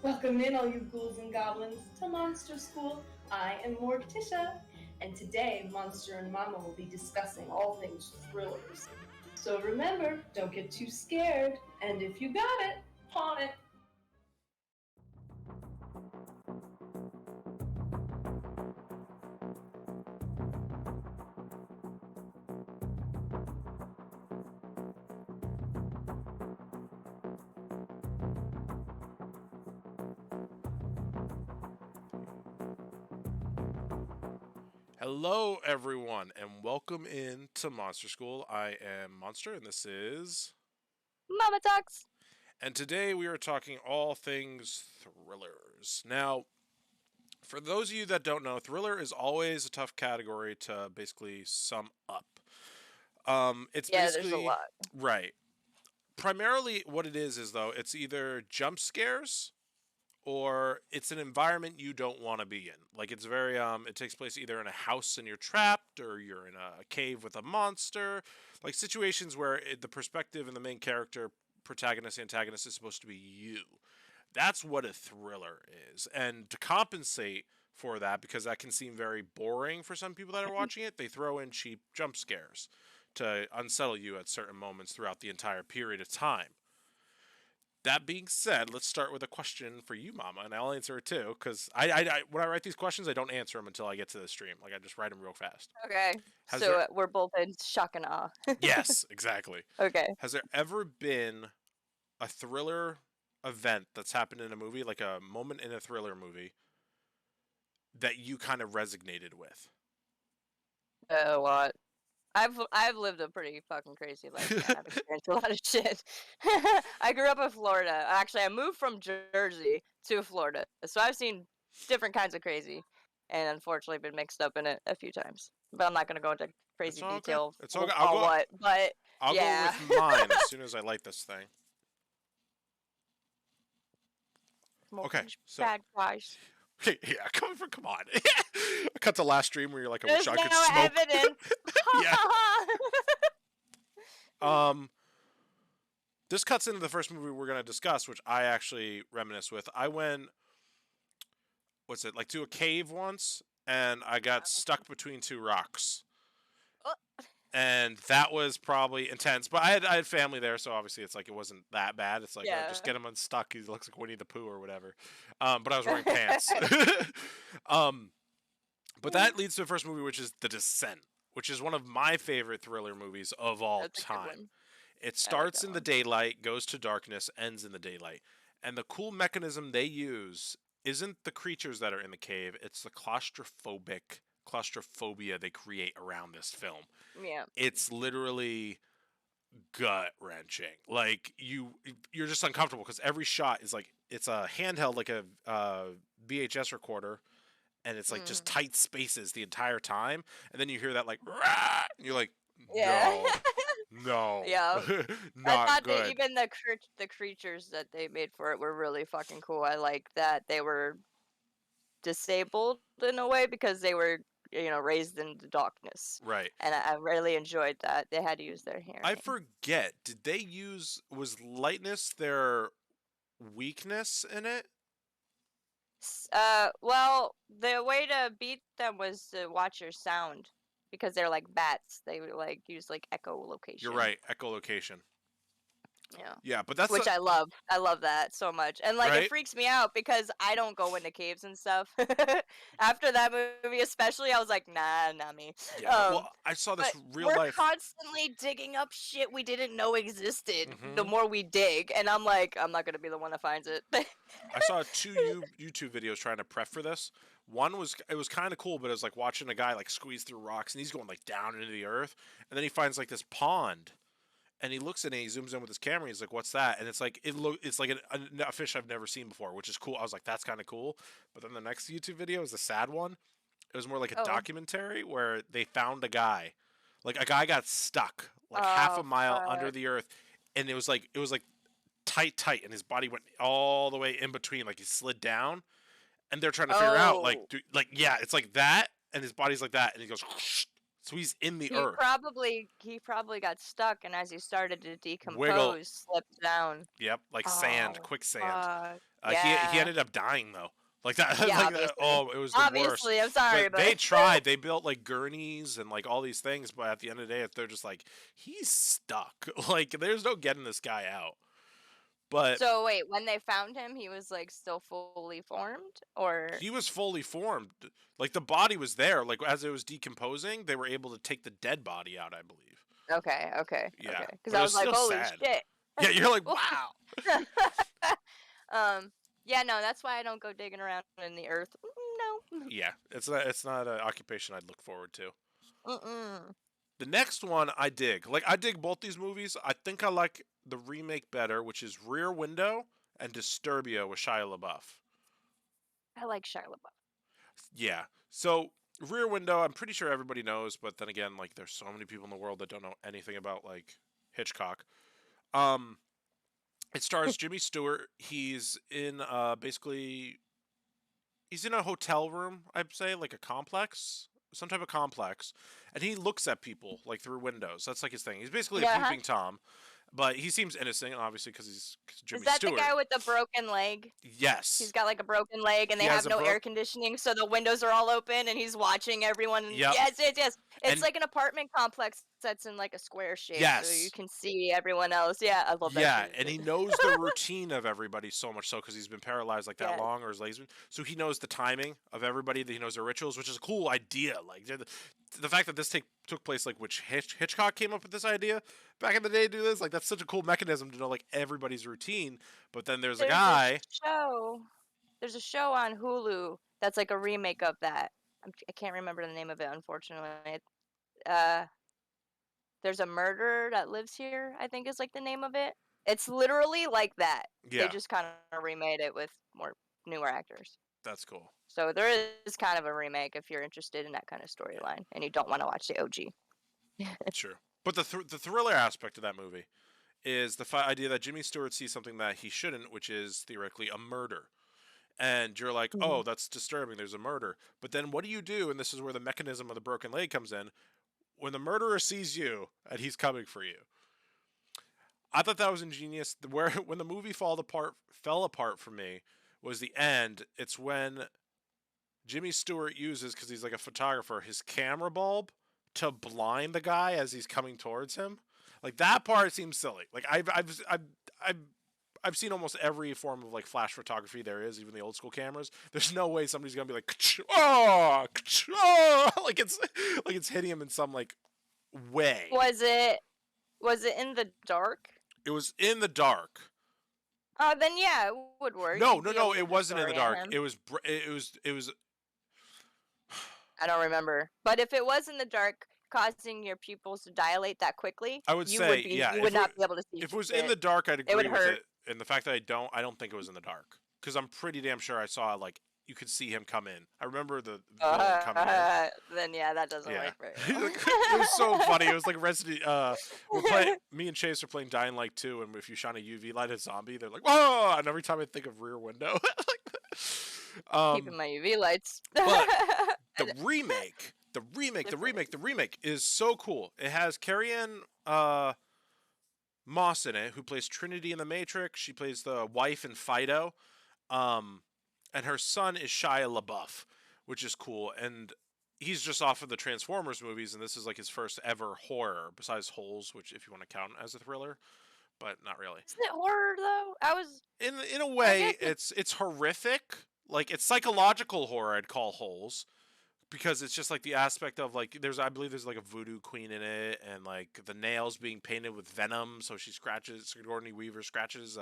Welcome in, all you ghouls and goblins, to Monster School. I am Morticia, and today Monster and Mama will be discussing all things thrillers. So remember, don't get too scared, and if you got it, pawn it. Hello, everyone, and welcome in to Monster School. I am Monster, and this is. Mama Talks. And today we are talking all things thrillers. Now, for those of you that don't know, thriller is always a tough category to basically sum up. It's Yeah, there's a basically lot. right. Primarily, what it is though it's either jump scares or it's an environment you don't want to be in. Like it's very it takes place either in a house and you're trapped or you're in a cave with a monster. Like situations where the perspective and the main character protagonist antagonist is supposed to be you. That's what a thriller is. And to compensate for that, because that can seem very boring for some people that are watching it, they throw in cheap jump scares to unsettle you at certain moments throughout the entire period of time. That being said, let's start with a question for you, Mama, and I'll answer it too. Because when I write these questions, I don't answer them until I get to the stream. Like I just write them real fast. Okay, we're both in shock and awe. Yes, exactly. Okay. Has there ever been a thriller event that's happened in a movie, like a moment in a thriller movie, that you kind of resonated with? A lot. I've lived a pretty fucking crazy life. Man. I've experienced a lot of shit. I grew up in Florida. Actually, I moved from Jersey to Florida, so I've seen different kinds of crazy, and unfortunately been mixed up in it a few times. But I'm not gonna go into crazy detail. Okay. It's okay. I'll yeah. go with mine as soon as I light this thing. Okay, so bad guys. Yeah, come on. I cut the last stream where you're like, I wish I could no smoke. Evidence. Yeah. This cuts into the first movie we're going to discuss, which I actually reminisce with. I went, to a cave once, and I got stuck between two rocks. And that was probably intense. But I had family there, so obviously it's like it wasn't that bad. It's like, just get him unstuck. He looks like Winnie the Pooh or whatever. But I was wearing pants. But that leads to the first movie, which is The Descent, which is one of my favorite thriller movies of all time. It starts in the daylight, goes to darkness, ends in the daylight. And the cool mechanism they use isn't the creatures that are in the cave, it's the claustrophobia they create around this film. Yeah. It's literally gut wrenching. Like you're just uncomfortable because every shot is like it's a handheld like a VHS recorder, and it's like just tight spaces the entire time, and then you hear that like rah! And you're like, no, yeah. not I thought good. That even the creatures that they made for it were really fucking cool. I like that they were disabled in a way because they were raised in the darkness, right? And I really enjoyed that they had to use their hearing. I forget, did they use, was lightness their weakness in it? Well, the way to beat them was to watch your sound because they're like bats. They would like use like echolocation. You're right, echolocation. Yeah. Yeah, but that's I love. I love that so much. And like right? It freaks me out because I don't go into caves and stuff. After that movie especially, I was like, nah, not me. Yeah, well, I saw this real we're life. Constantly digging up shit we didn't know existed. The more we dig, and I'm like, I'm not gonna be the one that finds it. I saw two YouTube videos trying to prep for this. One was kind of cool, but it was like watching a guy like squeeze through rocks, and he's going like down into the earth, and then he finds like this pond. And he looks in it, he zooms in with his camera, he's like, what's that? And it's like it's like a fish I've never seen before, which is cool. I was like, that's kind of cool. But then the next YouTube video is a sad one. It was more like a documentary where they found a guy. Like a guy got stuck like half a mile under the earth, and it was like tight, and his body went all the way in between, like he slid down. And they're trying to figure out it's like that, and his body's like that, and he goes so he's in the earth. He probably got stuck, and as he started to decompose, slipped down. Yep, like sand, quicksand. He ended up dying though. Like that. Yeah, Like obviously. that. Oh, it was the worst. Obviously, I'm sorry, But they tried. They built like gurneys and like all these things, but at the end of the day, they're just like he's stuck. Like there's no getting this guy out. But So wait, when they found him, he was like still fully formed, or he was fully formed. Like the body was there. Like as it was decomposing, they were able to take the dead body out, I believe. okay, Yeah. because But I it was like, still holy sad. shit. Yeah, you're like, wow. Yeah, no, that's why I don't go digging around in the earth. No. Yeah, it's not an occupation I'd look forward to. Mm-mm. The next one I dig. Like I dig both these movies. I think I like the remake better, which is Rear Window and Disturbia with Shia LaBeouf. I like Shia LaBeouf. Yeah. So Rear Window, I'm pretty sure everybody knows, but then again, like there's so many people in the world that don't know anything about like Hitchcock. It stars Jimmy Stewart. He's in basically he's in a hotel room, I'd say, like a complex, some type of complex, and he looks at people like through windows. That's like his thing. He's basically a peeping Tom, but he seems innocent, obviously, because he's Jimmy Is that Stewart. the guy with the broken leg? Yes. He's got like a broken leg, and they have no air conditioning, so the windows are all open, and he's watching everyone. Yep. Yes. It's like an apartment complex that's in like a square shape, Yes. so you can see everyone else. Yeah, I love that. Yeah, and he knows the routine of everybody so much so because he's been paralyzed like that long, or his legs. So he knows the timing of everybody. That he knows their rituals, which is a cool idea. Like the fact that this took place like which Hitchcock came up with this idea back in the day to do this. Like that's such a cool mechanism to know like everybody's routine. But then there's a guy. There's a show on Hulu that's like a remake of that. I can't remember the name of it, unfortunately. There's a murderer that lives here, I think is like the name of it. It's literally like that. Yeah. They just kind of remade it with more newer actors. That's cool. So there is kind of a remake if you're interested in that kind of storyline and you don't want to watch the OG. Sure. But the thriller aspect of that movie is the idea that Jimmy Stewart sees something that he shouldn't, which is theoretically a murder. And you're like, oh, that's disturbing. There's a murder. But then what do you do? And this is where the mechanism of the broken leg comes in. When the murderer sees you and he's coming for you. I thought that was ingenious. When the movie fell apart for me was the end. It's when Jimmy Stewart uses, because he's like a photographer, his camera bulb to blind the guy as he's coming towards him. Like that part seems silly. Like I've seen almost every form of like flash photography there is, even the old school cameras. There's no way somebody's gonna be like, oh, like it's hitting him in some like way. Was it in the dark? It was in the dark. Oh, then yeah, it would work. No, it wasn't in the dark. It was. I don't remember, but if it was in the dark, causing your pupils to dilate that quickly, I would say, you would not be able to see. If it was in the dark, I'd agree with it. And the fact that I don't think it was in the dark, because I'm pretty damn sure I saw like you could see him come in. I remember the villain coming in. Then yeah, that doesn't work very well. It was so funny. It was like Resident. Me and Chase are playing Dying Light 2, and if you shine a UV light at a zombie, they're like, whoa! And every time I think of Rear Window, keeping my UV lights. But the remake is so cool. It has Carrie-Anne Moss in it, who plays Trinity in The Matrix. She plays the wife in Fido. And her son is Shia LaBeouf, which is cool. And he's just off of the Transformers movies, and this is like his first ever horror, besides Holes, which if you want to count as a thriller, but not really. Isn't it horror though? In a way, it's horrific. Like it's psychological horror, I'd call Holes. Because it's just like the aspect of like I believe there's like a voodoo queen in it, and like the nails being painted with venom, so Sigourney Weaver scratches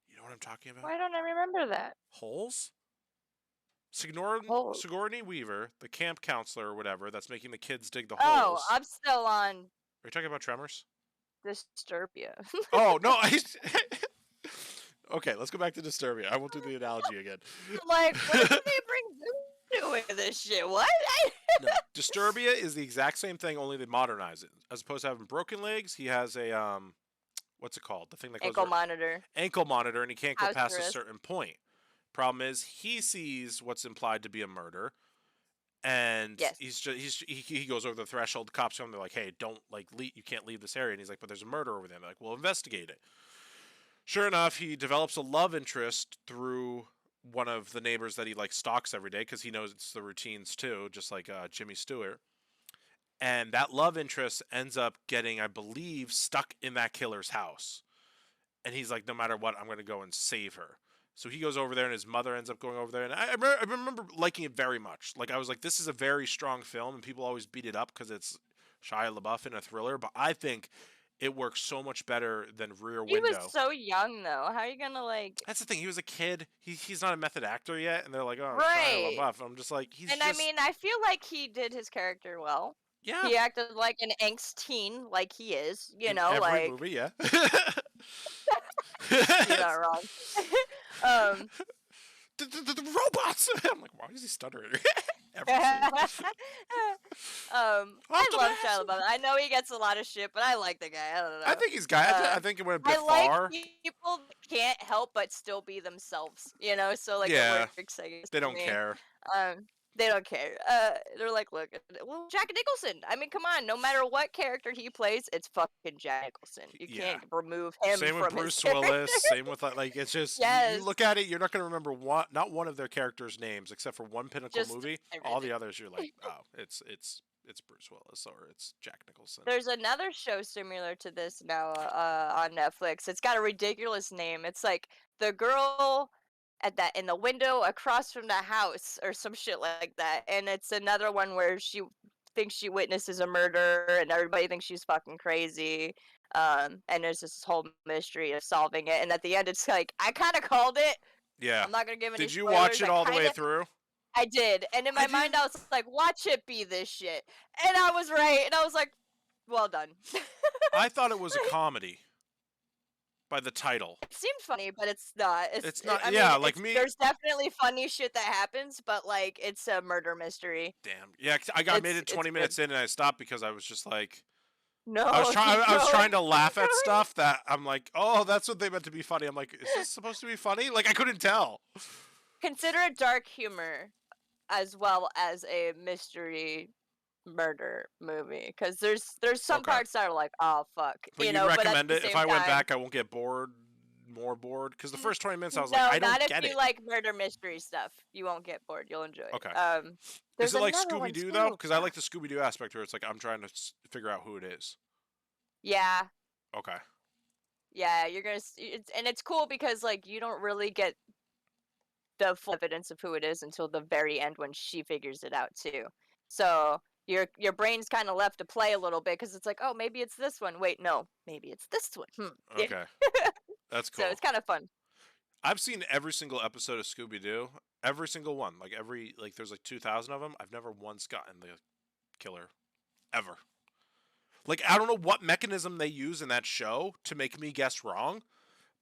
You know what I'm talking about? Why don't I remember that? Holes? Sigourney Weaver, the camp counselor or whatever, that's making the kids dig the holes. Oh, I'm still on. Are you talking about Tremors? Disturbia. Oh no! Okay, let's go back to Disturbia. I won't do the analogy again. Like, what did they bring voodoo into this shit? What? No, Disturbia is the exact same thing, only they modernize it. As opposed to having broken legs, he has a what's it called? The thing that goes ankle monitor, and he can't go past a certain point. Problem is, he sees what's implied to be a murder, and he goes over the threshold. The cops come, they're like, "Hey, don't you can't leave this area." And he's like, "But there's a murder over there." They're like, "Well, investigate it." Sure enough, he develops a love interest through one of the neighbors that he like stalks every day because he knows it's the routines too, just like Jimmy Stewart. And that love interest ends up getting, I believe, stuck in that killer's house. And he's like, no matter what, I'm going to go and save her. So he goes over there, and his mother ends up going over there. And I remember liking it very much. Like, I was like, this is a very strong film, and people always beat it up because it's Shia LaBeouf in a thriller. But I think it works so much better than Rear He was Window. so young, though. How are you gonna like? That's the thing. He was a kid. He's not a method actor yet, and they're like, oh, Right. Shia LaBeouf. I'm just like, he's And just... I mean, I feel like he did his character well. yeah. He acted like an angst teen, like he is. You In know, every like movie, yeah. you're not wrong. um, the robots. I'm like, why is he stuttering? I Optimus! love Shia LaBeouf. I know he gets a lot of shit, but I like the guy. I don't know. I think he's guy. I think it went a bit I like far. people that can't help but still be themselves, you know. So like, Yeah, it works, I guess, they for don't me. care. They don't care. They're like, look, well, Jack Nicholson. I mean, come on. No matter what character he plays, it's fucking Jack Nicholson. You can't remove him Same from with Bruce his Willis. Same with like it's just Yes. you look at it, you're not gonna remember not one of their characters' names except for one pinnacle Just movie. All the everything. others, you're like, oh, it's Bruce Willis or it's Jack Nicholson. There's another show similar to this now on Netflix. It's got a ridiculous name. It's like The Girl in the window across from the house or some shit like that. And it's another one where she thinks she witnesses a murder and everybody thinks she's fucking crazy. And there's this whole mystery of solving it. And at the end, it's like, I kind of called it. Yeah. I'm not gonna give any Did you spoilers. watch it all the way through? I did. And in my mind, I was like, watch it be this shit. And I was right. And I was like, well done. I thought it was a comedy by the title. It seemed funny, but it's not. It's not. I yeah, mean, like me. There's definitely funny shit that happens, but like it's a murder mystery. Damn. Yeah, I made it 20 minutes in and I stopped because I was just like, no. I was trying to laugh at stuff that I'm like, oh, that's what they meant to be funny. I'm like, is this supposed to be funny? Like I couldn't tell. Consider it dark humor, as well as a mystery murder movie, because there's some parts that are like, oh fuck, but you know. Recommend but at it if I went back, I won't get more bored. Because the first 20 minutes I was like, I don't not get if you like murder mystery stuff. You won't get bored. You'll enjoy it. Okay. Is it like Scooby-Doo though? Because I like the Scooby-Doo aspect where it's like I'm trying to figure out who it is. Yeah. Okay. Yeah, you're gonna. It's cool because like you don't really get the full evidence of who it is until the very end when she figures it out too. So your brain's kind of left to play a little bit because it's like, oh, maybe it's this one. Wait, no, maybe it's this one. Okay, that's cool. So it's kind of fun. I've seen every single episode of Scooby-Doo, every single one. Like there's like 2,000 of them. I've never once gotten the killer, ever. Like I don't know what mechanism they use in that show to make me guess wrong.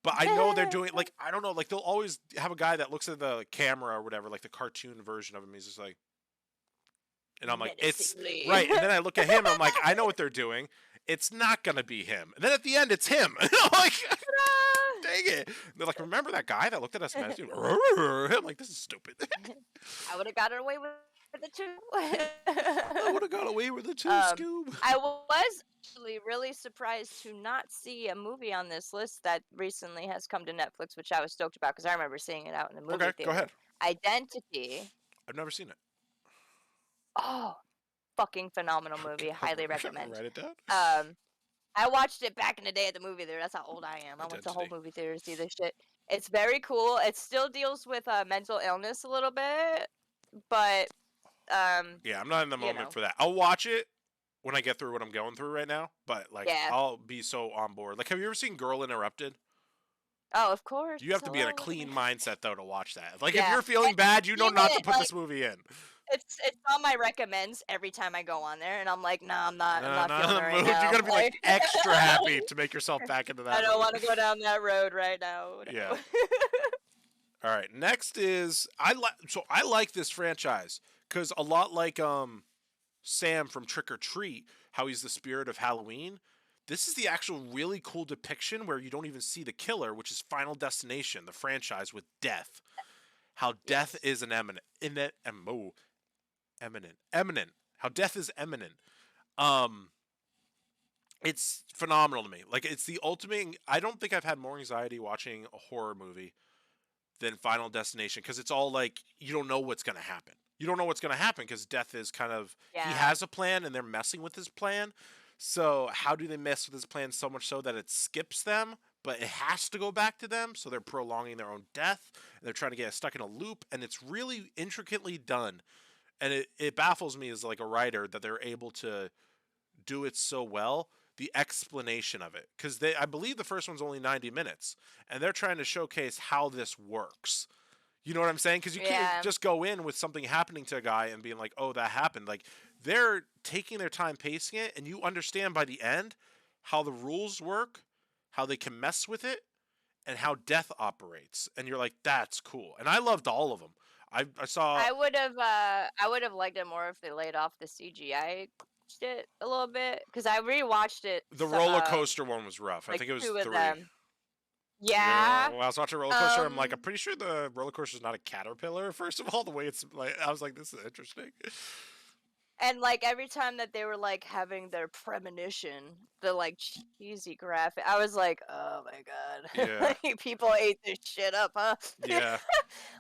But I know they're doing, like, I don't know, like, they'll always have a guy that looks at the camera or whatever, like the cartoon version of him. He's just like, and I'm like, it's, right. And then I look at him, I'm like, I know what they're doing. It's not going to be him. And then at the end, it's him. And I'm like, dang it. And they're like, remember that guy that looked at us? And I'm like, this is stupid. I would have got away with the two. I would have got away with the two, Scoob. I was actually really surprised to not see a movie on this list that recently has come to Netflix, which I was stoked about because I remember seeing it out in the movie theater. Go ahead. Identity. I've never seen it. Oh, fucking phenomenal movie. Highly recommend. Write it down. I watched it back in the day at the movie theater. That's how old I am. I went to whole movie theater to see this shit. It's very cool. It still deals with mental illness a little bit, but yeah, I'm not in the moment for that. I'll watch it when I get through what I'm going through right now, but like I'll be so on board. Like, have you ever seen Girl Interrupted? Oh, of course. You have to be in a clean mindset though to watch that. Like, if you're feeling bad, you know not to put this movie in. It's on my recommends every time I go on there, and I'm like, nah, I'm not feeling it right mood. now. You gotta be like extra happy to make yourself back into that. I don't want to go down that road right now. Yeah. All right. Next is I like this franchise because a lot like Sam from Trick or Treat, how he's the spirit of Halloween. This is the actual really cool depiction where you don't even see the killer, which is Final Destination, the franchise with death. How death is eminent. How death is eminent. It's phenomenal to me. Like it's the ultimate. I don't think I've had more anxiety watching a horror movie than Final Destination because it's all like you don't know what's going to happen. You don't know what's going to happen because death is kind of he Yeah. has a plan and they're messing with his plan. So how do they mess with his plan so much so that it skips them, but it has to go back to them? So they're prolonging their own death and they're trying to get stuck in a loop, and it's really intricately done. And it baffles me as like a writer that they're able to do it so well. The explanation of it, because I believe the first one's only 90 minutes, and they're trying to showcase how this works. You know what I'm saying? Because you can't Yeah. just go in with something happening to a guy and being like, "Oh, that happened." Like they're taking their time pacing it, and you understand by the end how the rules work, how they can mess with it, and how death operates. And you're like, "That's cool." And I loved all of them. I saw I would have liked it more if they laid off the CGI shit a little bit because I rewatched it. the roller coaster one was rough. I Like think it was two of 3. them. Yeah, Yeah. when I was watching roller coaster, I'm like, I'm pretty sure the roller coaster is not a caterpillar. First of all, the way it's like, I was like, this is interesting. And like every time that they were like having their premonition, the like cheesy graphic, I was like, oh my god, Yeah, like, people ate this shit up, huh? yeah,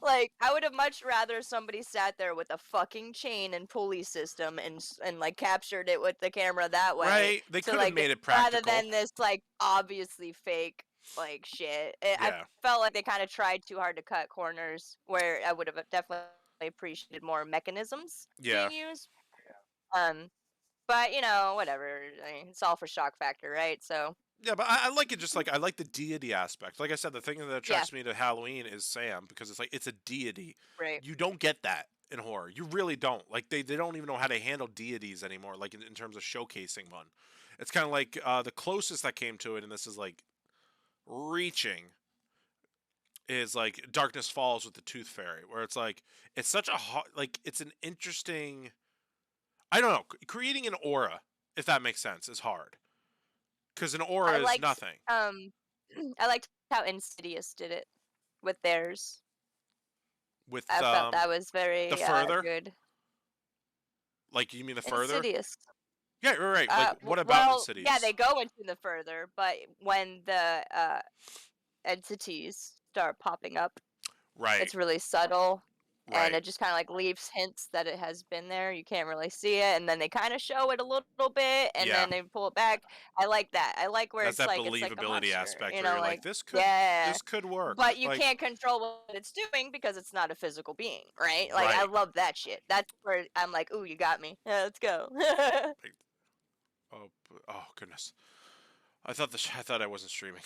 Like I would have much rather somebody sat there with a fucking chain and pulley system and like captured it with the camera that way right. They to could have like made it rather practical. than this like obviously fake like shit. I Yeah, felt like they kind of tried too hard to cut corners where I would have definitely appreciated more mechanisms yeah, being used. Um, but you know, whatever. I mean, it's all for shock factor, right? So yeah. But I like it. Just like I like the deity aspect. Like I said, the thing that yeah, attracts me to Halloween is Sam because it's like it's a deity. right. You don't get that in horror. You really don't. Like they don't even know how to handle deities anymore. Like in terms of showcasing one, it's kind of like the closest that came to it, and this is like reaching is like Darkness Falls with the Tooth Fairy, where it's like it's such a like it's an interesting. I don't know, creating an aura, if that makes sense, is hard because an I aura is liked nothing. I liked how Insidious did it with theirs. With I felt that was the very further, good. like you mean the further? Insidious. Yeah, right. Like what about Well, yeah, Insidious? they go into the further, but when the entities start popping up, Right, it's really subtle and right. it just kind of like leaves hints that it has been there. You can't really see it, and then they kind of show it a little bit, and Yeah, then they pull it back. I like that. I like where that's it's that like a believability monster, aspect you where know, you're like, like yeah. this could work. But you Like can't control what it's doing because it's not a physical being, right? Like I right. love that shit. That's where I'm like, ooh, you got me. Yeah, let's go. Like, oh, oh goodness. I thought I wasn't streaming.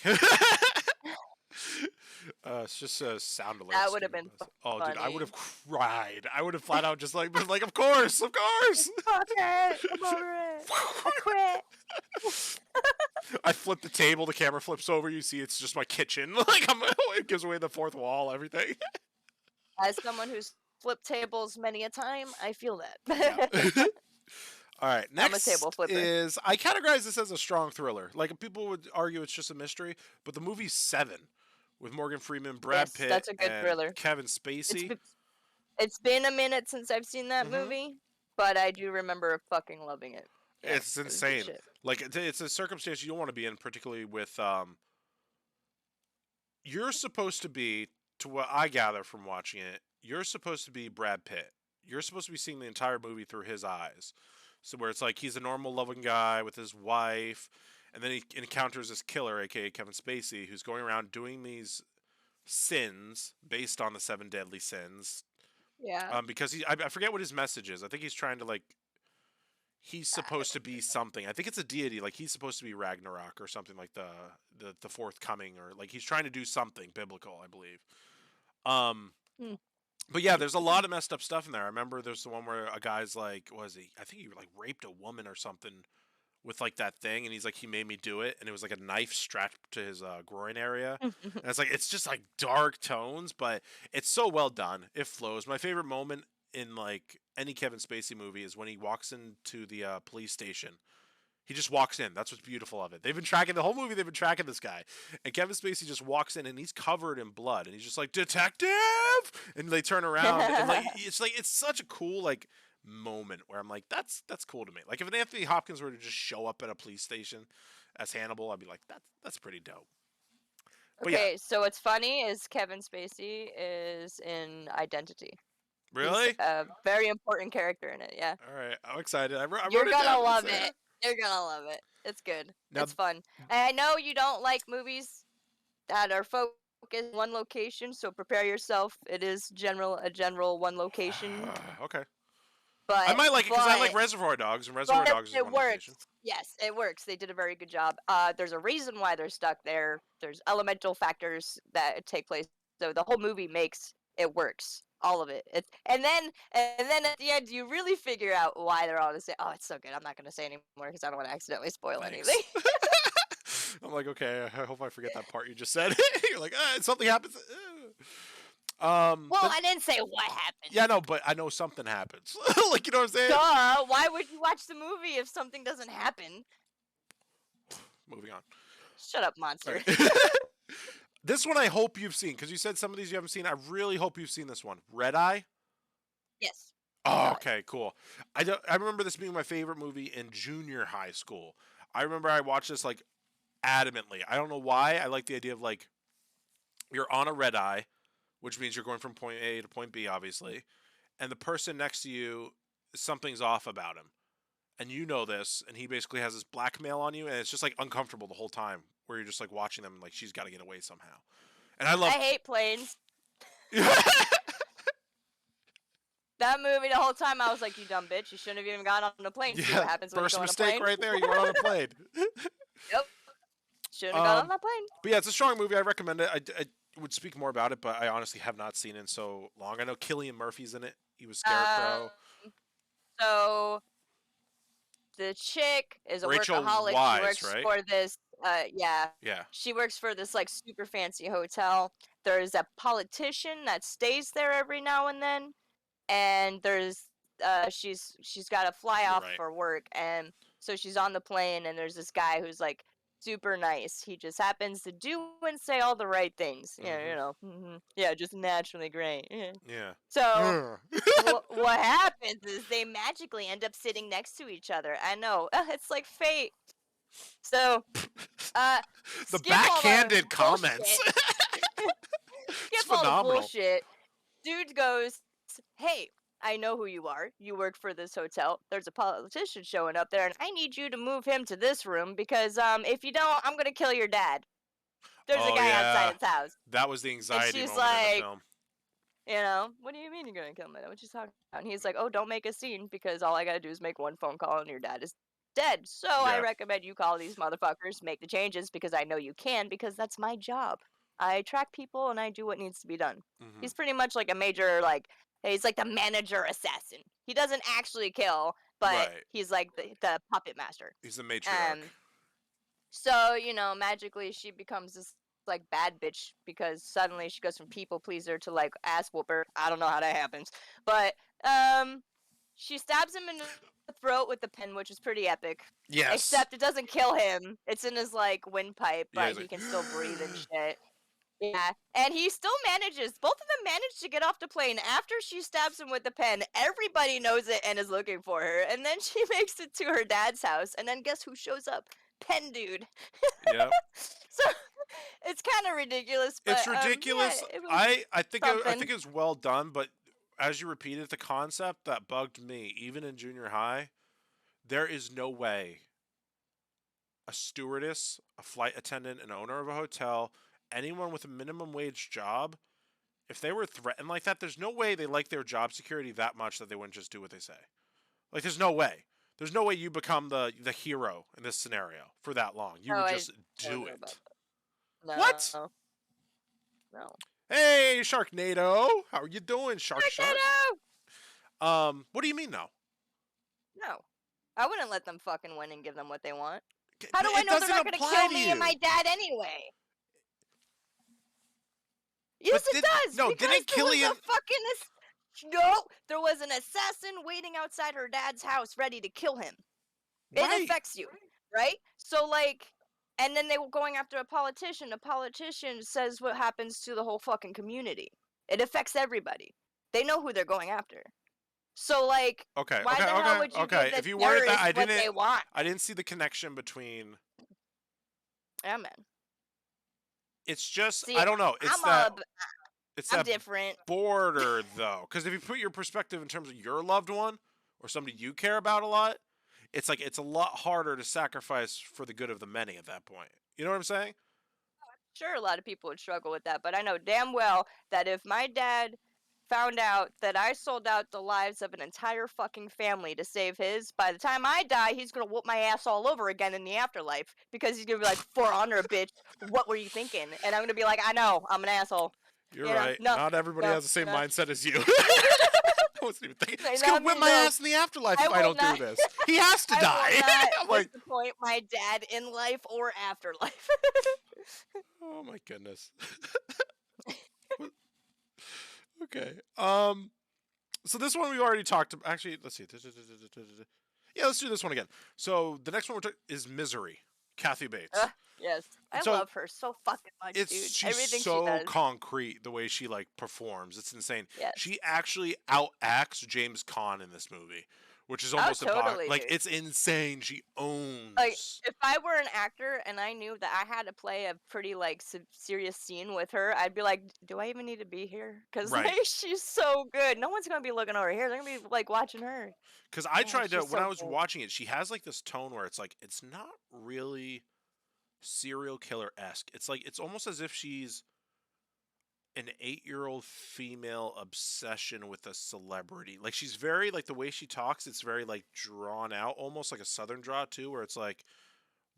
It's just a sound alert. That would have been Oh, dude, I would have funny. cried. I would have flat out just like been like, of course, of course. Fuck it. I'm over it. I quit. I flip the table. The camera flips over. You see, it's just my kitchen. Like it gives away the fourth wall. Everything. As someone who's flipped tables many a time, I feel Yeah. that. All right. I'm a Next table flipper. is I categorize this as a strong thriller. Like people would argue it's just a mystery, but the movie's Seven with Morgan Freeman, Brad Yes, Pitt, that's a good and thriller. Kevin It's Spacey. been, it's been a minute since I've seen that hmm movie, but I do remember fucking loving it. Yeah, It's it was good insane. shit. Like it's a circumstance you don't want to be in, particularly with you're supposed to be, to what I gather from watching it, you're supposed to be Brad Pitt. You're supposed to be seeing the entire movie through his eyes. So where it's like he's a normal loving guy with his wife, and then he encounters this killer, aka Kevin Spacey, who's going around doing these sins based on the seven deadly sins. Yeah. Because I forget what his message is. I think he's trying to like he's I supposed to don't be even something. I think it's a deity, like he's supposed to be Ragnarok or something like the fourth coming, or like he's trying to do something biblical, I believe. Um, know. but yeah, there's a lot of messed up stuff in there. I remember there's the one where a guy's like, what was he? I think he like raped a woman or something with like that thing, and he's like, he made me do it, and it was like a knife strapped to his groin area. Hmm. And it's like it's just like dark tones, but it's so well done. It flows. My favorite moment in like any Kevin Spacey movie is when he walks into the police station. He just walks in. That's what's beautiful of it. They've been tracking the whole movie. They've been tracking this guy, and Kevin Spacey just walks in and he's covered in blood, and he's just like detective, and they turn around and like it's such a cool like moment where I'm like, that's cool to me. Like if an Anthony Hopkins were to just show up at a police station as Hannibal, I'd be like, that's pretty dope. But yeah, Okay, so what's funny is Kevin Spacey is in Identity. He's really? a very important character in it. Yeah. All right, I'm excited. I wrote You're it gonna down. love it. You're gonna love it. It's good. Now- It's fun. And I know you don't like movies that are focused in one location, so prepare yourself. It is a general one location. Okay. But I might like it because I like but- Reservoir Dogs, and Reservoir but Dogs is it one works. location. Yes, it works. They did a very good job. There's a reason why they're stuck there. There's elemental factors that take place. So the whole movie makes it works. All of it. And then at the end you really figure out why they're all the same. Oh, it's so good. I'm not gonna say anymore because I don't want to accidentally spoil Thanks. anything. I'm like, okay, I hope I forget that part you just said. You're like, something happens. Well, I didn't say what happened. Yeah, no, but I know something happens. Like, you know what I'm saying? Duh. Why would you watch the movie if something doesn't happen? Moving on. Shut up, monster. Right. This one I hope you've seen, because you said some of these you haven't seen. I really hope you've seen this one. Red Eye? Yes. Oh, okay, cool. I remember this being my favorite movie in junior high school. I remember I watched this, like, adamantly. I don't know why. I like the idea of, like, you're on a red eye, which means you're going from point A to point B, obviously, and the person next to you, something's off about him. And you know this, and he basically has this blackmail on you, and it's just, like, uncomfortable the whole time, where you're just, like, watching them, and, like, she's got to get away somehow. And I hate planes. That movie, the whole time, I was like, you dumb bitch. You shouldn't have even gotten on the plane. See what happens when you first go on a mistake plane? right there. You went on a plane. Yep. Shouldn't have got on that plane. But yeah, it's a strong movie. I recommend it. I would speak more about it, but I honestly have not seen it in so long. I know Cillian Murphy's in it. He was Scarecrow. So the chick is a Rachel workaholic. Weisz, She works right? for this. Yeah. Yeah. She works for this like super fancy hotel. There's a politician that stays there every now and then, and there's she's got to fly off Right. for work, and so she's on the plane, and there's this guy who's like super nice. He just happens to do and say all the right things. Yeah, you know. Yeah, just naturally great. Yeah. So what happens is they magically end up sitting next to each other. I know. It's like fate. So The skip all backhanded comments. skip all the bullshit. Dude goes, hey, I know who you are. You work for this hotel. There's a politician showing up there, and I need you to move him to this room because if you don't, I'm gonna kill your dad. There's a guy outside his house. That was the anxiety she's moment in like, the film. You know, what do you mean you're gonna kill my dad? What you talking about? And he's like, oh, don't make a scene because all I gotta do is make one phone call and your dad is dead. So I recommend you call these motherfuckers, make the changes because I know you can because that's my job. I track people and I do what needs to be done. He's pretty much like a major, like, he's like the manager assassin. He doesn't actually kill, but he's like the puppet master. He's the matriarch. So, you know, magically she becomes this like bad bitch because suddenly she goes from people pleaser to like ass whooper. I don't know how that happens. But she stabs him in the throat with the pen, which is pretty epic. Yes. Except it doesn't kill him. It's in his like windpipe, but he can still breathe and shit. Yeah, and he still manages. Both of them manage to get off the plane after she stabs him with the pen. Everybody knows it and is looking for her. And then she makes it to her dad's house. And then guess who shows up? Pen dude. Yep. So it's kind of ridiculous. But, It's ridiculous. Yeah, I think it's well done, but as you repeated the concept that bugged me, even in junior high, there is no way a stewardess, a flight attendant, an owner of a hotel, anyone with a minimum wage job, if they were threatened like that, there's no way they like their job security that much that they wouldn't just do what they say. Like, there's no way. There's no way you become the hero in this scenario for that long. You would just do it. No. What? No. Hey, Sharknado. How are you doing, Shark? What do you mean, though? No. I wouldn't let them fucking win and give them what they want. How do I know they're not going to kill me and my dad anyway? Yes, it does. No, because didn't Cillian... No, there was an assassin waiting outside her dad's house ready to kill him. It affects you, right? So, like, and then they were going after a politician. A politician says what happens to the whole fucking community. It affects everybody. They know who they're going after. So like, Okay, why okay, the hell okay, would you okay. give the If you worded that, terrorists what they want? I didn't see the connection between. Yeah, man. It's just See, I don't know. It's I'm that different. border though, because if you put your perspective in terms of your loved one or somebody you care about a lot, it's like it's a lot harder to sacrifice for the good of the many at that point. You know what I'm saying? Sure, a lot of people would struggle with that, but I know damn well that if my dad found out that I sold out the lives of an entire fucking family to save his, by the time I die, he's gonna whoop my ass all over again in the afterlife because he's gonna be like, "For honor, bitch, what were you thinking?" And I'm gonna be like, "I know, I'm an asshole." You're right. No, Not everybody no, has the same no. mindset as you. I wasn't even thinking. He's gonna whip my ass in the afterlife if I don't do this. He has to die. I will not I'm like, disappoint my dad in life or afterlife. oh my goodness. Okay. So this one we already talked about. Actually, let's see. Yeah, let's do this one again. So the next one is Misery, Kathy Bates. Yes, I So, love her so fucking much, dude. She's Everything so she does. concrete the way she like performs. It's insane. Yes. She actually outacts James Caan in this movie, which is almost totally, impossible. Like dude. it's insane. She owns. Like, if I were an actor and I knew that I had to play a pretty like serious scene with her, I'd be like, do I even need to be here? Because Right. like, she's so good. No one's gonna be looking over here. They're gonna be like watching her. Because I tried to she's when so I was good. watching it, she has like this tone where it's like it's not really serial killer esque. It's like it's almost as if she's an 8-year-old female obsession with a celebrity. Like she's very like the way she talks, it's very like drawn out, almost like a southern draw too, where it's like,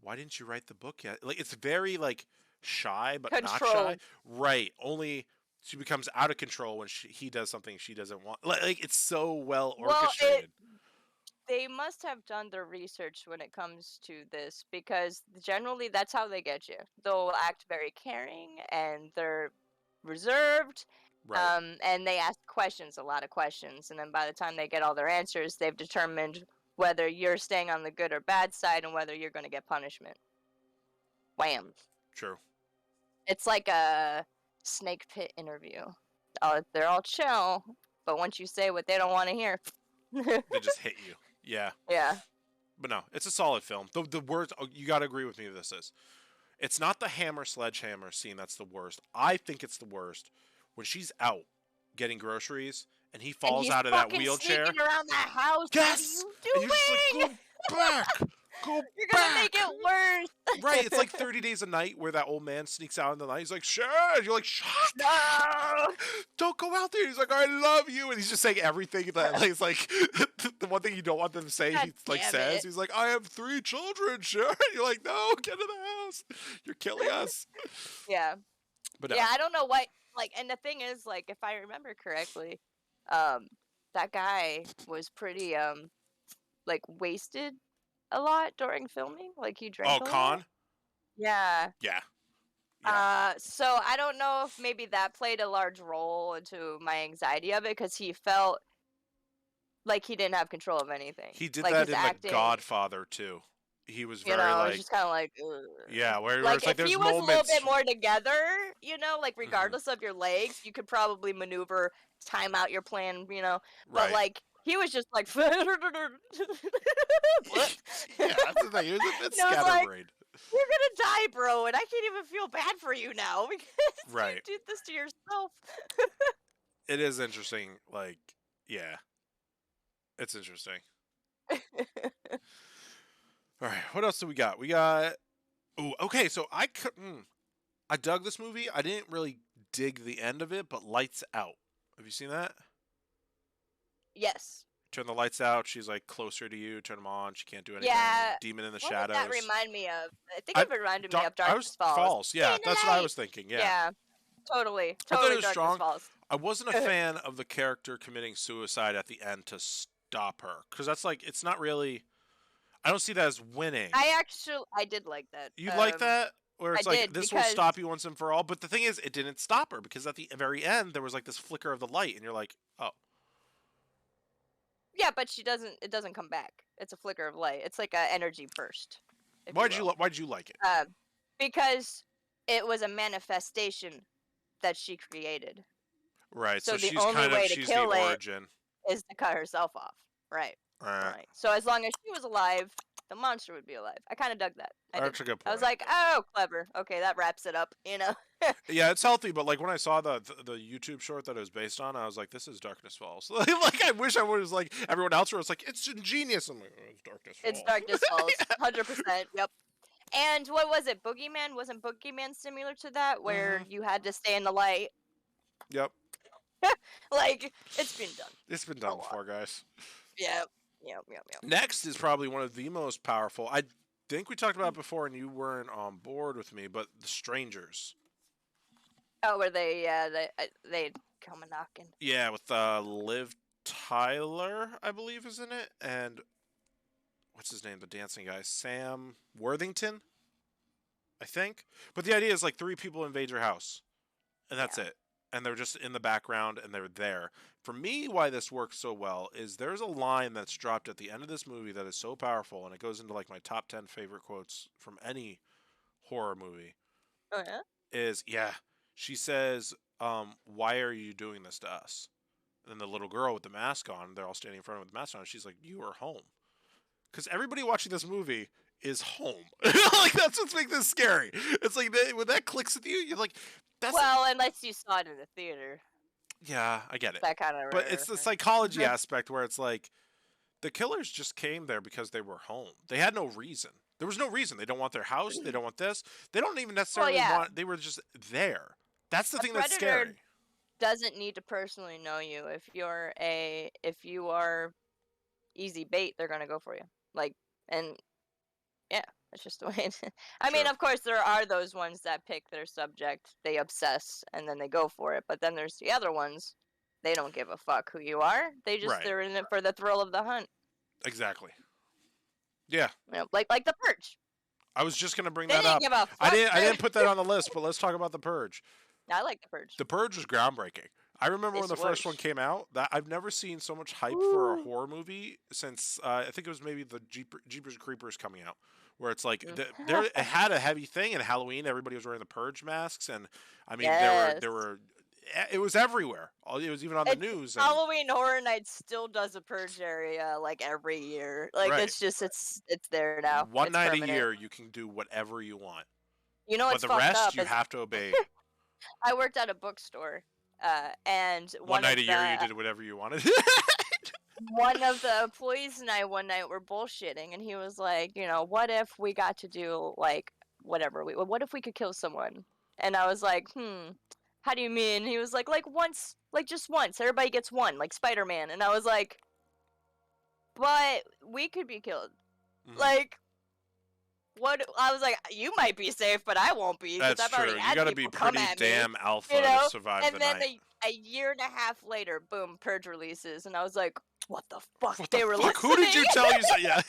why didn't you write the book yet? Like it's very like shy but not shy. Controlled. Right. Only she becomes out of control when he does something she doesn't want. Like it's so well orchestrated. They must have done their research when it comes to this because generally that's how they get you. They'll act very caring and they're reserved. Right. And they ask questions, a lot of questions, and then by the time they get all their answers, they've determined whether you're staying on the good or bad side and whether you're going to get punishment. Wham. True. It's like a snake pit interview. They're all chill, but once you say what they don't want to hear, they just hit you. Yeah. Yeah. But no, it's a solid film. The worst, you got to agree with me with this is. It's not the hammer sledgehammer scene that's the worst. I think it's the worst when she's out getting groceries and he falls out of that wheelchair. Sneaking around that house. Yes. What are you doing? And you're just like, go back. Go You're back. gonna make it worse. Right. It's like 30 Days a Night where that old man sneaks out in the night. He's like, shit. You're like, shut No. Don't go out there. He's like, I love you. And he's just saying everything that he's like the one thing you don't want them to say, he like says. He's like, I have 3 children, sure. You're like, no, get in the house. You're killing us. Yeah. But no. Yeah, I don't know what like and the thing is, like, if I remember correctly, that guy was pretty like wasted a lot during filming. Like he drank. Oh, Con? Yeah. Yeah. So I don't know if maybe that played a large role into my anxiety of it because he felt like he didn't have control of anything. He did like that in acting, The Godfather too. He was very it's just kind of like, ugh. Yeah, where like it's like if there's he was moments. a little bit more together, like regardless of your legs, you could probably maneuver, time out your plan, But Right. like he was just like, what? Yeah, that's the thing. He was a bit Like, scatterbrained. you're gonna die, bro, and I can't even feel bad for you now because Right. you did this to yourself. It is interesting. Like, yeah, it's interesting. All right, what else do we got? We got. Oh, okay. So I dug this movie. I didn't really dig the end of it, but Lights Out. Have you seen that? Yes. Turn the lights out. She's like closer to you. Turn them on. She can't do anything. Yeah. Demon in the What shadows. would that remind me of? I think it reminded me of Darkness Falls. Yeah, that's what I was thinking. Yeah. Yeah. Totally. I thought it was Darkness strong. Falls. I wasn't a fan of the character committing suicide at the end to stop her, because that's like it's not really. I don't see that as winning. I did like that. You like that? Where it's like, this will stop you once and for all. But the thing is, it didn't stop her, because at the very end, there was like this flicker of the light, and you're like, oh. Yeah, but it doesn't come back. It's a flicker of light. It's like an energy burst. Why'd you like it? Because it was a manifestation that she created. Right, So she's the only way to she's kill the it, origin. is to cut herself off. Right. Uh, Right. So as long as she was alive, the monster would be alive. I kind of dug that. that's a good I was point. like, oh, clever. Okay, that wraps it up. Yeah, it's healthy, but like when I saw the YouTube short that it was based on, I was like, this is Darkness Falls. Like I wish I was like everyone else where it's like it's ingenious. I'm like, oh, it's Darkness Falls. It's Darkness Falls. 100%. Yep. And what was it? Boogeyman? Wasn't Boogeyman similar to that, where you had to stay in the light? Yep. Like, it's been done. It's been done before, guys. Yep. Yep. Next is probably one of the most powerful. I think we talked about it before, and you weren't on board with me, but the Strangers. Oh, where they come a knocking. Yeah, with Liv Tyler, I believe, is in it, and what's his name, the dancing guy, Sam Worthington, I think. But the idea is like 3 people invade your house, and that's it. And they're just in the background, and they're there. For me, why this works so well is there's a line that's dropped at the end of this movie that is so powerful, and it goes into like my top 10 favorite quotes from any horror movie. Oh yeah. She says, "Why are you doing this to us?" And then the little girl with the mask on, they're all standing in front of her with the mask on. She's like, "You are home," because everybody watching this movie is home. Like that's what's making this scary. It's like when that clicks with you, you're like, "That's." Well, unless you saw it in the theater. Yeah, I get it. That kind of. But it's the psychology aspect where it's like, the killers just came there because they were home. They had no reason. There was no reason. They don't want their house. They don't want this. They don't even necessarily want. They were just there. That's the thing that's scary. Doesn't need to personally know you. If you are easy bait, they're gonna go for you. Like, and yeah, that's just the way it is. I mean, of course, there are those ones that pick their subject, they obsess, and then they go for it. But then there's the other ones. They don't give a fuck who you are. They're in it for the thrill of the hunt. Exactly. Yeah. You know, like the Purge. I was just gonna bring They that didn't up. give a fuck. I didn't put that on the list, but let's talk about the Purge. I like the Purge. The Purge was groundbreaking. I remember when the first one came out. That I've never seen so much hype for a horror movie since I think it was maybe the Jeepers Creepers coming out, where it's like it had a heavy thing. And Halloween, everybody was wearing the Purge masks, and I mean there were it was everywhere. It was even on the news. Halloween Horror Nights still does a Purge area like every year. Like it's just it's there now. One night a year, you can do whatever you want. You know what's but the rest you have to obey. I worked at a bookstore, and one night a year you did whatever you wanted. One of the employees and I one night were bullshitting, and he was like, you know, what if we got to do like whatever? What if we could kill someone? And I was like, how do you mean? He was like once, like just once. Everybody gets one, like Spider-Man. And I was like, but we could be killed. Like, what? I was like, you might be safe, but I won't be. That's I've true. already had You gotta be pretty damn alpha to survive the night. And then a year and a half later, boom, Purge releases, and I was like, what the fuck? What they the were fuck? listening? Who did you tell you? Yeah.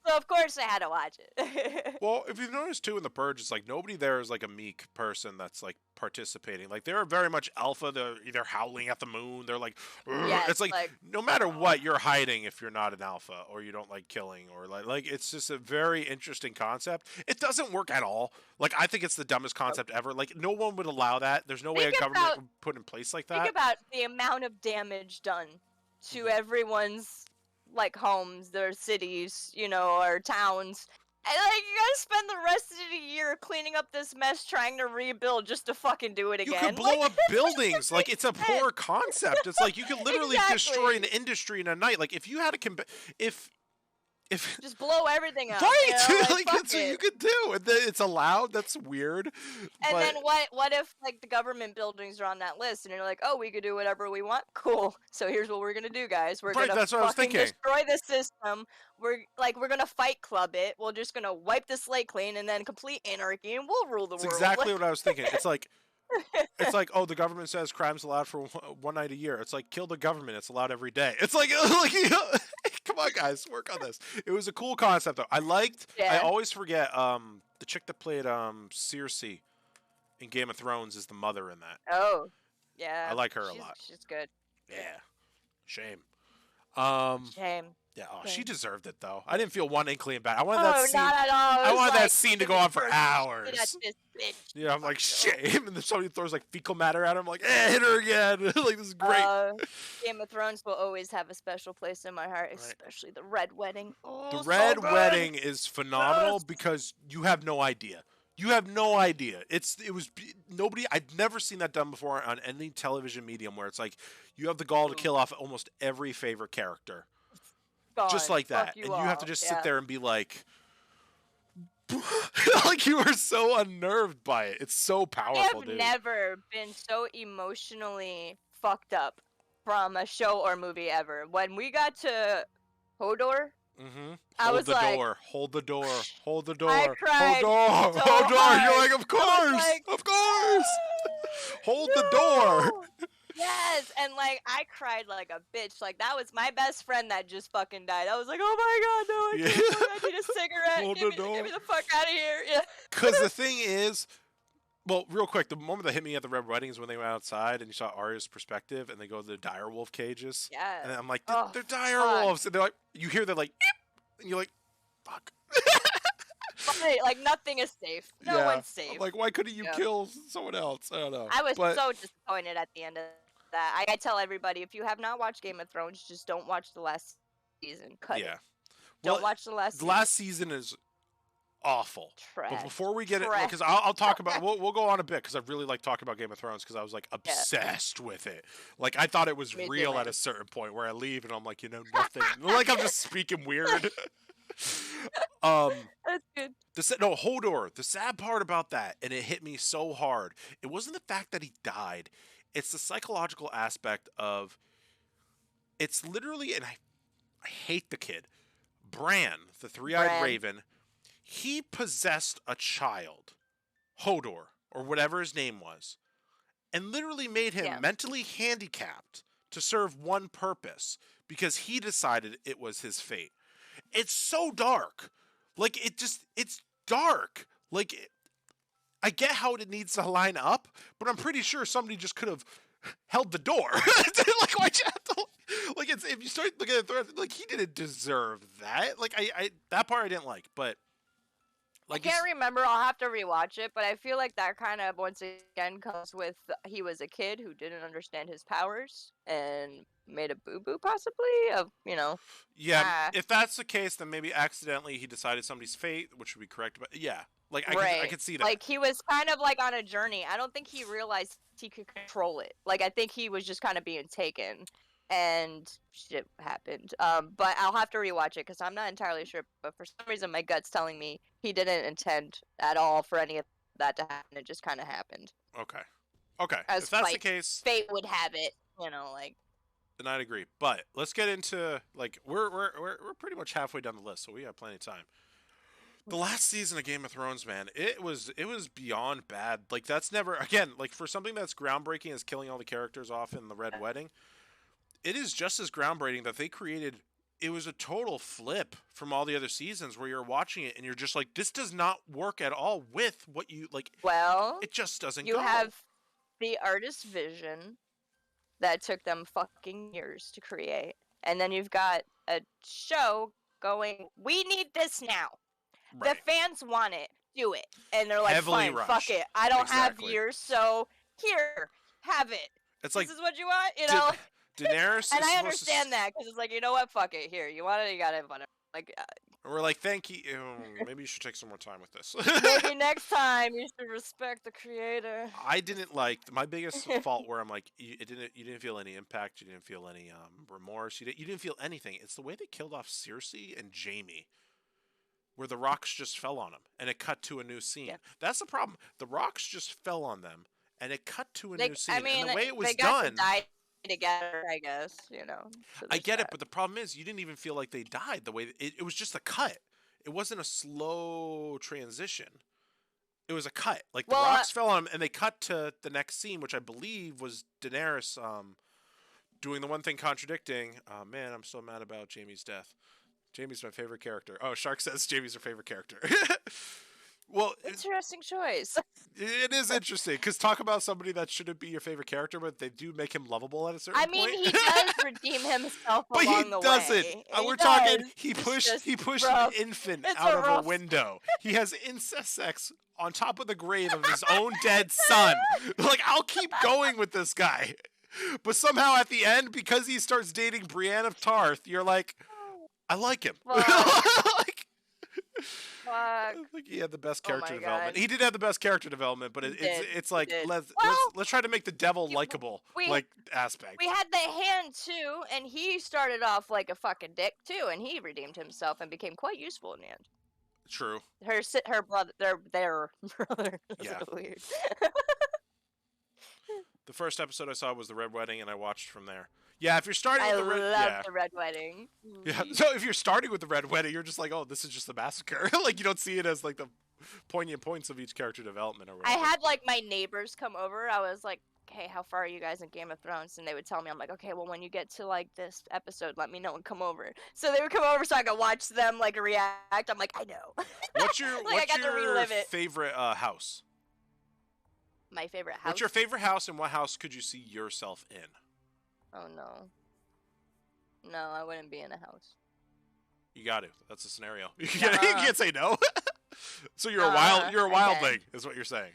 So of course I had to watch it. Well, if you've noticed too in the Purge, it's like nobody there is like a meek person that's like participating. Like they're very much alpha. They're either howling at the moon. They're like, it's like no matter what, you're hiding if you're not an alpha or you don't like killing or like it's just a very interesting concept. It doesn't work at all. Like I think it's the dumbest concept ever. Like no one would allow that. There's no way a government would put in place like that. Think about the amount of damage done to everyone's like homes, their cities, you know, or towns. And like you gotta spend the rest of the year cleaning up this mess, trying to rebuild just to fucking do it again. You could blow up buildings. Like it's a poor concept. It's like you could literally destroy an industry in a night. Like if you had a if just blow everything up. Right, you know? like that's what you could do. And it's allowed. That's weird. And then what if like the government buildings are on that list and you're like, oh, we could do whatever we want? Cool. So here's what we're gonna do, guys. We're gonna that's what I was thinking. Destroy the system. We're gonna fight club it. We're just gonna wipe the slate clean and then complete anarchy and we'll rule the world. Exactly what I was thinking. It's like oh, the government says crime's allowed for one night a year. It's like kill the government. It's allowed every day. It's like you know, come on, guys, work on this. It was a cool concept though. I liked. I always forget. The chick that played Circe in Game of Thrones is the mother in that. Oh, yeah. I like her a lot. She's good. Yeah. Shame. Shame. Yeah, oh, she Okay. deserved it though. I didn't feel one inkling bad. I wanted Oh, that scene. not at all. It I was wanted that like, scene to "Give go me on for first shit at hours. this bitch, Yeah, I'm like, fuck you." shame. And then somebody throws like fecal matter at him. I'm like, hit her again. Like, this is great. Game of Thrones will always have a special place in my heart, Right. especially the Red Wedding. The Oh, so Red good. Wedding is phenomenal Yes. because you have no idea. You have no idea. Nobody. I'd never seen that done before on any television medium where it's like you have the gall to kill off almost every favorite character, just Gone. like that, Fuck you and you have to all. just Yeah. sit there and be like, like you are so unnerved by it. It's so I powerful, have dude. never been so emotionally fucked up from a show or movie ever. When we got to Hodor, Mm-hmm. I was like, Hold the door. Hold the door. I Hold cried door. so Hold door. You're hard. like, of I was course, like, of course. Hold the door. no! Yes, and like I cried like a bitch. Like that was my best friend that just fucking died. I was like, oh my god, no, I Yeah. can't. I need a cigarette. Hold Get the me door. the fuck out of here. Yeah. Because the thing is, well, real quick, the moment that hit me at the Red Wedding is when they went outside and you saw Arya's perspective and they go to the direwolf cages. Yeah. And I'm like, Oh, they're direwolves. And they're like, you hear they're like, "Eep," and you're like, fuck. But, like nothing is safe. No Yeah. one's safe. I'm like, why couldn't you kill someone else? I don't know. I was But- so disappointed at the end of that. I tell everybody, if you have not watched Game of Thrones, just don't watch the last season. Cut it. Don't watch the last The season. last season is awful. Trash. But before we get it, Trash. because I'll talk about, we'll go on a bit because I really like talking about Game of Thrones because I was like obsessed with it. Like I thought it was Me too, real man. at a certain point where I leave and I'm like, nothing. Like I'm just speaking weird. That's good. Hodor. The sad part about that, and it hit me so hard. It wasn't the fact that he died. It's the psychological aspect of. It's literally, and I hate the kid, Bran, the three-eyed Bran. raven. He possessed a child, Hodor, or whatever his name was, and literally made him mentally handicapped to serve one purpose because he decided it was his fate. It's so dark. Like, it's dark. Like, I get how it needs to line up, but I'm pretty sure somebody just could have held the door. Like, why'd you have to, like, it's, if you start looking at the, like, he didn't deserve that. Like, I that part I didn't like, but. Like, I can't remember. I'll have to rewatch it, but I feel like that kind of once again comes with he was a kid who didn't understand his powers and made a boo-boo possibly of Yeah, if that's the case, then maybe accidentally he decided somebody's fate, which would be correct. But yeah, like I could see that. Like he was kind of like on a journey. I don't think he realized he could control it. Like I think he was just kind of being taken. And shit happened. But I'll have to rewatch it because I'm not entirely sure. But for some reason, my gut's telling me he didn't intend at all for any of that to happen. It just kind of happened. Okay. As If that's the like, case, fate would have it. Like. Then I'd agree. But let's get into like we're pretty much halfway down the list, so we have plenty of time. The last season of Game of Thrones, man, it was beyond bad. Like that's never again like for something that's groundbreaking as killing all the characters off in the Red Wedding. It is just as groundbreaking that they created. It was a total flip from all the other seasons where you're watching it and you're just like, this does not work at all with what you like. Well, it just doesn't. You have the artist's vision that took them fucking years to create, and then you've got a show going. We need this now. Right. The fans want it. Do it, and they're like, Heavily fine, rushed. fuck it. I don't Exactly. have years, so here, have it. It's This like is what you want, you know. Daenerys. And is I supposed understand that because it's like, you know what, fuck it. Here, you want it, you got it, whatever. Like, We're like, thank you. Maybe you should take some more time with this. maybe next time you should respect the creator. I didn't like my biggest fault where I'm like, you didn't feel any impact, you didn't feel any remorse, you didn't feel anything. It's the way they killed off Cersei and Jaime, where the rocks just fell on them and it cut to a new scene. Yeah. That's the problem. The rocks just fell on them and it cut to a new scene. I mean, and the way it was they got done. To die together, I guess, you know. So I get it, but the problem is you didn't even feel like they died the way it was just a cut. It wasn't a slow transition. It was a cut. Like the rocks fell on them and they cut to the next scene, which I believe was Daenerys doing the one thing contradicting. Oh man, I'm so mad about Jaime's death. Jaime's my favorite character. Oh, Shark says Jaime's her favorite character. Well, Interesting choice. it is interesting because talk about somebody that shouldn't be your favorite character, but they do make him lovable at a certain I point. mean, he does redeem himself But along he the doesn't. way. We're He talking. does. He It's pushed. just He pushed rough. an infant It's out a of a rough- window. He has incest sex on top of the grave of his own dead son. Like, I'll keep going with this guy, but somehow at the end, because he starts dating Brienne of Tarth, you're like, I like him. Like, Fuck. I think he had the best Oh character my development. God. He did have the best character development, but He it's did. it's like He did. let's Well, let's try to make the devil we- likable we- like aspect. We had the hand too, and he started off like a fucking dick too, and he redeemed himself and became quite useful in the end. True. Her brother, their brother. That's Yeah. so weird. The first episode I saw was the Red Wedding, and I watched from there. Yeah, if you're starting I with the Red, love the Red Wedding. yeah. So if you're starting with the Red Wedding, you're just like, oh, this is just a massacre. Like you don't see it as like the poignant points of each character development or I whatever. had like my neighbors come over. I was like, "Hey, how far are you guys in Game of Thrones?" And they would tell me, I'm like, "Okay, well, when you get to like this episode, let me know and come over." So they would come over so I could watch them like react. I'm like, I know. What's your Like, I what's got to your relive it. favorite house? My favorite house. What's your favorite house, and what house could you see yourself in? Oh no. No, I wouldn't be in a house. You got to. That's a scenario. You can't say no. So you're a wild. You're a okay. wildling, is what you're saying.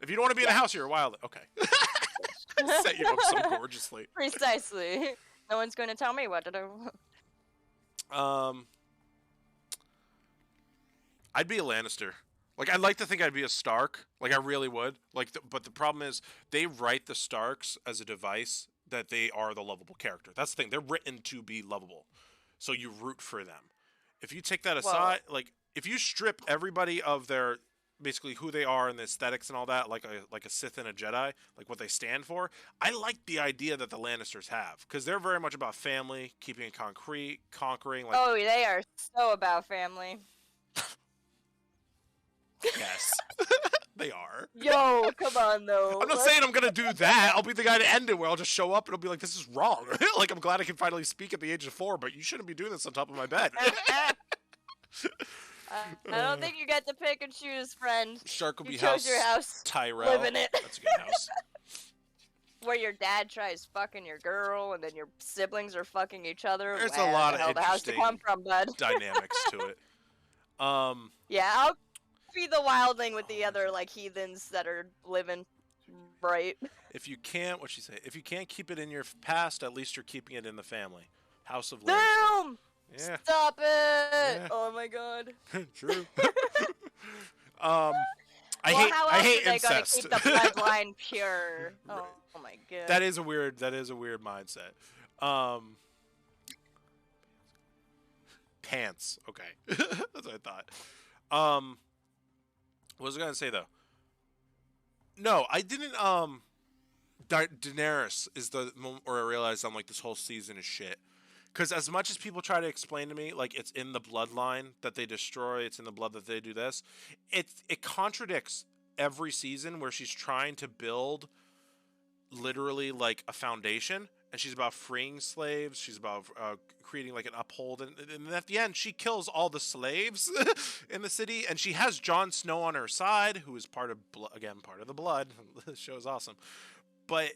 If you don't want to be in a house, you're a wildling. Okay. Set you up so gorgeously. Precisely. No one's going to tell me what to do. I'd be a Lannister. Like, I'd like to think I'd be a Stark. Like, I really would. Like, but the problem is, they write the Starks as a device that they are the lovable character. That's the thing. They're written to be lovable. So you root for them. If you take that aside, like, if you strip everybody of their, basically who they are and the aesthetics and all that, like a Sith and a Jedi, like what they stand for, I like the idea that the Lannisters have. Because they're very much about family, keeping it concrete, conquering. Like, Oh, they are so about family. yes. They are. Yo, come on though. I'm not saying I'm gonna do that. I'll be the guy to end it where I'll just show up and I'll be like, this is wrong. Like, I'm glad I can finally speak at the age of 4, but you shouldn't be doing this on top of my bed. I don't think you get to pick and choose, friend. Shark will You be chose house your house. Tyrell. Live in it. That's a good house. Where your dad tries fucking your girl, and then your siblings are fucking each other. There's a Where lot the of hell the house to come interesting from, bud. Dynamics to it. Yeah, I'll be the wildling with the other like heathens that are living right. If you can't, what she say? If you can't keep it in your past, at least you're keeping it in the family. House of Lannister. Damn! Yeah. Stop it! Yeah. Oh my god. True. How I else hate are they gonna incest. keep the bloodline pure? Oh, oh my god. That is a weird mindset. Pants. Okay. That's what I thought. What was I gonna say though? No, I didn't. Daenerys is the moment where I realized I'm like, this whole season is shit. Because as much as people try to explain to me, like, it's in the bloodline that they destroy, it's in the blood that they do this, it contradicts every season where she's trying to build literally like a foundation, and she's about freeing slaves, she's about creating like an uphold, and at the end she kills all the slaves in the city, and she has Jon Snow on her side, who is part of part of the blood. This show is awesome, but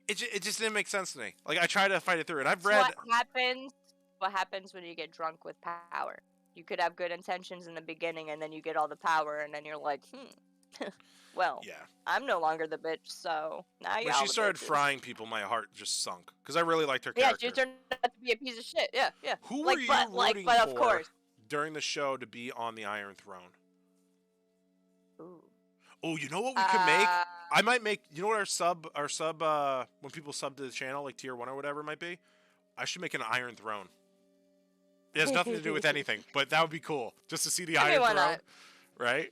it just didn't make sense to me. Like, I tried to fight it through, and I've read What happens when you get drunk with power? You could have good intentions in the beginning, and then you get all the power, and then you're like, well, yeah. I'm no longer the bitch, so now you're When she started frying people, my heart just sunk because I really liked her character. Yeah, she turned out to be a piece of shit. Yeah, yeah. Who were you rooting but for of course. during the show to be on the Iron Throne? Ooh. Oh, you know what we could make? I might make. You know what our sub when people sub to the channel, like tier 1 or whatever it might be. I should make an Iron Throne. It has nothing to do with anything, but that would be cool just to see the Iron why Throne, not? right?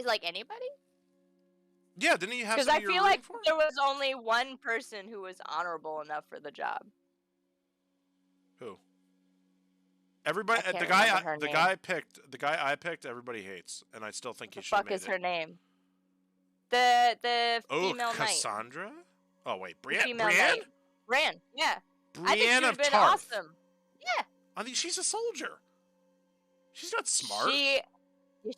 Like anybody? Yeah, didn't you have? Because I somebody you feel were like rooting for? there was only one person who was honorable enough for the job. Who? Everybody, I can't the guy remember her name. I picked, everybody hates, and I still think he The should have fuck made is it. her name? The Oh, female knight. Cassandra? Oh wait, The Brienne. female Brienne? knight. Bran, yeah. I think she Brienne would of have been Tarth. awesome. Yeah. I think she's a soldier. She's not smart.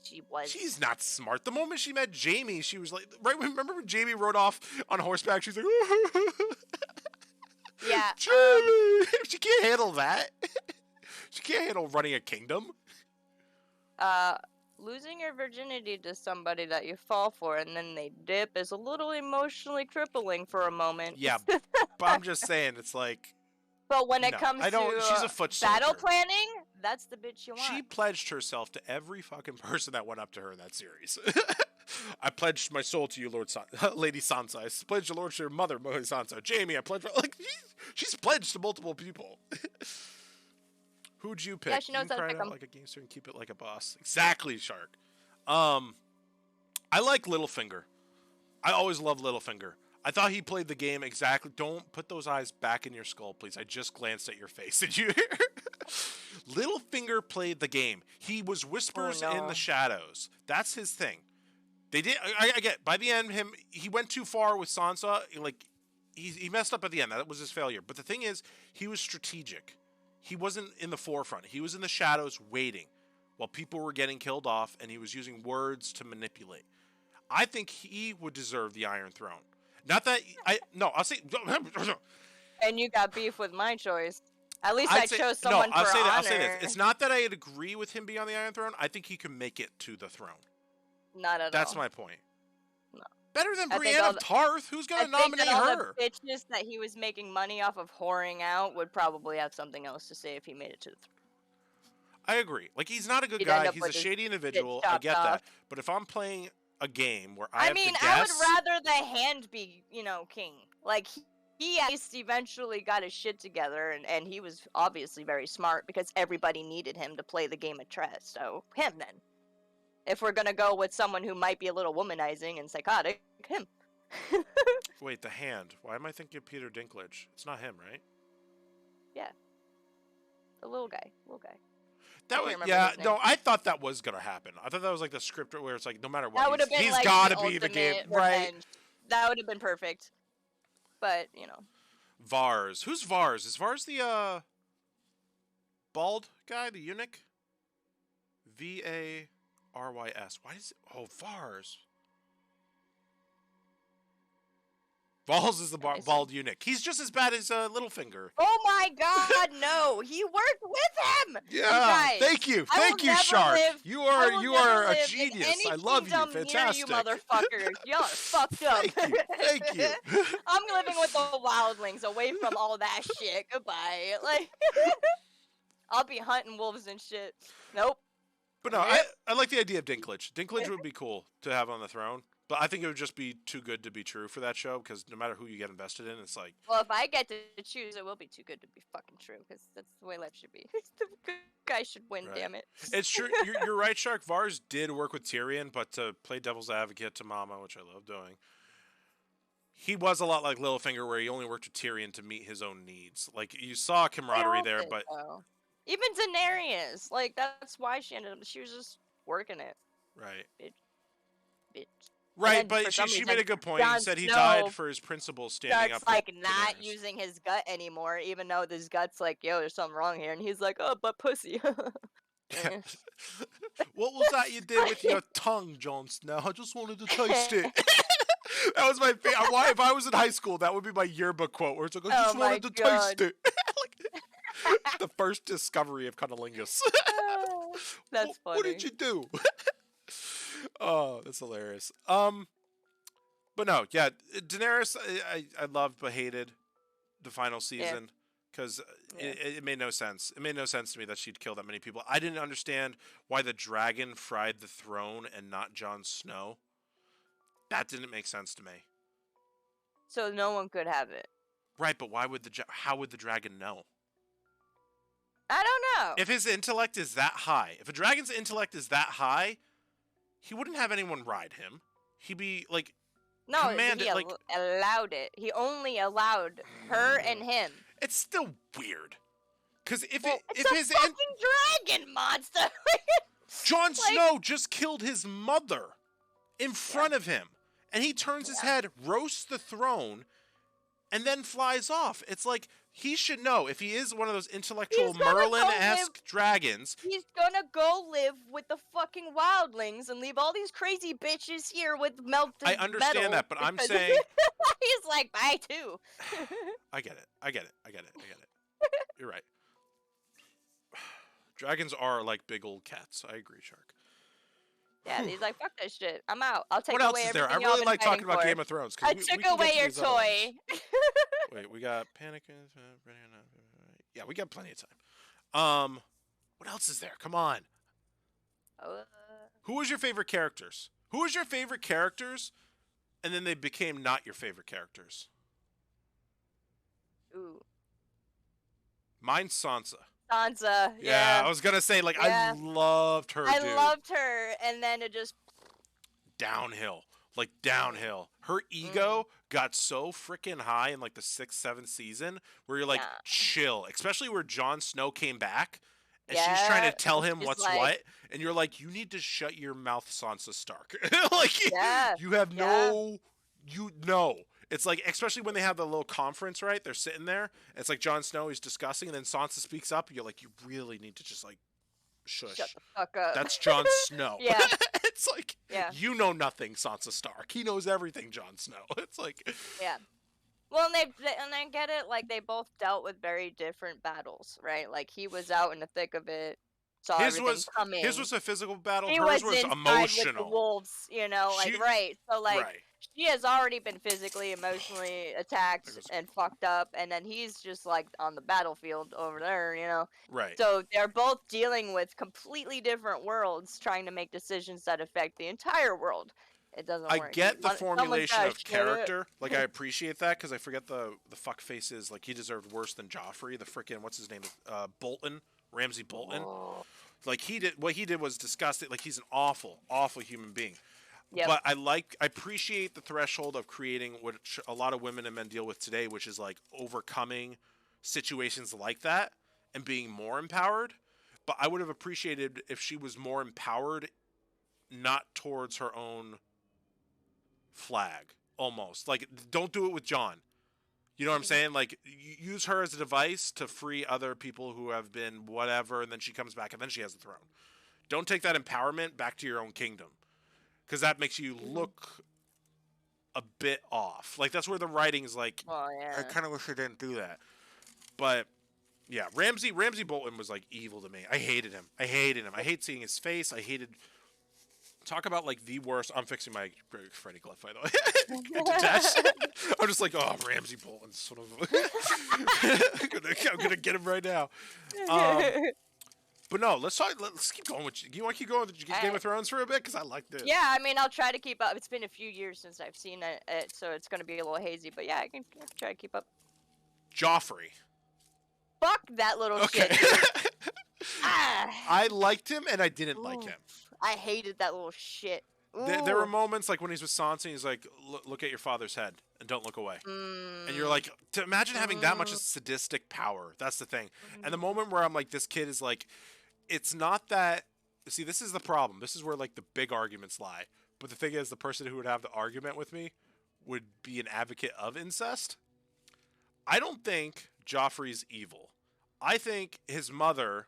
She was. She's not smart. The moment she met Jaime, she was like, right? Remember when Jaime rode off on horseback? She's like, yeah. Jaime. She can't handle that. She can't handle running a kingdom. Losing your virginity to somebody that you fall for and then they dip is a little emotionally crippling for a moment. Yeah, but I'm just saying, it's like. But when it comes she's a to foot battle soldier. planning, that's the bitch you want. She pledged herself to every fucking person that went up to her in that series. I pledged my soul to you, Lady Sansa. I pledged your lord to your mother, Lady Sansa. Jaime, I pledged. Like she's pledged to multiple people. Who'd you pick? Yeah, she knows you how to cry pick it 'em. out like a gangster and keep it like a boss. Exactly, Shark. I like Littlefinger. I always love Littlefinger. I thought he played the game exactly. Don't put those eyes back in your skull, please. I just glanced at your face. Did you hear? Littlefinger played the game. He was whispers in the shadows. That's his thing. They did. I get. By the end, he went too far with Sansa. Like he messed up at the end. That was his failure. But the thing is, he was strategic. He wasn't in the forefront. He was in the shadows, waiting while people were getting killed off, and he was using words to manipulate. I think he would deserve the Iron Throne. Not that I'll say. And you got beef with my choice. At least I chose someone for honor. I'll say this. It's not that I'd agree with him being on the Iron Throne. I think he can make it to the throne. Not at all. That's my point. No. Better than Brienne of Tarth. Who's going to nominate her? All the bitches that he was making money off of whoring out would probably have something else to say if he made it to the throne. I agree. Like, he's not a good guy. He's a shady individual. I get that. But if I'm playing a game where I have to guess... I would rather the Hand be, king. Like, he at least eventually got his shit together, and he was obviously very smart because everybody needed him to play the game of chess. So, him then. If we're gonna go with someone who might be a little womanizing and psychotic, him. Wait, the Hand. Why am I thinking of Peter Dinklage? It's not him, right? Yeah. The little guy. That was, no, I thought that was gonna happen. I thought that was like the script where it's like, no matter what, he's like gotta be the game, right? That would have been perfect. But, Vars. Who's Vars? Is Vars the, bald guy, the eunuch? Varys. Why is it? Oh, Vars. Balls is the bald eunuch. He's just as bad as Littlefinger. Oh my God, no! He worked with him. Yeah, thank you, Shark. You are a genius. I love you. Fantastic. You motherfuckers. Y'all are fucked up. Thank you. I'm living with the wildlings, away from all that shit. Goodbye. Like, I'll be hunting wolves and shit. Nope. But no, I like the idea of Dinklage. Dinklage would be cool to have on the throne. But I think it would just be too good to be true for that show, because no matter who you get invested in, it's like... Well, if I get to choose, it will be too good to be fucking true, because that's the way life should be. The good guy should win, right. Damn it. It's true. You're right, Shark. Vars did work with Tyrion, but to play devil's advocate to Mama, which I love doing, he was a lot like Littlefinger, where he only worked with Tyrion to meet his own needs. Like, you saw camaraderie there, but... Even Daenerys, like, that's why she ended up... She was just working it. Right. Bitch. Right, but she made a good point. He said he died for his principles standing up. Like not using his gut anymore, even though this gut's like, yo, there's something wrong here, and he's like, oh, but pussy. What was that you did with your tongue, Jon Snow? I just wanted to taste it. That was my favorite. If I was in high school, that would be my yearbook quote, where it's like, I just wanted to taste it. The first discovery of cunnilingus. That's funny. What did you do? Oh, that's hilarious. But no, yeah, Daenerys, I loved but hated the final season because it made no sense. It made no sense to me that she'd kill that many people. I didn't understand why the dragon fried the throne and not Jon Snow. That didn't make sense to me. So no one could have it. Right, but how would the dragon know? I don't know. If his intellect is that high, if a dragon's intellect is that high, he wouldn't have anyone ride him. He'd be like, commanded, he allowed it. He only allowed her and him. It's still weird, because if his fucking dragon monster, Jon Snow just killed his mother in front of him, and he turns his head, roasts the throne, and then flies off. It's like He should know if he is one of those intellectual He's gonna go Merlin-esque dragons. He's gonna go live with the fucking wildlings and leave all these crazy bitches here with melted I understand metal that, but I'm because- saying he's like, bye too. I get it. You're right. Dragons are like big old cats. I agree, Shark. Yeah, he's like, fuck that shit. I'm out. I'll take What else away is there? I everything y'all really been like talking fighting about for. Game of Thrones. I we took can get away to your these other ones. toy. Wait, we got Panic. Yeah, we got plenty of time. What else is there? Come on. Who was your favorite characters? Who was your favorite characters, and then they became not your favorite characters? Ooh. Mine's Sansa. Sansa. Yeah, I was gonna say Yeah. I loved her. I dude. loved her, and then it just Downhill. Her ego got so freaking high in like the 6th, 7th season where you're like, chill. Especially where Jon Snow came back and she's trying to tell him she's what's like- what, and you're like, you need to shut your mouth, Sansa Stark. You have no. It's like, especially when they have the little conference, right? They're sitting there. It's like Jon Snow, he's discussing, and then Sansa speaks up, and you're like, you really need to just like shush. shut the fuck up. That's Jon Snow. Yeah. It's like, you know nothing, Sansa Stark. He knows everything, Jon Snow. It's like, yeah. Well, and I get it. Like they both dealt with very different battles, right? Like he was out in the thick of it, saw everything coming. His was a physical battle. He Hers was inside emotional. with the wolves, you know, like right. So like right. she has already been physically, emotionally attacked and fucked up, and then he's just like on the battlefield over there, you know. Right. So they're both dealing with completely different worlds, trying to make decisions that affect the entire world. It doesn't work. I get the formulation of character. Like, I appreciate that because I forget the fuck face is. Like, he deserved worse than Joffrey. The freaking, what's his name? Bolton. Ramsay Bolton. Oh. Like, what he did was disgusting. Like, he's an awful, awful human being. Yep. But I appreciate the threshold of creating what a lot of women and men deal with today, which is like overcoming situations like that and being more empowered. But I would have appreciated if she was more empowered, not towards her own flag, almost. Like, don't do it with Jon. You know what I'm saying? Like, use her as a device to free other people who have been whatever, and then she comes back, and then she has the throne. Don't take that empowerment back to your own kingdom, because that makes you look a bit off. Like, that's where the writing is like, I kind of wish I didn't do that. But, yeah, Ramsay Bolton was, like, evil to me. I hated him. I hate seeing his face. I hated... Talk about, like, the worst... I'm fixing my Freddy glove, by the way. I'm just like, oh, Ramsay Bolton, sort of... I'm gonna get him right now. But no, let's keep going with... You want to keep going with Game of Thrones for a bit? Because I like this. Yeah, I mean, I'll try to keep up. It's been a few years since I've seen it, so it's going to be a little hazy. But yeah, I can try to keep up. Joffrey. Fuck that little shit. I liked him, and I didn't like him. I hated that little shit. There were moments like when he's with Sansa, and he's like, look at your father's head and don't look away. And you're like, to imagine having that much sadistic power. That's the thing. And the moment where I'm like, this kid is like, it's not that... See, this is the problem. This is where like the big arguments lie. But the thing is, the person who would have the argument with me would be an advocate of incest. I don't think Joffrey's evil. I think his mother,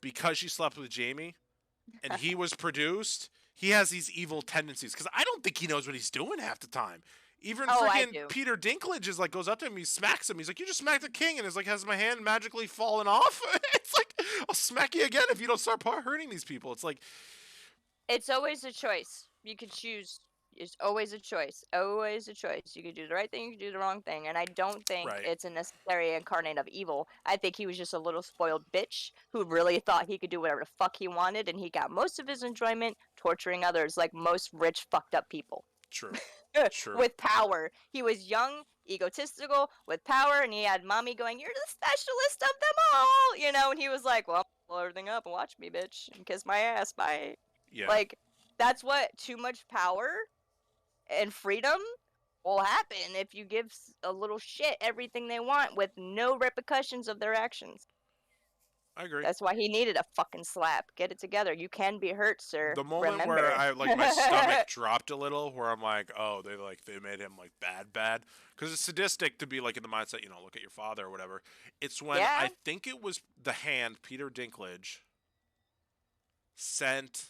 because she slept with Jaime and he was produced, he has these evil tendencies. Because I don't think he knows what he's doing half the time. Even freaking Peter Dinklage is like, goes up to him, he smacks him. He's like, you just smacked the king. And it's like, has my hand magically fallen off? It's like, I'll smack you again if you don't start hurting these people. It's like... It's always a choice. You can choose. It's always a choice. Always a choice. You can do the right thing, you can do the wrong thing. And I don't think it's a necessary incarnate of evil. I think he was just a little spoiled bitch who really thought he could do whatever the fuck he wanted. And he got most of his enjoyment torturing others like most rich, fucked up people. True. True. With power. He was young, egotistical, with power, and he had mommy going, you're the specialist of them all, you know, and he was like, well, blow everything up and watch me, bitch, and kiss my ass, bye. Yeah. Like, that's what too much power and freedom will happen if you give a little shit everything they want with no repercussions of their actions. I agree. That's why he needed a fucking slap. Get it together. You can be hurt, sir. The moment Remember. where I like my stomach dropped a little, where I'm like, oh, they made him like bad, because it's sadistic to be like in the mindset, look at your father or whatever. It's when Yeah. I think it was the Hand, Peter Dinklage, sent.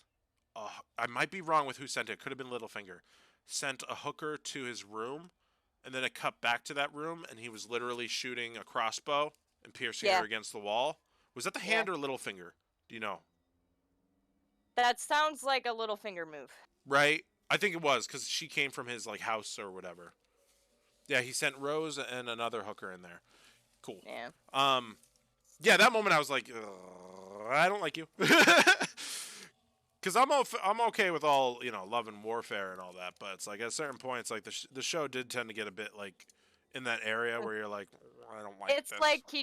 I might be wrong with who sent it. Could have been Littlefinger. Sent a hooker to his room, and then it cut back to that room, and he was literally shooting a crossbow and piercing her against the wall. Was that the Hand or Littlefinger? Do you know? That sounds like a Littlefinger move. Right? I think it was, because she came from his like house or whatever. Yeah, he sent Rose and another hooker in there. Cool. Yeah. Yeah, that moment I was like, I don't like you. Because I'm okay with all, love and warfare and all that, but it's like at certain points, like the show did tend to get a bit like in that area where you're like, I don't like It's this. like he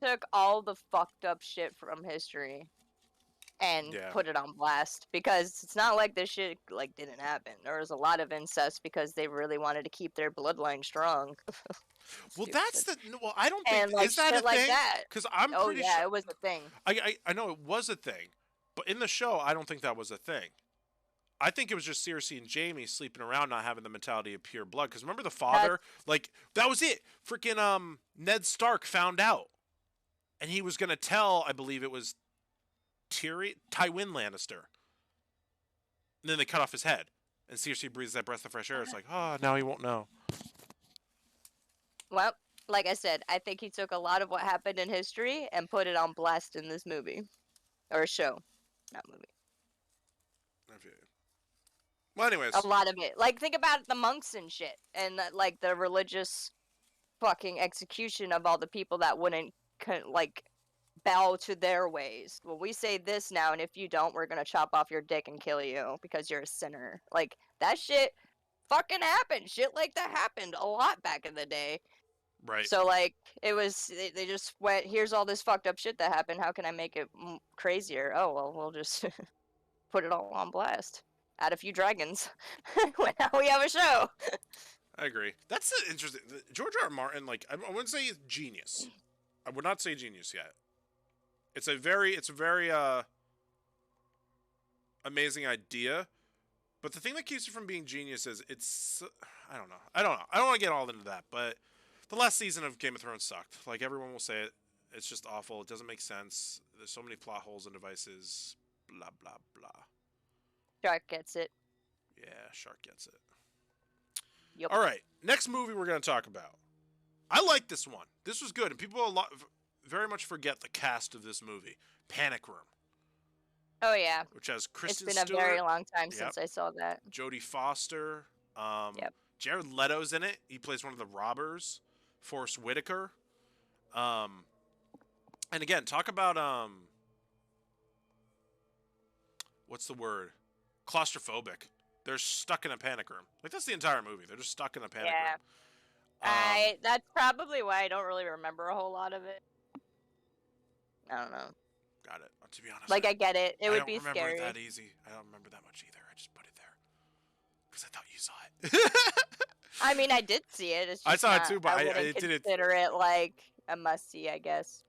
took all the fucked up shit from history and put it on blast, because it's not like this shit like didn't happen. There was a lot of incest because they really wanted to keep their bloodline strong. Well, that's the I don't think and, like, is that a shit like thing? that. Because I'm pretty yeah, sure it was a thing. I know it was a thing, but in the show I don't think that was a thing. I think it was just Cersei and Jaime sleeping around, not having the mentality of pure blood. Because remember the father, that was it. Freaking Ned Stark found out, and he was gonna tell, I believe it was Tywin Lannister. And then they cut off his head, and Cersei breathes that breath of fresh air. It's like, now he won't know. Well, like I said, I think he took a lot of what happened in history and put it on blast in this movie. Or show. Not movie. Well, anyways. A lot of it. Like, think about the monks and shit. And, like, the religious fucking execution of all the people that wouldn't, like, bow to their ways. Well, we say this now, and if you don't, we're gonna chop off your dick and kill you because you're a sinner. Like, that shit fucking happened. Shit like that happened a lot back in the day. Right. So, like, it was, they just went, here's all this fucked up shit that happened. How can I make it crazier? Oh, well, we'll just put it all on blast. Add a few dragons. Now we have a show. I agree. That's interesting. George R. R. Martin, like, I wouldn't say he's genius. I would not say genius yet. It's a very amazing idea. But the thing that keeps it from being genius is it's, I don't know. I don't want to get all into that, but the last season of Game of Thrones sucked. Like, everyone will say it. It's just awful. It doesn't make sense. There's so many plot holes and devices. Blah, blah, blah. Shark gets it. Yeah, Shark gets it. Yep. All right, next movie we're going to talk about. I like this one. This was good, and people very much forget the cast of this movie. Panic Room. Oh, yeah. Which has Kristen Stewart. It's been a very long time since I saw that. Jodie Foster. Jared Leto's in it. He plays one of the robbers. Forrest Whitaker. And again, talk about what's the word? Claustrophobic. They're stuck in a panic room. Like, that's the entire movie. They're just stuck in a panic room. That's probably why I don't really remember a whole lot of it. I don't know. Got it. To be honest, like, I get it. It would be scary. I don't remember it that easy. I don't remember that much either. I just put it there because I thought you saw it. I mean, I did see it. It's just I saw it too, but I didn't didn't consider it like a must-see, I guess.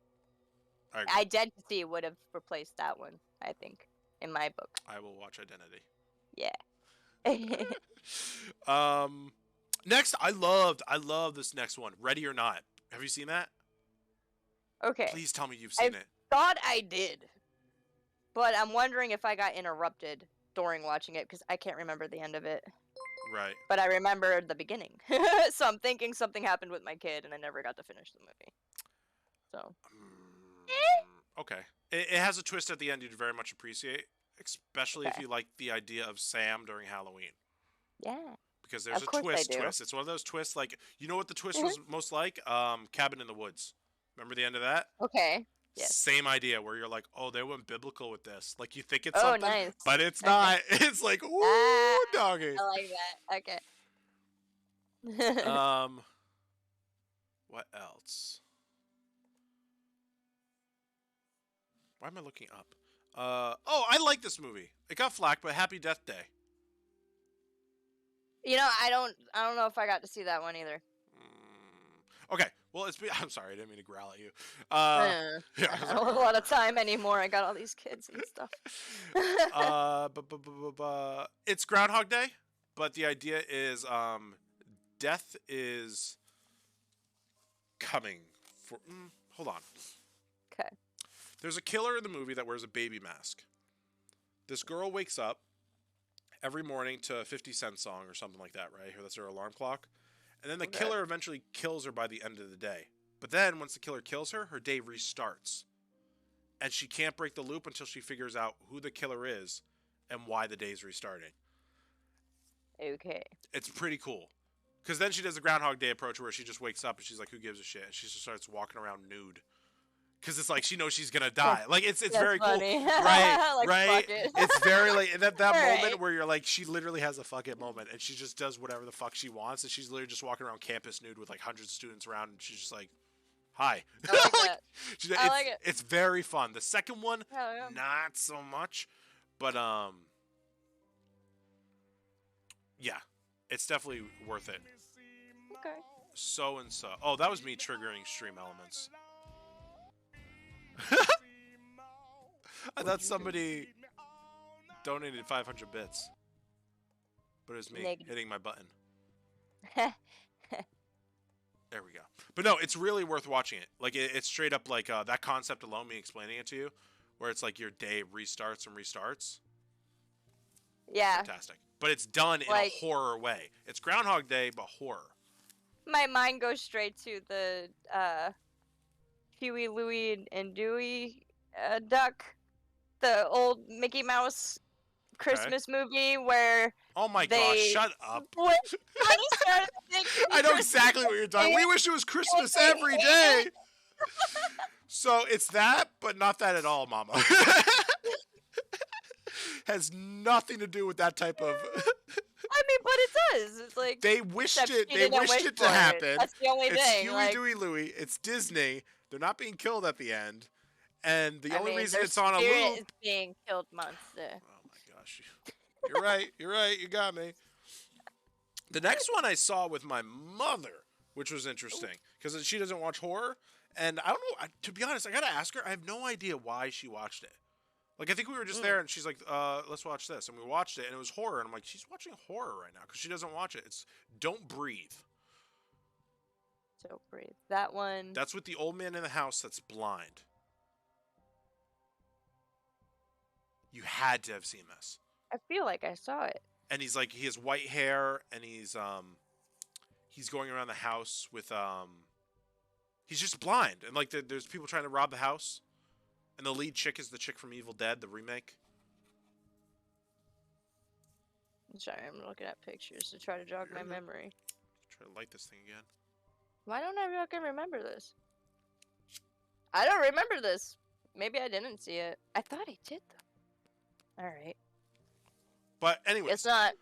I Identity would have replaced that one, I think, in my book. I will watch Identity. Yeah. Next, I love this next one. Ready or Not. Have you seen that? Okay. Please tell me you've seen it. Thought I did, but I'm wondering if I got interrupted during watching it because I can't remember the end of it. Right. But I remember the beginning, so I'm thinking something happened with my kid, and I never got to finish the movie. So. Okay. It has a twist at the end you'd very much appreciate, especially if you like the idea of Sam during Halloween. Yeah. Because there's a twist. It's one of those twists, like, you know what the twist was most like? Cabin in the Woods. Remember the end of that? Okay. Yes. Same idea, where you're like, oh, they went biblical with this. Like, you think it's something, nice. but it's not. It's like, ooh, doggy. I like that. Okay. What else? Why am I looking up? I like this movie. It got flack, but Happy Death Day. You know, I don't know if I got to see that one either. Okay. Well, I'm sorry. I didn't mean to growl at you. I don't have a lot of time anymore. I got all these kids and stuff. It's Groundhog Day, but the idea is death is coming for. Hold on. Okay. There's a killer in the movie that wears a baby mask. This girl wakes up every morning to a 50 Cent song or something like that, right? That's her alarm clock. And then the killer eventually kills her by the end of the day. But then once the killer kills her, her day restarts. And she can't break the loop until she figures out who the killer is and why the day's restarting. Okay. It's pretty cool. Because then she does the Groundhog Day approach where she just wakes up and she's like, who gives a shit? And she just starts walking around nude. Because it's like she knows she's going to die. Like, it's very funny. cool. Right, like, right. Fuck it. It's very, like, that moment right. where you're like, she literally has a fuck it moment. And she just does whatever the fuck she wants. And she's literally just walking around campus nude with, like, hundreds of students around. And she's just like, hi. I like that. I like it. It's very fun. The second one, Yeah. not so much. But, yeah. It's definitely worth it. Okay. So and so. Oh, that was me triggering stream elements. I thought somebody donated 500 bits. But it was me hitting my button. There we go. But no, it's really worth watching it. Like, it's straight up like that concept alone, me explaining it to you, where it's like your day restarts and restarts. Yeah. Fantastic. But it's done in a horror way. It's Groundhog Day, but horror. My mind goes straight to the Huey, Louie, and Dewey Duck, the old Mickey Mouse Christmas movie where. Oh my gosh! Shut up! I know exactly what you're talking. We wish it was Christmas every day. So it's that, but not that at all, Mama. Has nothing to do with that type of. I mean, but it does. It's like they wished it. They wished it to happen. That's the only thing. It's Huey, Dewey, Louie. It's Disney. They're not being killed at the end, and the only reason it's on a loop is being killed months. Oh my gosh! You're right. You're right. You got me. The next one I saw with my mother, which was interesting because she doesn't watch horror, and I don't know. To be honest, I gotta ask her. I have no idea why she watched it. Like, I think we were just there, and she's like, let's watch this. And we watched it, and it was horror. And I'm like, she's watching horror right now because she doesn't watch it. It's Don't Breathe. Don't Breathe. That one. That's with the old man in the house that's blind. You had to have seen this. I feel like I saw it. And he's like, he has white hair, and he's going around the house with, he's just blind. And, like, there's people trying to rob the house. And the lead chick is the chick from Evil Dead, the remake. I'm sorry, I'm looking at pictures to try to jog my memory. Try to light this thing again. Why don't I fucking remember this? I don't remember this. Maybe I didn't see it. I thought I did, though. Alright. But anyway. It's not.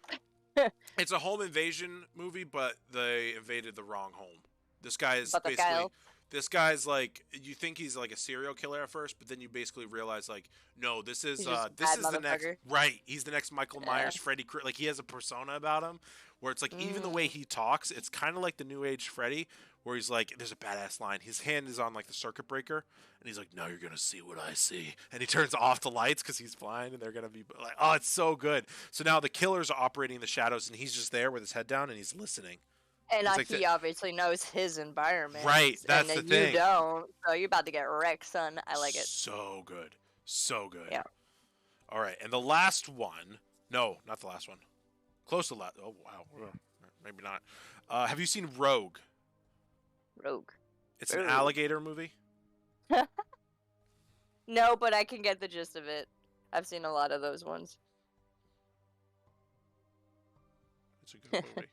It's a home invasion movie, but they invaded the wrong home. This guy is basically... This guy's like, you think he's like a serial killer at first, but then you basically realize like, no, this is the next, right? He's the next Michael Myers, Freddy Krueger. Like, he has a persona about him where it's like, even the way he talks, it's kind of like the New Age Freddy, where he's like, there's a badass line. His hand is on like the circuit breaker, and he's like, now you're gonna see what I see, and he turns off the lights because he's blind, and they're gonna be like, oh, it's so good. So now the killers are operating in the shadows, and he's just there with his head down, and he's listening. And like he obviously knows his environment. Right, that's the thing. You don't, so you're about to get wrecked, son. I like it. So good. So good. Yeah. All right, and the last one. No, not the last one. Close to last. Oh, wow. Maybe not. Have you seen Rogue? Rogue. It's an alligator movie. No, but I can get the gist of it. I've seen a lot of those ones. It's a good movie.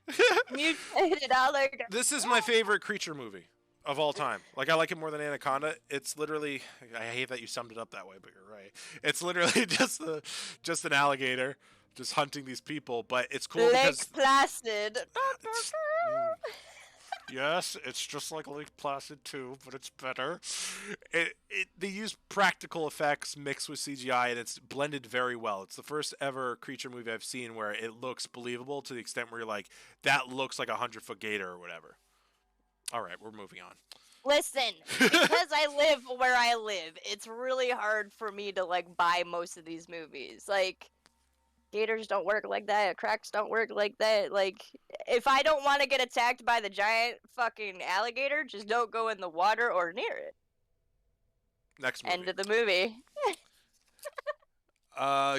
Mutated alligator. This is my favorite creature movie of all time. Like, I like it more than Anaconda. It's literally, I hate that you summed it up that way, but you're right. It's literally just an alligator just hunting these people, but it's cool Lake Placid. Yes, it's just like Lake Placid too, but it's better. They use practical effects mixed with CGI, and it's blended very well. It's the first ever creature movie I've seen where it looks believable to the extent where you're like, that looks like a 100-foot gator or whatever. All right, we're moving on. Listen, because I live where I live, it's really hard for me to like buy most of these movies. Like gators don't work like that, cracks don't work like that. Like if I don't want to get attacked by the giant fucking alligator, just don't go in the water or near it. Next movie. End of the movie.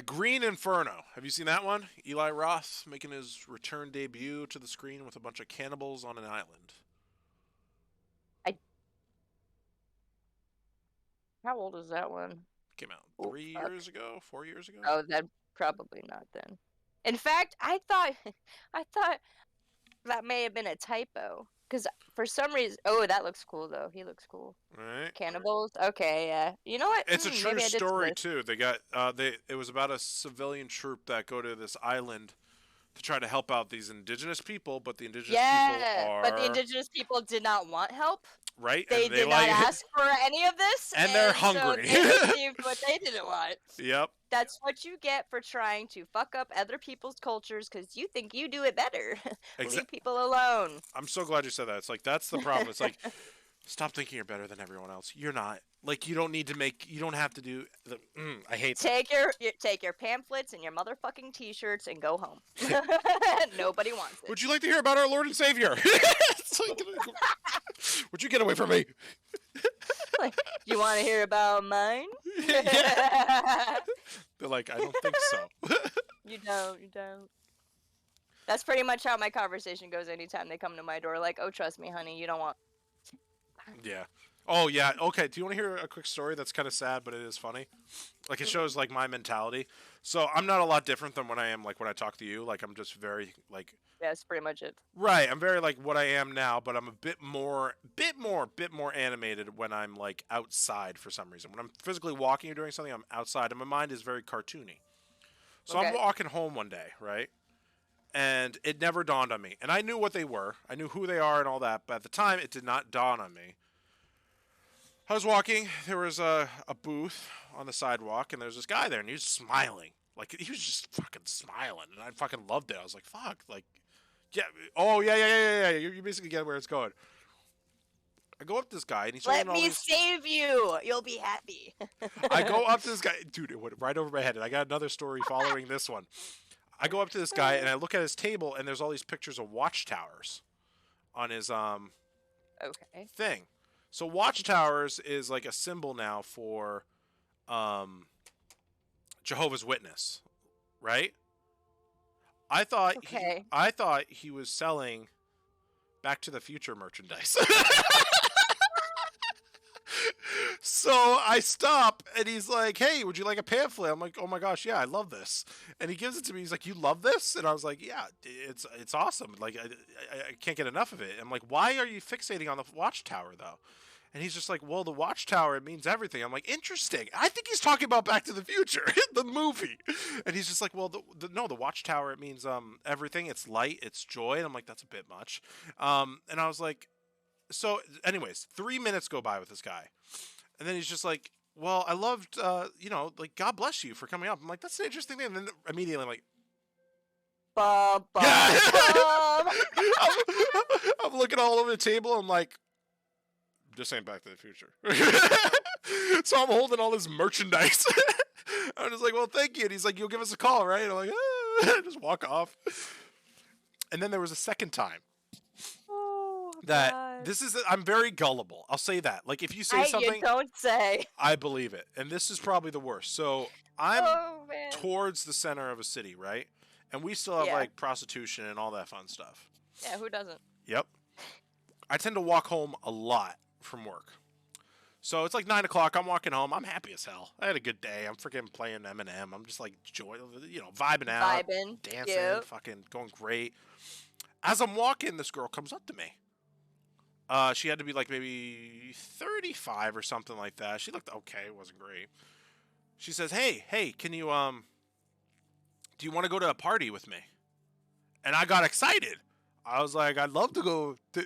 Green Inferno. Have you seen that one? Eli Roth making his return debut to the screen with a bunch of cannibals on an island. How old is that one? Came out 3 years ago, 4 years ago. Oh, then probably not then. In fact, I thought that may have been a typo. Because for some reason, oh, that looks cool though. He looks cool. Right. Cannibals. Okay, yeah. You know what? It's a true maybe I did story see this. too. They got it was about a civilian troop that go to this island to try to help out these indigenous people, but the indigenous people are but the indigenous people did not want help. right. They and did not ask for any of this, and they're hungry. So they received what they didn't want. Yep. That's what you get for trying to fuck up other people's cultures because you think you do it better. Leave people alone. I'm so glad you said that. It's like that's the problem. It's like stop thinking you're better than everyone else. You're not. Like you don't need to make. You don't have to do. I hate that. Take your pamphlets and your motherfucking t-shirts and go home. Nobody wants it. Would you like to hear about our Lord and Savior? Like, would you get away from me? Like, you want to hear about mine? Yeah. They're like, I don't think so. You don't. That's pretty much how my conversation goes anytime they come to my door. Like, oh, trust me, honey, you don't want. Yeah. Oh, yeah. Okay. Do you want to hear a quick story that's kind of sad, but it is funny? Like, it shows, like, my mentality. So, I'm not a lot different than when I am, like, when I talk to you. Like, I'm just very, like... Yeah, that's pretty much it. Right. I'm very, like, what I am now, but I'm a bit more animated when I'm, like, outside for some reason. When I'm physically walking or doing something, I'm outside, and my mind is very cartoony. So, I'm walking home one day, right? And it never dawned on me. And I knew what they were. I knew who they are and all that, but at the time, it did not dawn on me. I was walking, there was a booth on the sidewalk, and there was this guy there, and he was smiling. Like, he was just fucking smiling, and I fucking loved it. I was like, fuck, like, yeah, oh, yeah, you basically get where it's going. I go up to this guy, and he's Let me save you! You'll be happy. I go up to this guy, dude, it went right over my head, and I got another story following this one. I go up to this guy, and I look at his table, and there's all these pictures of watchtowers on his, thing. So watchtowers is like a symbol now for Jehovah's Witness, right? I thought he was selling Back to the Future merchandise. So I stop, and he's like, "Hey, would you like a pamphlet?" I'm like, "Oh my gosh, yeah, I love this." And he gives it to me. He's like, "You love this?" And I was like, "Yeah, it's awesome. Like, I can't get enough of it." I'm like, "Why are you fixating on the watchtower, though?" And he's just like, "Well, the watchtower, it means everything." I'm like, "Interesting." I think he's talking about Back to the Future, the movie. And he's just like, "Well, the watchtower, it means everything. It's light, it's joy." And I'm like, "That's a bit much." And I was like, so anyways, 3 minutes go by with this guy. And then he's just like, "Well, I loved, like, God bless you for coming up." I'm like, "That's an interesting thing." And then immediately I'm like, I'm looking all over the table. I'm like, this ain't Back to the Future. So I'm holding all this merchandise. I'm just like, "Well, thank you." And he's like, "You'll give us a call, right?" And I'm like, I just walk off. And then there was a second time. I'm very gullible. I'll say that. Like, if you say something, you don't say. I believe it. And this is probably the worst. So I'm towards the center of a city, right? And we still have like prostitution and all that fun stuff. Yeah, who doesn't? Yep. I tend to walk home a lot from work. So it's like 9 o'clock. I'm walking home. I'm happy as hell. I had a good day. I'm freaking playing Eminem. I'm just like vibing out, dancing, fucking going great. As I'm walking, this girl comes up to me. She had to be like maybe 35 or something like that. She looked okay. It wasn't great. She says, hey, can you, do you want to go to a party with me? And I got excited. I was like, I'd love to go. I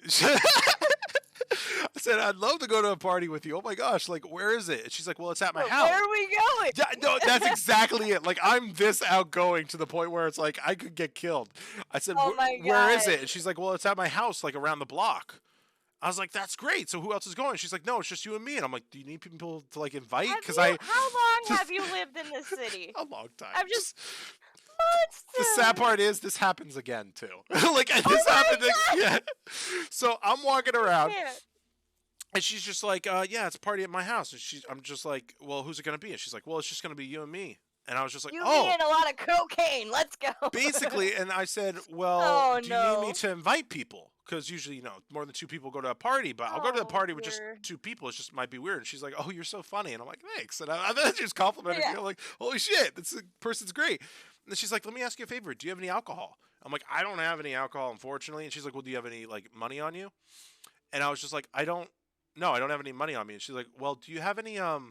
said, I'd love to go to a party with you. Oh my gosh, like, where is it? And she's like, well, it's at my house. Where are we going? Yeah, no, that's exactly it. Like, I'm this outgoing to the point where it's like, I could get killed. I said, where is it? And she's like, well, it's at my house, like, around the block. I was like, that's great. So who else is going? She's like, no, it's just you and me. And I'm like, do you need people to like invite? Because How long have you lived in this city? A long time. I'm just the sad part is this happens again too. Like this happened. Yeah. So I'm walking around. And she's just like, yeah, it's a party at my house. And I'm just like, well, who's it going to be? And she's like, well, it's just going to be you and me. And I was just like, you me and a lot of cocaine. Let's go. Basically, and I said, well, do you need me to invite people? Because usually, more than 2 people go to a party, but I'll go to the party with just 2 people. It just might be weird. And she's like, oh, you're so funny. And I'm like, thanks. And I then just complimented me. I'm like, holy shit, this person's great. And then she's like, let me ask you a favor. Do you have any alcohol? I'm like, I don't have any alcohol, unfortunately. And she's like, well, do you have any like money on you? And I was just like, no, I don't have any money on me. And she's like, well, do you have any, what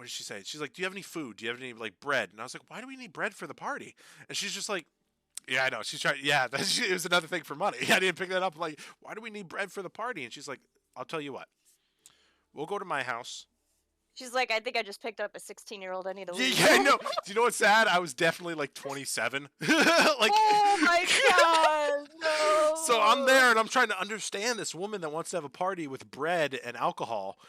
did she say? She's like, do you have any food? Do you have any, like, bread? And I was like, why do we need bread for the party? And she's just like, yeah, I know. She's trying, yeah, it was another thing for money. I didn't pick that up. I'm like, why do we need bread for the party? And she's like, I'll tell you what. We'll go to my house. She's like, I think I just picked up a 16-year-old. I need to leave. Yeah, I know. Do you know what's sad? I was definitely like 27. Like, oh my god, no. So I'm there and I'm trying to understand this woman that wants to have a party with bread and alcohol,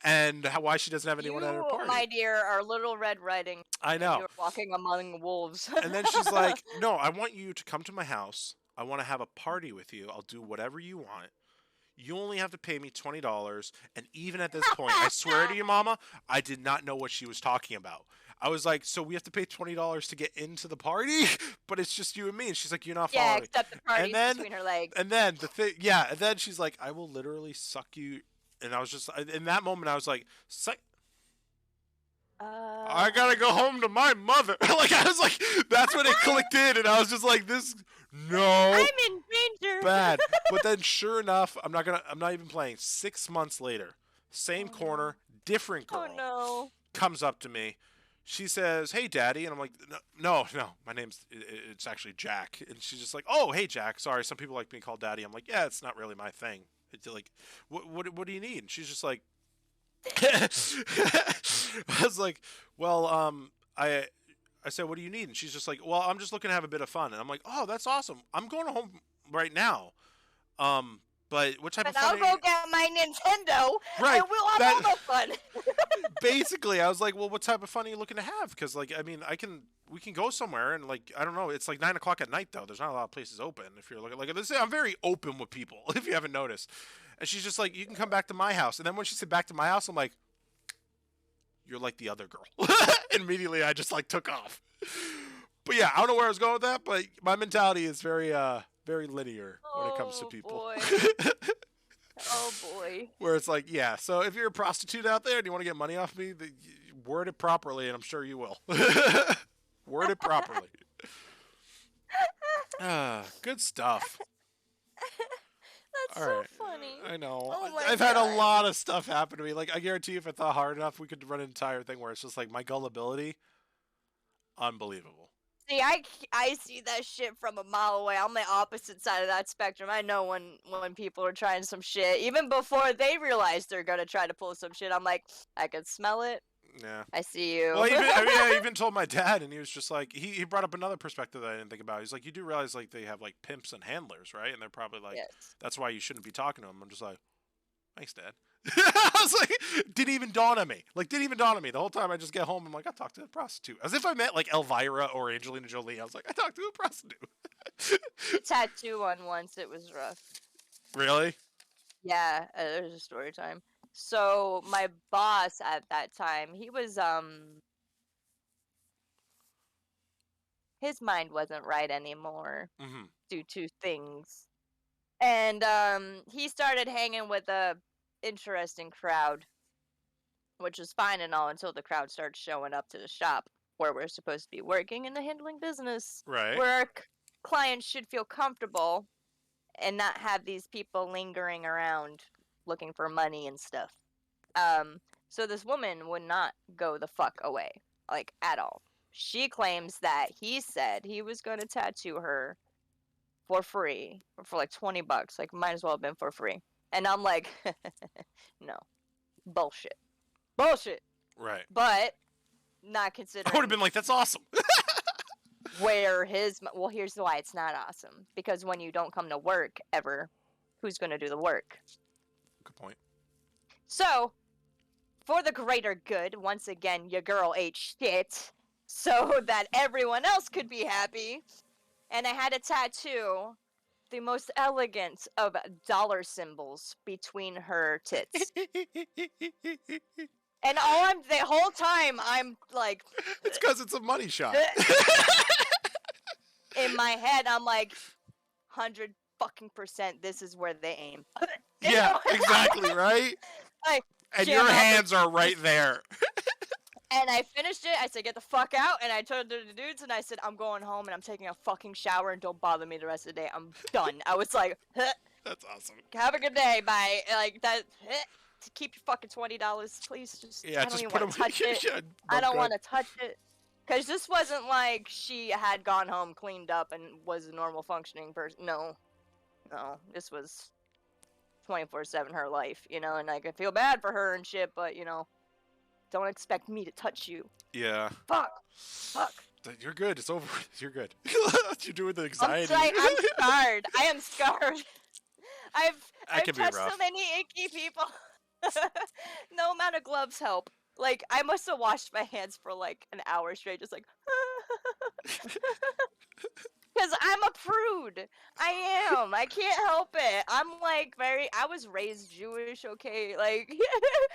and why she doesn't have anyone at her party. My dear, are Little Red Riding. I know. You're walking among wolves. And then she's like, no, I want you to come to my house. I want to have a party with you. I'll do whatever you want. You only have to pay me $20. And even at this point, I swear to you, Mama, I did not know what she was talking about. I was like, so we have to pay $20 to get into the party? But it's just you and me. And she's like, you're not following. Yeah, except the party's between her legs. And then and then she's like, I will literally suck you. And I was just, in that moment, I was like, I gotta go home to my mother. Like, I was like, that's when it clicked in. And I was just like, no. I'm in danger. Bad. But then sure enough, I'm not even playing. 6 months later, same corner, different girl comes up to me. She says, hey, Daddy. And I'm like, no, my it's actually Jack. And she's just like, oh, hey, Jack. Sorry, some people like being called Daddy. I'm like, yeah, it's not really my thing. It's like, what do you need? And she's just like, I was like, well, I said, what do you need? And she's just like, well, I'm just looking to have a bit of fun. And I'm like, oh, that's awesome. I'm going home right now. But what type of fun? I'll go get my Nintendo. Right. And we'll have all the fun. Basically, I was like, well, what type of fun are you looking to have? Because, like, I mean, we can go somewhere and, like, I don't know. It's like 9 o'clock at night, though. There's not a lot of places open. If you're looking, like, I'm very open with people, if you haven't noticed. And she's just like, you can come back to my house. And then when she said back to my house, I'm like, you're like the other girl. Immediately, I just, like, took off. But yeah, I don't know where I was going with that, but my mentality is very linear when it comes to people. Boy. Oh boy. Where it's like, yeah, so if you're a prostitute out there and you want to get money off me, word it properly, and I'm sure you will. Word it properly. Good stuff. That's All so right. funny. I know. Oh I've had a lot of stuff happen to me. Like, I guarantee you, if I thought hard enough, we could run an entire thing where it's just like my gullibility, unbelievable. See, I see that shit from a mile away. I'm the opposite side of that spectrum. I know when people are trying some shit, even before they realize they're gonna try to pull some shit. I'm like, I can smell it. Yeah. I see you. Well, I even told my dad, and he was just like, he brought up another perspective that I didn't think about. He's like, you do realize, like, they have, like, pimps and handlers, right? And they're probably like, yes. That's why you shouldn't be talking to them. I'm just like, thanks, Dad. I was like, didn't even dawn on me. The whole time I just get home, I'm like, I talked to a prostitute. As if I met, like, Elvira or Angelina Jolie. I was like, I talked to a prostitute. Tattoo on once. It was rough. Really? Yeah, there's a story time. So my boss at that time, he was his mind wasn't right anymore due to things, and he started hanging with a interesting crowd, which is fine and all until the crowd starts showing up to the shop where we're supposed to be working in the handling business, right? Where our clients should feel comfortable and not have these people lingering around looking for money and stuff. So this woman would not go the fuck away, like, at all. She claims that he said he was going to tattoo her for free, for like $20. Like, might as well have been for free. And I'm like, no, bullshit. Right. But not considering. I would have been like, that's awesome. Well, here's why it's not awesome. Because when you don't come to work ever, who's going to do the work. Good point. So, for the greater good, once again, your girl ate shit so that everyone else could be happy. And I had a tattoo, the most elegant of dollar symbols between her tits. And the whole time, I'm like... It's because it's a money shot. In my head, I'm like, 100% this is where they aim. Yeah, exactly, right? Like, and your hands are right there. And I finished it. I said, get the fuck out. And I turned to the dudes and I said, I'm going home and I'm taking a fucking shower and don't bother me the rest of the day. I'm done. I was like, huh. That's awesome. Have a good day. Bye. Like, that, keep your fucking $20, please. Just, yeah, I don't just even put want to touch it. Yeah, I don't want to touch it. Because this wasn't like she had gone home, cleaned up, and was a normal functioning person. No. No. This was 24/7 her life, you know? And like, I feel bad for her and shit, but, you know, don't expect me to touch you. Yeah. Fuck. You're good. It's over. You're good. You're doing the anxiety. I'm scarred. I am scarred. I've touched so many icky people. No amount of gloves help. Like, I must have washed my hands for like an hour straight, just like... Because I'm a prude. I am. I can't help it. I'm like I was raised Jewish, okay? Like,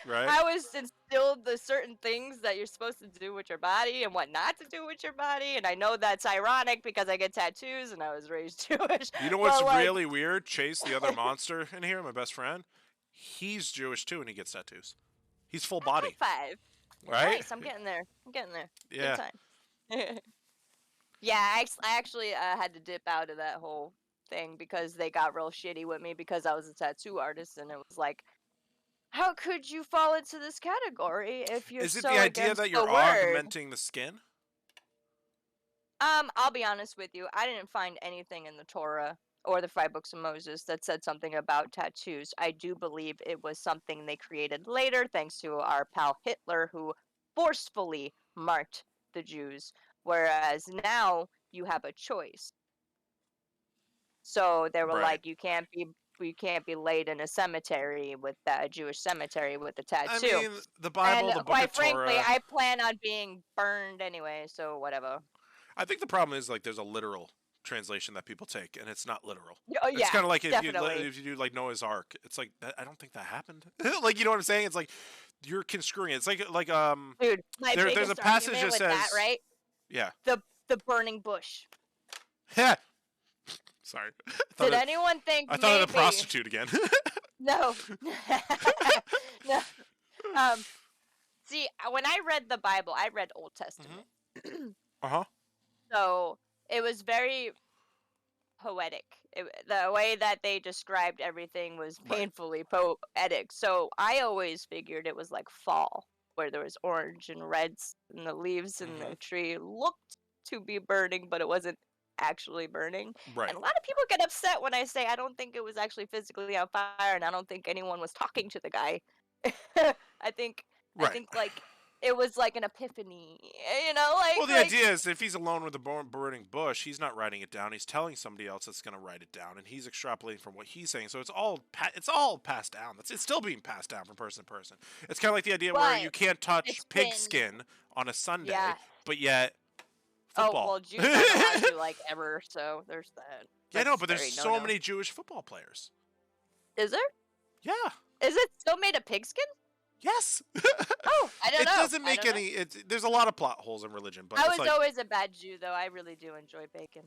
right? I was instilled the certain things that you're supposed to do with your body and what not to do with your body. And I know that's ironic because I get tattoos and I was raised Jewish. You know what's really weird? Chase, the other monster in here, my best friend, he's Jewish too and he gets tattoos. He's full body. High five. Right? Nice. I'm getting there. Yeah. Good time. Yeah, I actually had to dip out of that whole thing because they got real shitty with me because I was a tattoo artist, and it was like, how could you fall into this category if you're so against the word? Is it the idea that you're augmenting the skin? I'll be honest with you. I didn't find anything in the Torah or the 5 books of Moses that said something about tattoos. I do believe it was something they created later, thanks to our pal Hitler, who forcefully marked the Jews. Whereas now you have a choice. So they were like, you can't be laid in a cemetery with a Jewish cemetery with a tattoo. I mean, the Bible, and the book quite of Torah. frankly, I plan on being burned anyway, so whatever. I think the problem is like there's a literal translation that people take, and it's not literal. Oh, yeah, it's kind of like if you do like Noah's Ark. It's like I don't think that happened. Like, you know what I'm saying? It's like you're construing it. It's like dude, there's a passage that says that, right? Yeah. The burning bush. Yeah. Sorry. Did anyone think I thought of the prostitute again. No. No. See, when I read the Bible, I read Old Testament. Uh-huh. So, it was very poetic. The way that they described everything was painfully poetic. So, I always figured it was like fall, where there was orange and reds, and the leaves in the tree looked to be burning, but it wasn't actually burning. Right. And a lot of people get upset when I say I don't think it was actually physically on fire, and I don't think anyone was talking to the guy. I think like it was like an epiphany, you know, like. Well, the idea is if he's alone with a burning bush, he's not writing it down. He's telling somebody else that's going to write it down, and he's extrapolating from what he's saying. So it's all passed down. It's still being passed down from person to person. It's kind of like the idea where you can't touch pig skin on a Sunday, but yet football. Oh well, Jews aren't allowed to like ever, so there's that. Yeah, no, but there's so many Jewish football players. Is there? Yeah. Is it still made of pigskin? Yes. Oh, I don't know. It doesn't make any. There's a lot of plot holes in religion, but I was always a bad Jew, though. I really do enjoy bacon.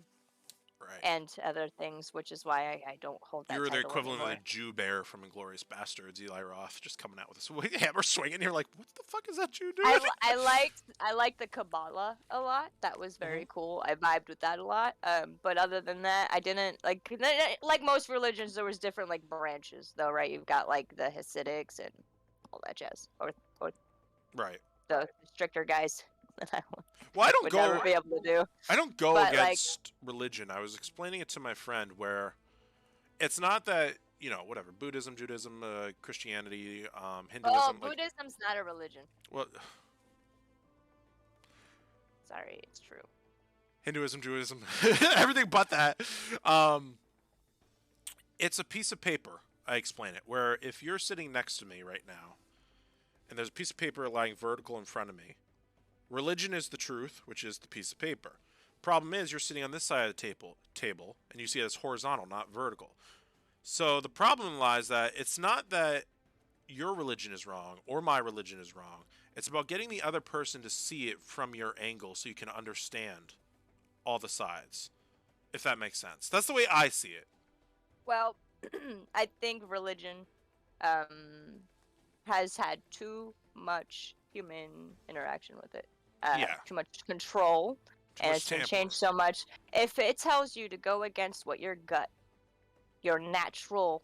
Right. And other things, which is why I don't hold that. You're the title equivalent anymore. of the Jew bear from *Inglourious Bastards*, Eli Roth, just coming out with a hammer swinging. You're like, what the fuck is that Jew doing? I liked the Kabbalah a lot. That was very cool. I vibed with that a lot. But other than that, I didn't like most religions. There was different like branches, though, right? You've got like the Hasidics and all that jazz, or right, the stricter guys. Well, I don't would go. Never be able to do. I don't go against religion. I was explaining it to my friend where it's not that, you know, whatever, Buddhism, Judaism, Christianity, Hinduism. Oh, Buddhism's not a religion. Well, sorry, it's true. It's a piece of paper. I explain it. Where if you're sitting next to me right now, and there's a piece of paper lying vertical in front of me, religion is the truth, which is the piece of paper. Problem is, you're sitting on this side of the table, and you see it as horizontal, not vertical. So the problem lies that it's not that your religion is wrong or my religion is wrong. It's about getting the other person to see it from your angle so you can understand all the sides, if that makes sense. That's the way I see it. Well, I think religion um, has had too much human interaction with it. Yeah. Too much control, Too and much it's been tampering. changed so much. If it tells you to go against what your gut, your natural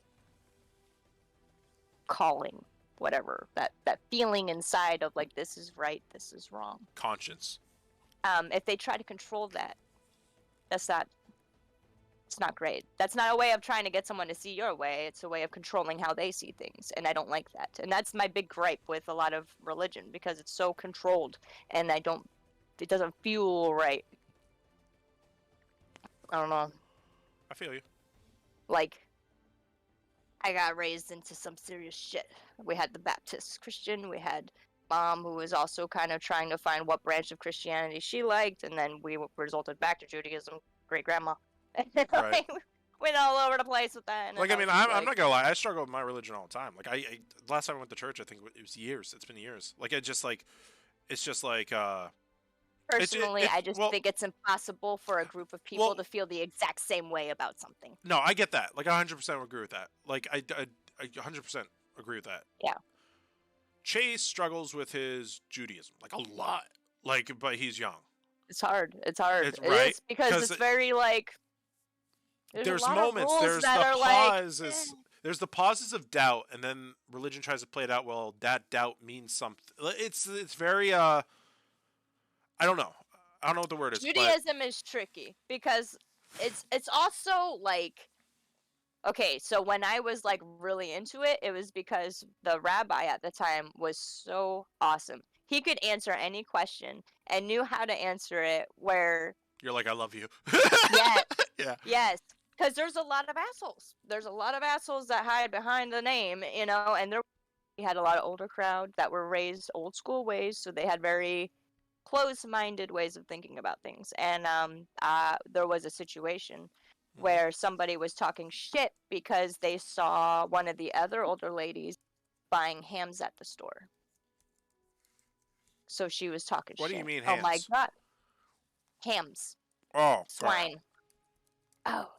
calling, whatever, that feeling inside of like, this is right, this is wrong. Conscience. If they try to control that, it's not great. That's not a way of trying to get someone to see your way. It's a way of controlling how they see things, and I don't like that. And that's my big gripe with a lot of religion, because it's so controlled, and it doesn't feel right. I don't know. I feel you. Like, I got raised into some serious shit. We had the Baptist Christian, we had mom who was also kind of trying to find what branch of Christianity she liked, and then we resulted back to Judaism, great grandma. Right. Went all over the place with that. Like, I mean, I'm not gonna lie. I struggle with my religion all the time. Like, I last time I went to church, I think it was years. It's been years. Like, it's just like, Personally, I just think it's impossible for a group of people to feel the exact same way about something. No, I get that. Like, I 100% agree with that. Like, I 100% agree with that. Yeah. Chase struggles with his Judaism, like, a lot. Like, but he's young. It's hard. It's hard. It's, it right? is because it's very like. There's a lot moments. Of rules there's that the are pauses. like, There's the pauses of doubt, and then religion tries to play it out. Well, that doubt means something. It's very I don't know. I don't know what the word is. Judaism is tricky because it's also like, okay, so when I was like really into it, it was because the rabbi at the time was so awesome. He could answer any question and knew how to answer it where you're like, I love you. Yes. Yeah. Yes. Because there's a lot of assholes. There's a lot of assholes that hide behind the name, and we had a lot of older crowd that were raised old school ways, so they had very close-minded ways of thinking about things. And there was a situation where somebody was talking shit because they saw one of the other older ladies buying hams at the store. So she was talking shit. What do you mean hams? Oh my god. Hams. Oh, swine. God. Oh.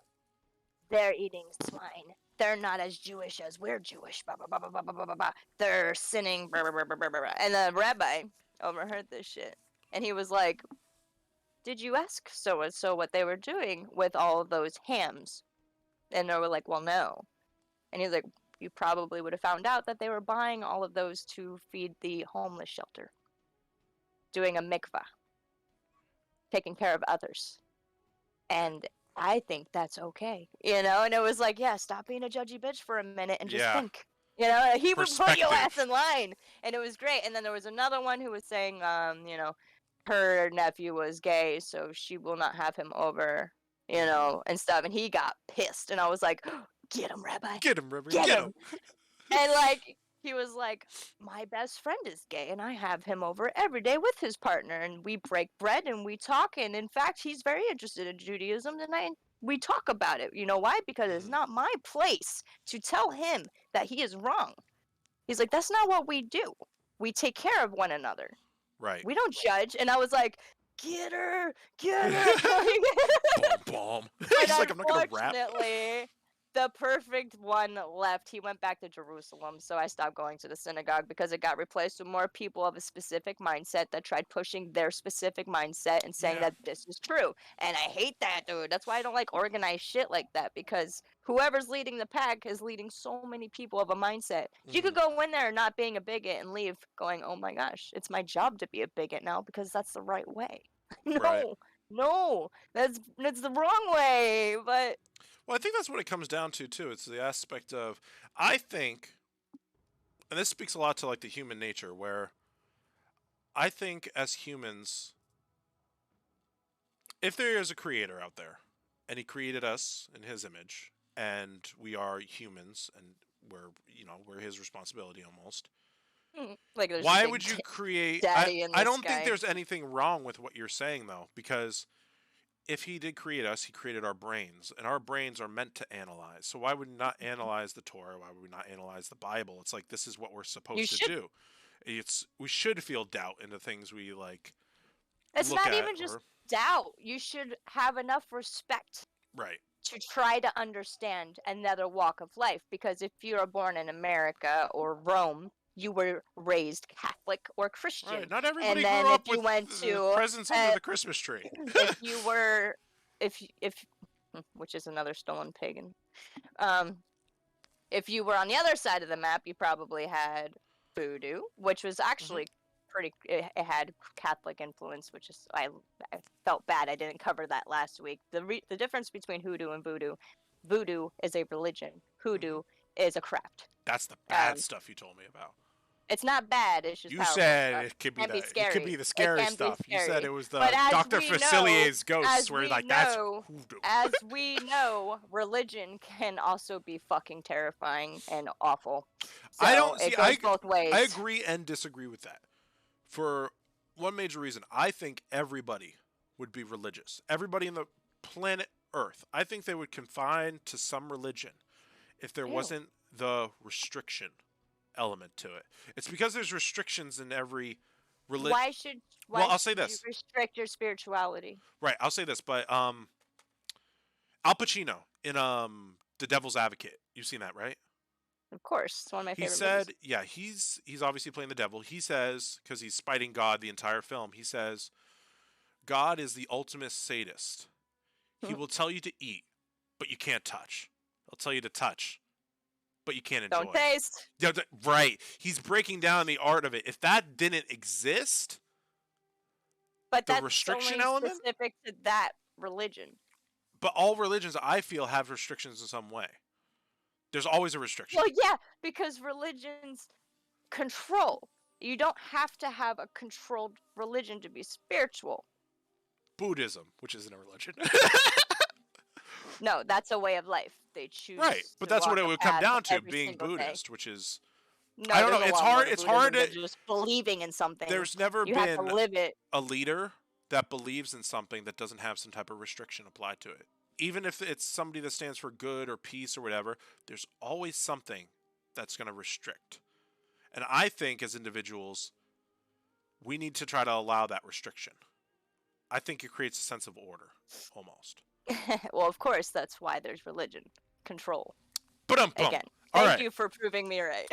They're eating swine. They're not as Jewish as we're Jewish. Blah, blah, blah, blah, blah, blah, blah, blah. They're sinning. Blah, blah, blah, blah, blah, blah. And the rabbi overheard this shit. And he was like, did you ask so-and-so what they were doing with all of those hams? And they were like, well, no. And he's like, you probably would have found out that they were buying all of those to feed the homeless shelter. Doing a mikvah. Taking care of others. And I think that's okay, and it was like, yeah, stop being a judgy bitch for a minute and just think, he would put your ass in line, and it was great. And then there was another one who was saying, her nephew was gay, so she will not have him over, and stuff, and he got pissed, and I was like, get him, Rabbi, get him, Rabbi, get him. And like, he was like, my best friend is gay, and I have him over every day with his partner, and we break bread and we talk, and in fact, he's very interested in Judaism, and we talk about it. You know why? Because it's not my place to tell him that he is wrong. He's like, that's not what we do. We take care of one another. Right. We don't judge. And I was like, get her. Bomb. He's like, I'm not going to rap. The perfect one left. He went back to Jerusalem, so I stopped going to the synagogue because it got replaced with more people of a specific mindset that tried pushing their specific mindset and saying that this is true. And I hate that, dude. That's why I don't like organized shit like that, because whoever's leading the pack is leading so many people of a mindset. You could go in there not being a bigot and leave going, oh my gosh, it's my job to be a bigot now because that's the right way. No, that's the wrong way, but... Well, I think that's what it comes down to, too. It's the aspect of, I think, and this speaks a lot to, like, the human nature, where I think as humans, if there is a creator out there, and he created us in his image, and we are humans, and we're his responsibility almost. Like there's a Why big would you create? daddy in the I don't sky. think there's anything wrong with what you're saying though, because if he did create us, he created our brains, and our brains are meant to analyze. So why would we not analyze the Torah? Why would we not analyze the Bible? It's like this is what we're supposed to do. We should feel doubt into things we like. It's look not at even just or- doubt. You should have enough respect right. to try to understand another walk of life. Because if you are born in America or Rome, you were raised Catholic or Christian. Right. Not everybody And then grew up if you with went to presents under the Christmas tree. if you were if which is another stolen pagan. If you were on the other side of the map, you probably had voodoo, which was actually pretty. It had Catholic influence, which is I felt bad I didn't cover that last week. The difference between hoodoo and voodoo. Voodoo is a religion. Hoodoo is a craft. That's the bad stuff you told me about. It's not bad. It's just you powerful said stuff. it could be Be scary. It could be the scary can stuff. be You scary. said it was the But as Dr. we Facilier's know- ghosts, as where we like that's know- hoodoo. As we know, religion can also be fucking terrifying and awful. So I don't see. it goes both ways. I agree and disagree with that. For one major reason, I think everybody would be religious. Everybody in the planet Earth. I think they would confine to some religion if there wasn't the restriction element to it. It's because there's restrictions in every religion. Why I'll say should this. you restrict your spirituality? Right, I'll say this, but Al Pacino in The Devil's Advocate. You've seen that, right? Of course, it's one of my He favorite said, movies. yeah, he's obviously playing the devil. He says, because he's spiting God the entire film, he says, God is the ultimate sadist. He will tell you to eat, but you can't touch. He'll tell you to touch, but you can't enjoy. Don't taste. Yeah, right. He's breaking down the art of it. If that didn't exist, But the that's restriction only element? specific to that religion. but all religions, I feel, have restrictions in some way. There's always a restriction. Well, yeah, because religions control. You don't have to have a controlled religion to be spiritual. Buddhism, which isn't a religion. No, that's a way of life. They choose. Right, but to that's what walk it a would come path down to, every being single day. Buddhist, which is No, I don't know, there's a it's lot more hard- to it's Buddhism hard than to- just believing in something. there's never you have to been live it. a leader that believes in something that doesn't have some type of restriction applied to it. Even if it's somebody that stands for good or peace or whatever, there's always something that's going to restrict. And I think as individuals, we need to try to allow that restriction. I think it creates a sense of order, almost. Well, of course, that's why there's religion. Control. Ba-dum-bum. Again, All thank right. you for proving me right.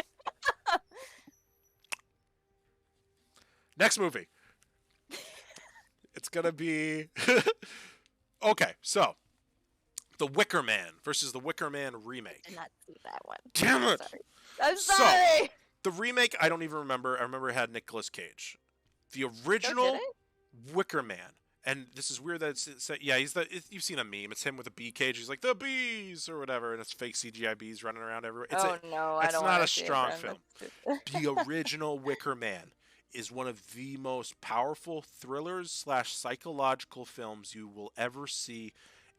Next movie. It's going to be... Okay, so... The Wicker Man versus the Wicker Man remake. I did not see that one. Damn it! Sorry. I'm So- sorry. The remake, I don't even remember. I remember it had Nicolas Cage. The Oh, original did it? Wicker Man. And this is weird that it's yeah, you've seen a meme. It's him with a bee cage. He's like, the bees, or whatever. And it's fake CGI bees running around everywhere. It's No, I it's don't not wanna a see it, strong Brandon. the original Wicker Man is one of the most powerful thrillers / psychological films you will ever see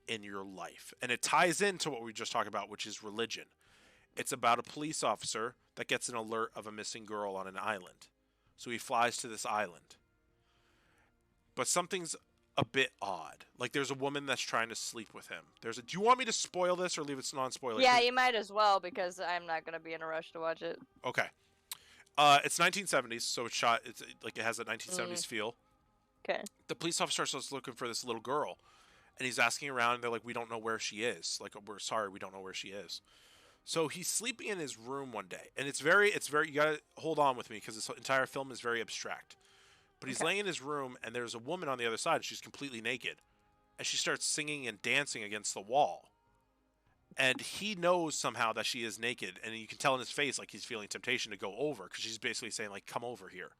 in your life. And it ties into what we just talked about, which is religion. It's about a police officer that gets an alert of a missing girl on an island. So he flies to this island. But something's a bit odd. Like there's a woman that's trying to sleep with him. Do you want me to spoil this or leave it non-spoiler? Yeah, you might as well because I'm not gonna be in a rush to watch it. Okay. It's 1970s, so it's shot. It's like it has a 1970s feel. Okay. The police officer starts looking for this little girl, and he's asking around. And they're like, "We don't know where she is. Like, we're sorry, we don't know where she is." So he's sleeping in his room one day, and it's very. You gotta hold on with me because this entire film is very abstract. But he's laying in his room, and there's a woman on the other side. And she's completely naked, and she starts singing and dancing against the wall. And he knows somehow that she is naked, and you can tell in his face like he's feeling temptation to go over because she's basically saying like, "Come over here,"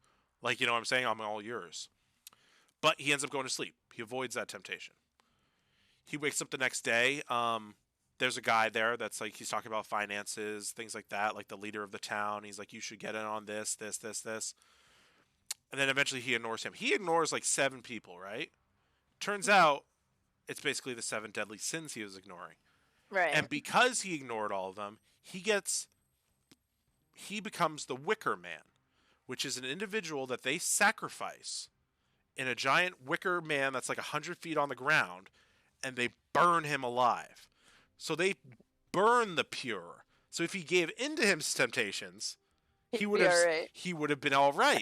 like, you know what I'm saying? I'm all yours. But he ends up going to sleep. He avoids that temptation. He wakes up the next day. There's a guy there that's like, he's talking about finances, things like that, like the leader of the town. He's like, "You should get in on this, this, this, this." And then eventually he ignores him. He ignores like 7 people, right? Turns out it's basically the 7 deadly sins he was ignoring. Right. And because he ignored all of them, he becomes the Wicker Man, which is an individual that they sacrifice in a giant wicker man that's like 100 feet on the ground, and they burn him alive. So they burn the pure. So if he gave into his temptations, he would have right. he would have been all right.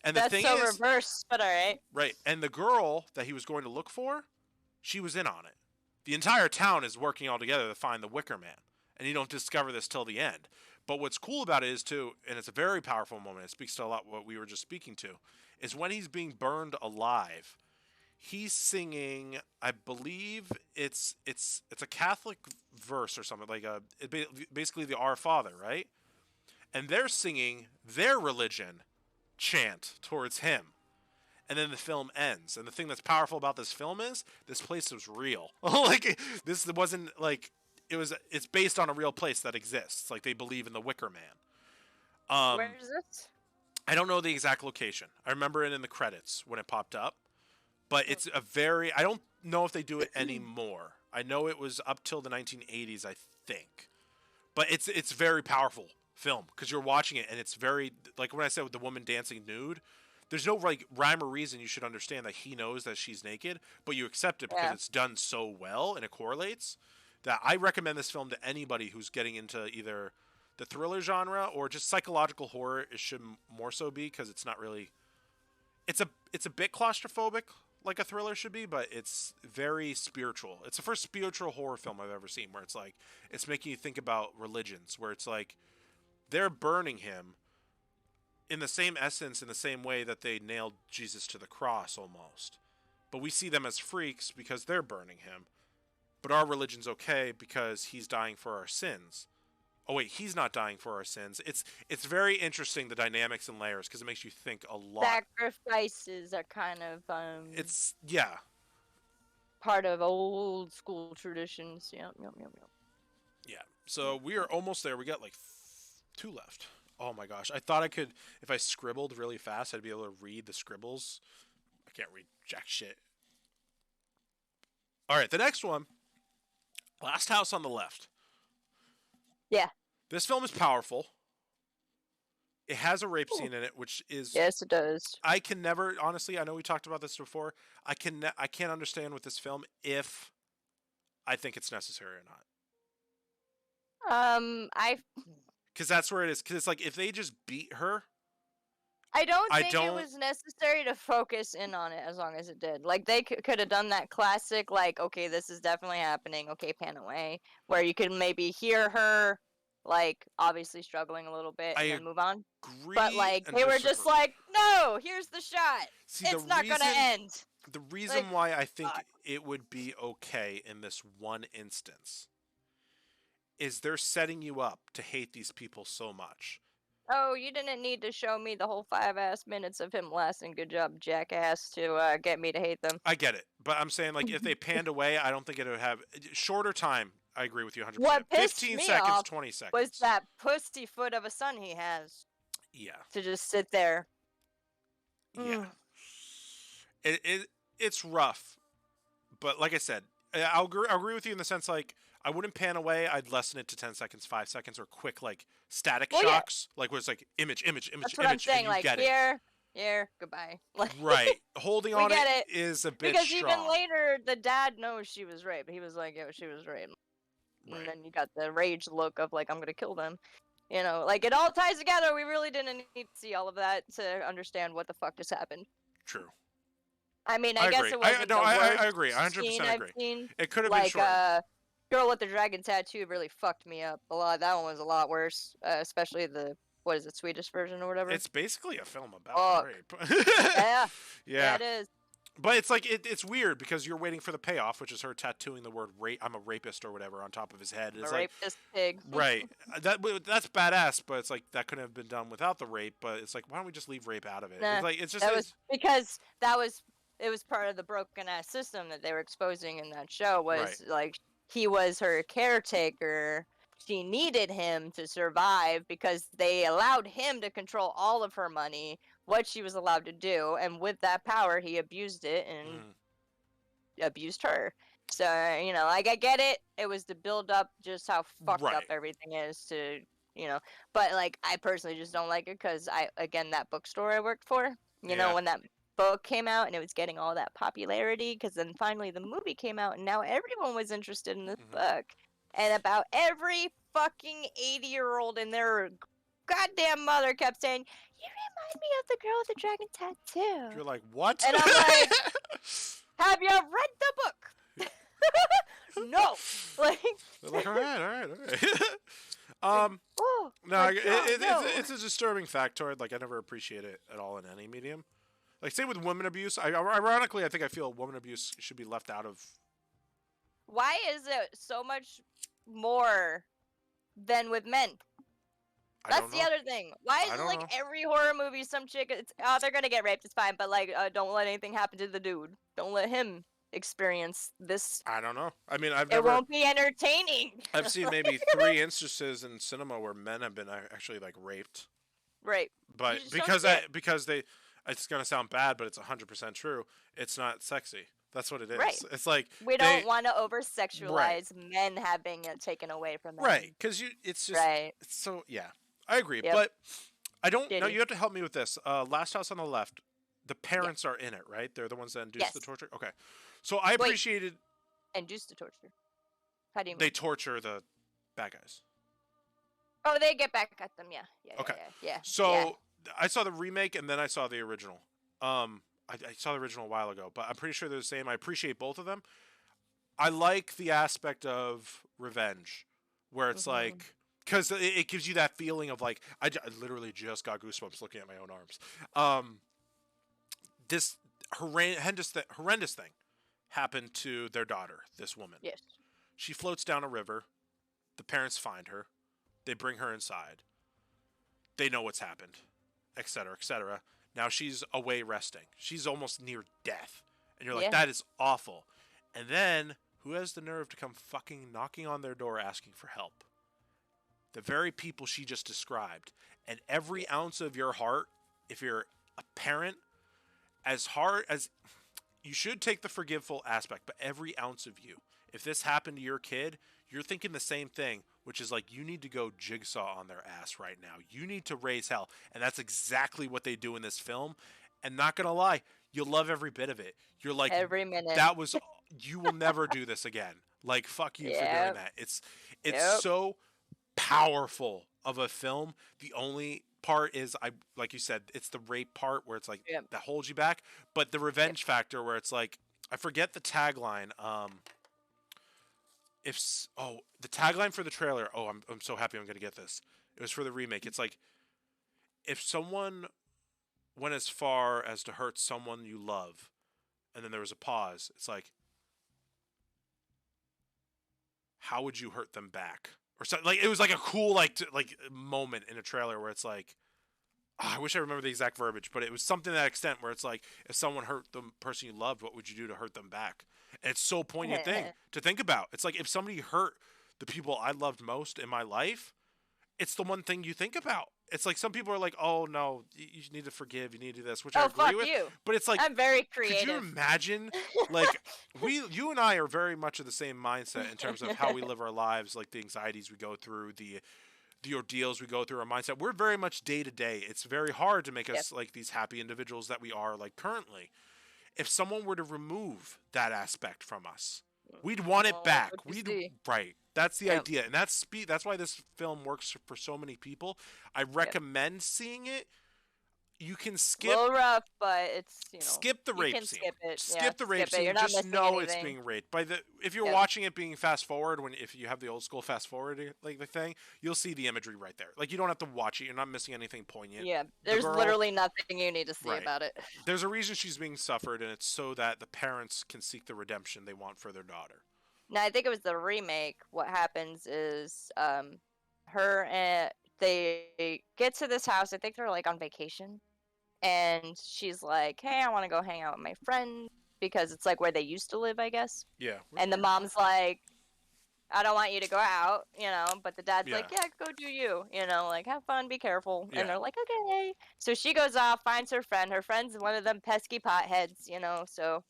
And the That's thing so is, reverse, but all right. right, and the girl that he was going to look for, she was in on it. The entire town is working all together to find the Wicker Man, and you don't discover this till the end. But what's cool about it is too, and it's a very powerful moment. It speaks to a lot what we were just speaking to, is when he's being burned alive. He's singing, I believe it's a Catholic verse or something like basically the Our Father, right? And they're singing their religion chant towards him. And then the film ends. And the thing that's powerful about this film is this place was real. Like this wasn't like it's based on a real place that exists. Like they believe in the Wicker Man. Where is it? I don't know the exact location. I remember it in the credits when it popped up. But it's I don't know if they do it anymore. I know it was up till the 1980s, I think. But it's very powerful film because you're watching it and it's very, like when I said with the woman dancing nude, there's no like rhyme or reason you should understand that he knows that she's naked, but you accept it because it's done so well and it correlates that I recommend this film to anybody who's getting into either the thriller genre or just psychological horror. It should more so be because it's not really, it's a bit claustrophobic like a thriller should be, but it's very spiritual. It's the first spiritual horror film I've ever seen where it's like, it's making you think about religions, where it's like, they're burning him in the same essence, in the same way that they nailed Jesus to the cross almost. But we see them as freaks because they're burning him. But our religion's okay because he's dying for our sins. Oh wait, he's not dying for our sins. It's very interesting, the dynamics and layers, because it makes you think a lot. Sacrifices are kind of It's part of old school traditions. Yep. Yeah. So we are almost there. We got like 2 left. Oh my gosh. I thought I could, if I scribbled really fast, I'd be able to read the scribbles. I can't read jack shit. All right, the next one. Last House on the Left. Yeah. This film is powerful. It has a rape scene in it, which is... Yes, it does. I can never, honestly, I know we talked about this before. I can't understand with this film if I think it's necessary or not. Because that's where it is. Because it's like, if they just beat her... I don't think it was necessary to focus in on it as long as it did. Like, they could have done that classic, like, okay, this is definitely happening, okay, pan away, where you could maybe hear her, like, obviously struggling a little bit and then move on. But, like, they were just like, no, here's the shot. See, it's not going to end. The reason why I think it would be okay in this one instance is they're setting you up to hate these people so much. Oh, you didn't need to show me the whole 5 minutes of him lasting. Good job, jackass, to get me to hate them. I get it. But I'm saying, like, if they panned away, I don't think it would have... Shorter time, I agree with you 100%. What pissed 15 me seconds, off 20 seconds. was that pussyfoot of a son he has. Yeah. To just sit there. Yeah. It's rough. But like I said, I'll agree with you in the sense, like, I wouldn't pan away. I'd lessen it to 10 seconds, 5 seconds, or quick, like, static shocks. Yeah. Like, where it's like, image, That's what I'm saying, like, here, goodbye. Like, right. Holding on it is a bit because strong. Even later, the dad knows she was raped. He was like, yeah, she was raped. Right. And then you got the rage look of, like, I'm going to kill them. You know, like, it all ties together. We really didn't need to see all of that to understand what the fuck just happened. True. I mean, I guess agree. it wasn't the worst I agree. 100% agree. It could have been short. Girl with the Dragon Tattoo really fucked me up a lot. That one was a lot worse, especially the Swedish version or whatever. It's basically a film about rape. Yeah, it is. But it's like it's weird because you're waiting for the payoff, which is her tattooing the word "rape." I'm a rapist or whatever on top of his head. It's rapist pig. Right. That's badass, but it's like that couldn't have been done without the rape. But it's like, why don't we just leave rape out of it? Nah, it's like it's just because it was part of the broken ass system that they were exposing in that show. Was like. He was her caretaker. She needed him to survive because they allowed him to control all of her money, what she was allowed to do. And with that power, he abused it and abused her. So, like, I get it. It was to build up just how fucked Right. up everything is to, but, like, I personally just don't like it because again, that bookstore I worked for, Yeah. when that book came out and it was getting all that popularity, because then finally the movie came out and now everyone was interested in this book. And about every fucking 80-year-old and their goddamn mother kept saying, "You remind me of the girl with the dragon tattoo." You're like, what? And I'm like, have you read the book? No. Like, They're like, all right. oh, No, like, no. it's a disturbing factoid. Like, I never appreciate it at all in any medium. Like, same with women abuse. Ironically, I think I feel women abuse should be left out of. Why is it so much more than with men? That's the other thing. Why is it like every horror movie, some chick, they're gonna get raped, it's fine, but like, don't let anything happen to the dude. Don't let him experience this. I don't know. I mean, it won't be entertaining. I've seen maybe 3 instances in cinema where men have been actually like raped. Right. But because they, it's gonna sound bad, but it's 100% true. It's not sexy. That's what it is. Right. It's like we don't want to over sexualize men having it taken away from them. Right, because it's just it's so I agree, but I don't know. You have to help me with this. Last House on the Left, the parents are in it, right? They're the ones that induce the torture. Okay, so I appreciated induce the torture. How do you mean? They torture the bad guys. Oh, they get back at them. Yeah. Okay. Yeah. So I saw the remake and then I saw the original. I saw the original a while ago, but I'm pretty sure they're the same. I appreciate both of them. I like the aspect of revenge, where it's like, because it gives you that feeling of like, I literally just got goosebumps looking at my own arms. This horrendous thing happened to their daughter, this woman. Yes. She floats down a river. The parents find her. They bring her inside. They know what's happened, etc., etc. Now she's away resting. She's almost near death. And you're like, that is awful. And then, who has the nerve to come fucking knocking on their door asking for help? The very people she just described. And every ounce of your heart, if you're a parent, as hard as... You should take the forgiveful aspect, but every ounce of you. If this happened to your kid, you're thinking the same thing, which is like, you need to go jigsaw on their ass right now. You need to raise hell. And that's exactly what they do in this film. And not going to lie, you'll love every bit of it. You're like, every minute. That was, you will never do this again. Like, fuck you for doing that. It's so powerful of a film. The only part is, like you said, it's the rape part where it's like, that holds you back. But the revenge factor where it's like, I forget the tagline. The tagline for the trailer. Oh, I'm so happy I'm going to get this. It was for the remake. It's like, if someone went as far as to hurt someone you love, and then there was a pause, it's like, how would you hurt them back? Or something. Like, it was like a cool like moment in a trailer where it's like, I wish I remember the exact verbiage, but it was something to that extent where it's like, if someone hurt the person you loved, what would you do to hurt them back? And it's so poignant thing to think about. It's like, if somebody hurt the people I loved most in my life, it's the one thing you think about. It's like, some people are like, oh no, you need to forgive, you need to do this, which I agree with. You. But it's like, I'm very creative. Could you imagine, like, you and I are very much of the same mindset in terms of how we live our lives, like the anxieties we go through, the ordeals we go through, our mindset. We're very much day to day. It's very hard to make us like these happy individuals that we are like currently. If someone were to remove that aspect from us, we'd want it back. Right. That's the idea. And that's why this film works for so many people. I recommend seeing it. You can skip. A little rough, but it's, skip the rape scene. Skip it. Skip the rape scene. Just know it's being raped. If you're watching it being fast forward, if you have the old school fast forwarding like the thing, you'll see the imagery right there. Like, you don't have to watch it. You're not missing anything poignant. Yeah, there's literally nothing you need to see about it. There's a reason she's being suffered, and it's so that the parents can seek the redemption they want for their daughter. Now, I think it was the remake. What happens is, her and they get to this house. I think they're like on vacation. And she's like, hey, I want to go hang out with my friend, because it's like where they used to live, I guess. Yeah. And the mom's like, I don't want you to go out, but the dad's like, yeah, go do you, like, have fun, be careful. And they're like, okay. So she goes off, finds her friend. Her friend's one of them pesky potheads, so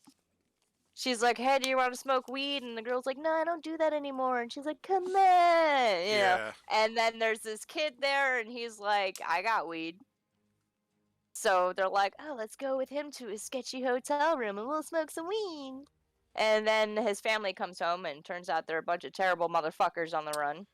she's like, "Hey, do you want to smoke weed?" And the girl's like, "No, I don't do that anymore." And she's like, "Come on," Yeah. And then there's this kid there, and he's like, "I got weed." So they're like, "Oh, let's go with him to a sketchy hotel room, and we'll smoke some weed." And then his family comes home, and turns out they're a bunch of terrible motherfuckers on the run.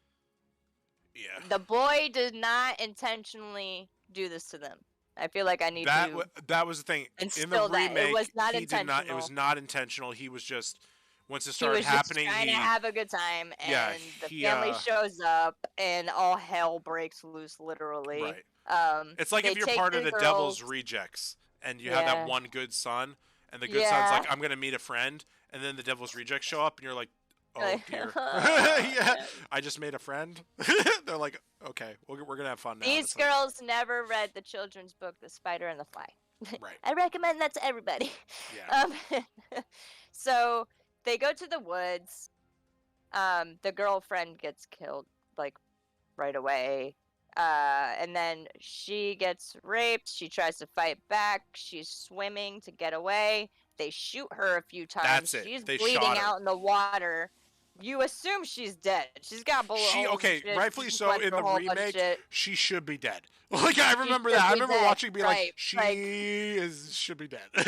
Yeah. The boy did not intentionally do this to them. I feel like I need to that was the thing in the instill that. It remake. was not He did not. It was intentional. not intentional. He was just once it He started was just happening. trying to have a good time, Yeah, and the he, family shows up, and all hell breaks loose, literally. right. It's like They if you're take part of the the Devil's girls. Rejects and you have that Yeah. one good son, and the good son's like, Yeah. "I'm gonna meet a friend," and then the Devil's Rejects show up, and you're like, "Oh Like, dear, oh, yeah, man. I just made a friend." They're like, "Okay, we're gonna have fun now." These girls never read the children's book, The Spider and the Fly. Right. I recommend that to everybody. Yeah. So they go to the woods. The girlfriend gets killed like right away. And then she gets raped. She tries to fight back. She's swimming to get away. They shoot her a few times. That's it. She's They bleeding shot her. out in the water. You assume she's dead. She's got bullet holes. Okay, and shit. rightfully She's so. went In through the a whole bunch of remake, shit. she should be dead. Like I remember should that. I be remember dead, watching, being like, right, she like- should be dead. All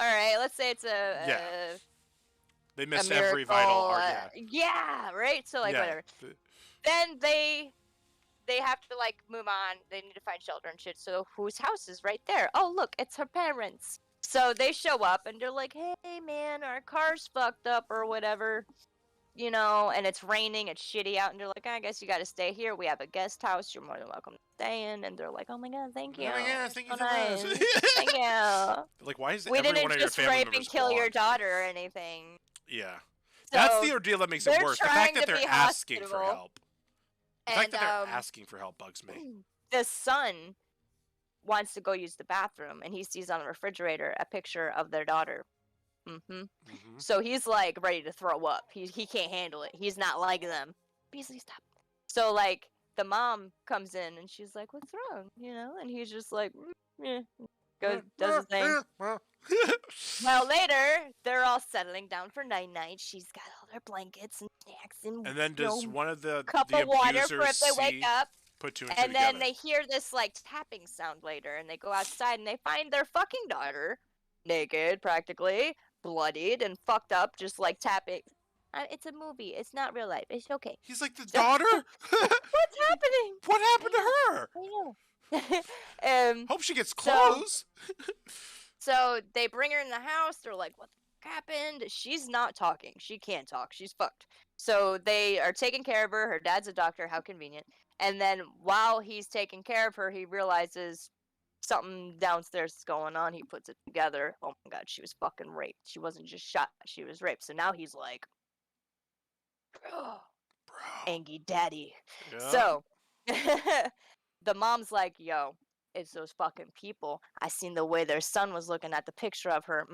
right, let's say it's Yeah. They a missed miracle. every vital art. Yeah, right. So like Yeah. whatever. Then they have to like move on. They need to find shelter and shit. So whose house is right there? Oh look, it's her parents. So they show up and they're like, "Hey man, our car's fucked up or whatever." And it's raining, it's shitty out, and they're like, "I guess you gotta stay here. We have a guest house. You're more than welcome to stay in." And they're like, "Oh my god, thank you. Oh my god, thank you so so nice. much." Thank you. Like, why is We every didn't one of your just family rape members and kill your blonde? daughter or anything." Yeah. That's So the ordeal that makes it they're worse. The trying fact that to they're be asking for hospitable. help. The fact that they're asking for help bugs me. The son wants to go use the bathroom, and he sees on the refrigerator a picture of their daughter. So he's like ready to throw up. He can't handle it. He's not like them. Beasley, stop. So like the mom comes in and she's like, "What's wrong?" And he's just like, "Yeah." Does his thing. Well, later they're all settling down for night. She's got all their blankets and snacks and then does one of the cup of water abusers for if they wake up. put two and two And then together? they hear this like tapping sound later, and they go outside and they find their fucking daughter, naked, practically bloodied and fucked up, just like tapping. It's a movie. It's not real life. It's okay. He's like, the daughter? What's happening? What happened to her? I know. Hope she gets clothes. So they bring her in the house. They're like, "What the fuck happened?" She's not talking. She can't talk. She's fucked. So they are taking care of her. Her dad's a doctor. How convenient. And then while he's taking care of her, he realizes something downstairs is going on. He puts it together. Oh my god, she was fucking raped. She wasn't just shot. She was raped. So now he's like, bro. Angie daddy. Yeah. So the mom's like, "Yo, it's those fucking people. I seen the way their son was looking at the picture of her.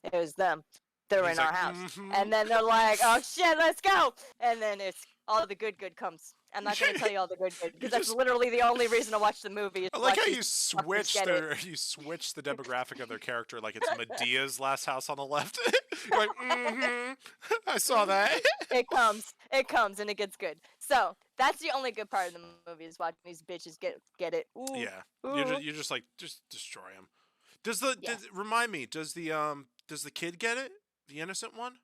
It was them. They're in our house." And then they're like, "Oh shit, let's go." And then it's all the good comes. I'm not gonna tell you all the good because that's literally the only reason to watch the movie. I like how you switch the demographic of their character like it's Medea's last house on the left. You're like, I saw that. It comes, and it gets good. So that's the only good part of the movie is watching these bitches get it. Ooh, Yeah, ooh. you're just like, just destroy him. Remind me? Does the kid get it? The innocent one?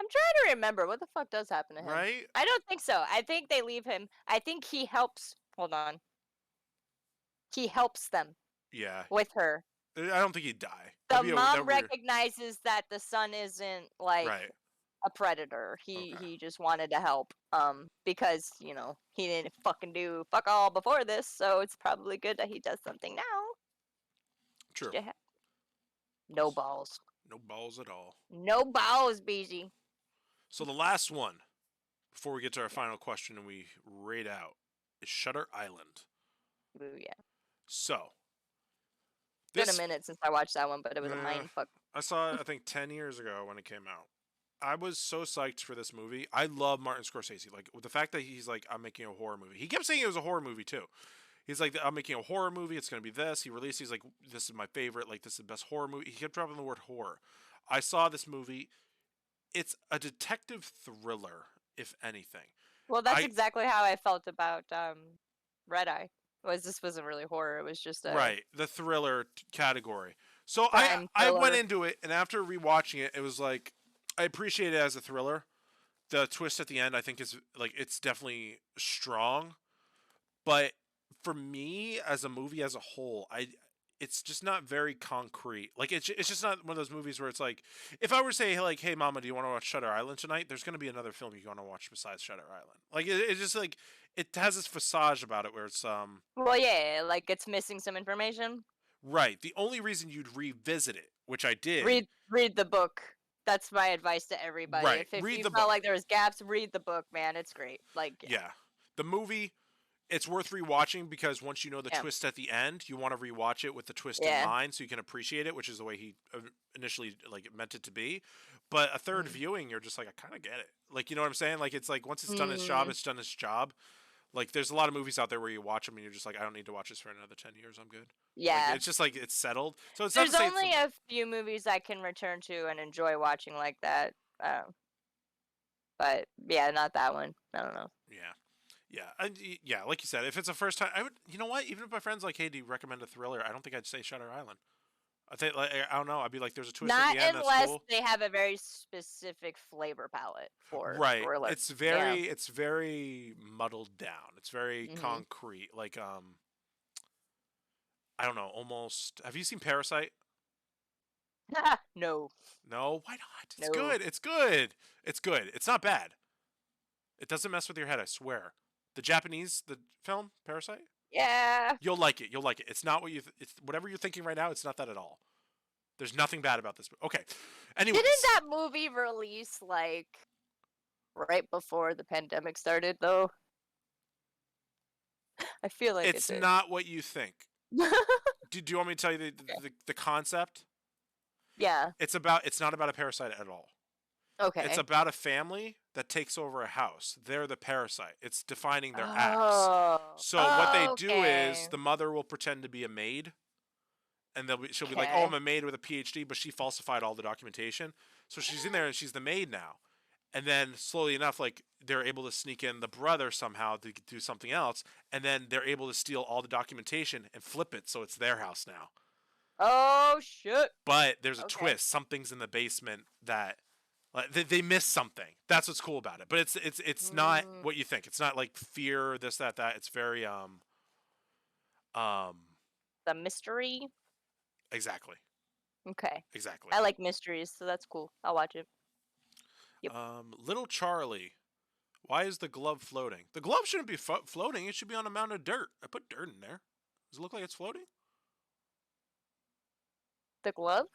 I'm trying to remember what the fuck does happen to him. Right? I don't think so. I think they leave him. I think he helps. Hold on. He helps them. Yeah. With her. I don't think he'd die. The mom recognizes that the son isn't like a predator. He just wanted to help. Because he didn't fucking do fuck all before this, so it's probably good that he does something now. True. Yeah. No balls. No balls at all. No balls, BG. So the last one, before we get to our final question and we rate out, is Shutter Island. Ooh, yeah. So. It's been a minute since I watched that one, but it was a mind fuck. I saw it, I think, 10 years ago when it came out. I was so psyched for this movie. I love Martin Scorsese. Like, with the fact that he's like, I'm making a horror movie. He kept saying it was a horror movie, too. He's like, I'm making a horror movie. It's going to be this. He released, he's like, this is my favorite. Like, this is the best horror movie. He kept dropping the word horror. I saw this movie. It's a detective thriller, if anything. Well, that's I exactly how I felt about Red Eye. This wasn't really horror. It was just a Right, the thriller category. So crime I went thriller. into it, and after rewatching it, it was like I appreciate it as a thriller. The twist at the end, I think, is like it's definitely strong. But for me, as a movie as a whole, it's just not very concrete. Like it's just not one of those movies where it's like, if I were to say like, "Hey, Mama, do you want to watch Shutter Island tonight?" There's going to be another film you want to watch besides Shutter Island. Like it's just like it has this facade about it where it's Well, yeah, like it's missing some information. right. The only reason you'd revisit it, which I did, Read the book. That's my advice to everybody. right? If Read you the felt book. like there was gaps, read the book, man. It's great. Like Yeah, the movie. It's worth rewatching because once you know the yeah, twist at the end, you want to rewatch it with the twist in yeah. mind so you can appreciate it, which is the way he initially like meant it to be. But a third Mm. viewing, you're just like, I kind of get it. Like, you know what I'm saying? Like, it's like once it's done its job, Mm. it's done its job. Like, there's a lot of movies out there where you watch them and you're just like, I don't need to watch this for another 10 years. I'm good. Like, Yeah. it's just like it's settled. So it's not to There's say it's only a few movies I can return to and enjoy watching like that. But yeah, not that one. I don't know. yeah. Yeah, yeah, like you said, if it's a first time, I would. You know what? Even if my friends like, hey, do you recommend a thriller? I don't think I'd say Shutter Island. I think, like, I don't know. I'd be like, there's a twist at Not the end. That's unless cool. they have a very specific flavor palette for Right. thriller. It's very muddled down. It's very Mhm. concrete. Like I don't know, almost. Have you seen Parasite? No. No, why not? It's No. good. It's good. It's good. It's not bad. It doesn't mess with your head, I swear. The film Parasite? Yeah. You'll like it. You'll like it. It's not what it's whatever you're thinking right now, it's not that at all. There's nothing bad about this. Okay. Anyways. Didn't that movie release like right before the pandemic started though? I feel like It's it did. not what you think. Do you want me to tell you the concept? Yeah. It's not about a parasite at all. Okay. It's about a family that takes over a house. They're the parasite. It's defining their acts. Oh. So what they do Okay. is the mother will pretend to be a maid, and she'll be like, "Oh, I'm a maid with a PhD," but she falsified all the documentation. So she's in there and she's the maid now. And then slowly enough, like they're able to sneak in the brother somehow to do something else, and then they're able to steal all the documentation and flip it so it's their house now. Oh shit. But there's a Okay. twist. Something's in the basement that like they miss something. That's what's cool about it. But it's not what you think. It's not like fear, this, that. It's very The mystery. exactly. Okay. Exactly. I like mysteries, so that's cool. I'll watch it. Yep. Little Charlie. Why is the glove floating? The glove shouldn't be floating. It should be on a mound of dirt. I put dirt in there. Does it look like it's floating? The glove?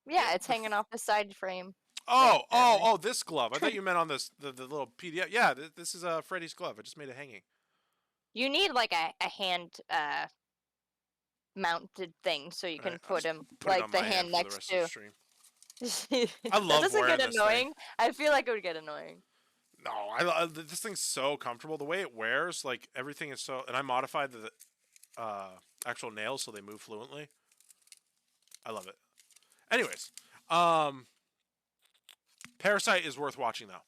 Yeah, it's hanging off the side frame. Oh, this glove. I thought you meant on this the little PDF. Yeah, this is Freddy's glove. I just made it hanging. You need like a hand mounted thing so you can Right, put him Put it like on the my hand for the next rest of to. the stream. I love doesn't wearing get this annoying. thing. I feel like it would get annoying. No, this thing's so comfortable. The way it wears, like everything is so. And I modified the actual nails so they move fluently. I love it. Anyways, Parasite is worth watching though,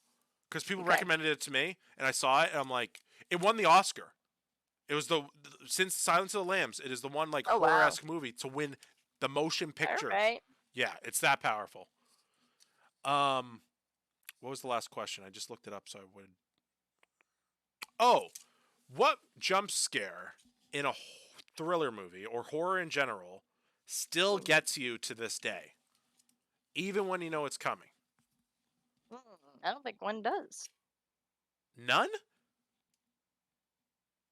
because people recommended it to me, and I saw it, and I'm like, it won the Oscar. It was since Silence of the Lambs, it is the one like horror-esque movie to win the motion picture. Right. Yeah, it's that powerful. What was the last question? I just looked it up so I would. Oh, what jump scare in a thriller movie or horror in general still gets you to this day, even when you know it's coming? I don't think one does. None?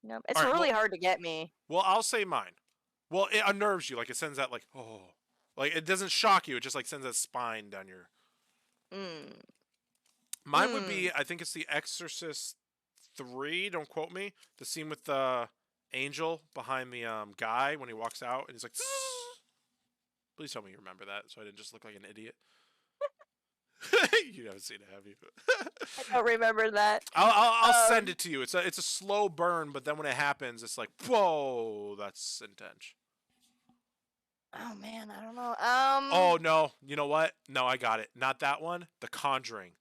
No, it's really hard to get me. Well, I'll say mine. Well, it unnerves you. Like it sends that like, oh, like it doesn't shock you. It just like sends that spine down your. Mine would be, I think it's The Exorcist 3. Don't quote me. The scene with the angel behind the guy when he walks out and he's like, please tell me you remember that, so I didn't just look like an idiot. You haven't seen it, have you? I don't remember that. I'll send it to you. It's a slow burn, but then when it happens, it's like, whoa, that's intense. Oh man, I don't know. Oh no, you know what? No, I got it. Not that one. The Conjuring,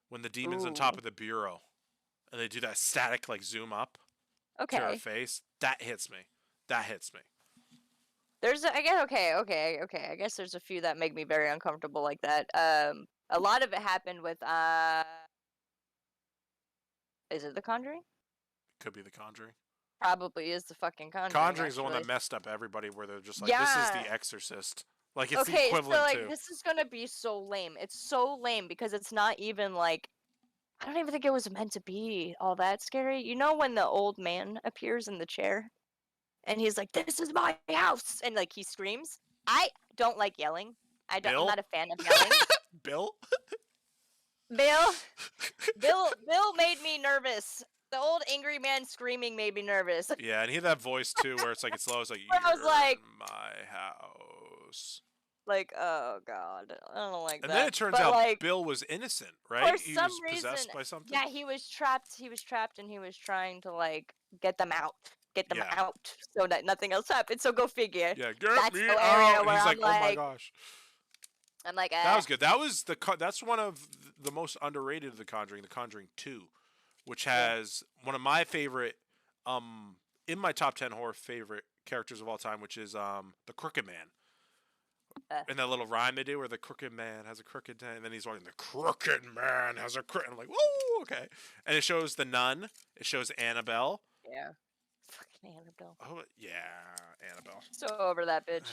when the demon's on top Ooh. of the bureau, and they do that static like zoom up to her Okay. face. That hits me. That hits me. I guess okay. I guess there's a few that make me very uncomfortable like that. A lot of it happened with is it The Conjuring? Could be The Conjuring. Probably is the fucking Conjuring Conjuring's the one actually. that messed up everybody, where they're just like, "This is Yeah. The Exorcist." Like it's the Okay, so equivalent like to. this is gonna be so lame. It's so lame because it's not even like I don't even think it was meant to be all that scary. You know when the old man appears in the chair and he's like, "This is my house," and like he screams. I don't like yelling. I'm Bill. not a fan of yelling. Bill. Bill, Bill made me nervous. The old angry man screaming made me nervous. Yeah, and he had that voice too, where it's like it's low. It's like, I was "You're like, in my house." oh god, I don't like And that. then it turns But out like, Bill was innocent, for right? He some was reason, possessed by something. yeah, he was trapped. He was trapped, and he was trying to like get them Yeah. out, so that nothing else happened. So go figure. Yeah, get That's me the out. area And where he's I'm like, "Oh my like, gosh." eh. That was good. That was that's one of the most underrated of the Conjuring, The Conjuring 2, which Yeah. has one of my favorite in my top 10 horror favorite characters of all time, which is the Crooked Man. And that little rhyme they do where the crooked man has a crooked and then he's walking, the crooked man has a crooked. I'm like, whoa, okay. And it shows the nun. It shows Annabelle. Yeah. Fucking Annabelle. Oh yeah, Annabelle. So over that bitch.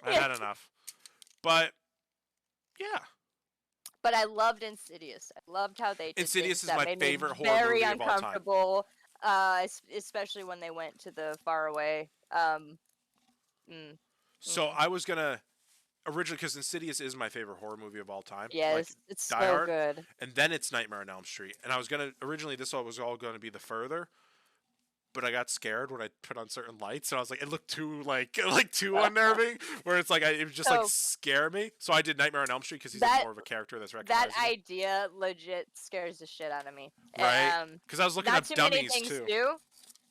I've had enough. But yeah, But I loved Insidious. I loved how they did Insidious things is that my made favorite me horror very movie of all time. uncomfortable. Especially when they went to the far away. So I was gonna originally, because Insidious is my favorite horror movie of all time. Like Yes, it's Die so Hard, good. and then it's Nightmare on Elm Street. And I was gonna originally this all was all gonna be the further, but I got scared when I put on certain lights, and I was like, it looked too like too unnerving. Where it's like it was just like So- scare me. So I did Nightmare on Elm Street because he's That- more of a character that's That recognizable, idea legit scares the shit out of me. right? Because I was looking Not up too many dummies things too. do,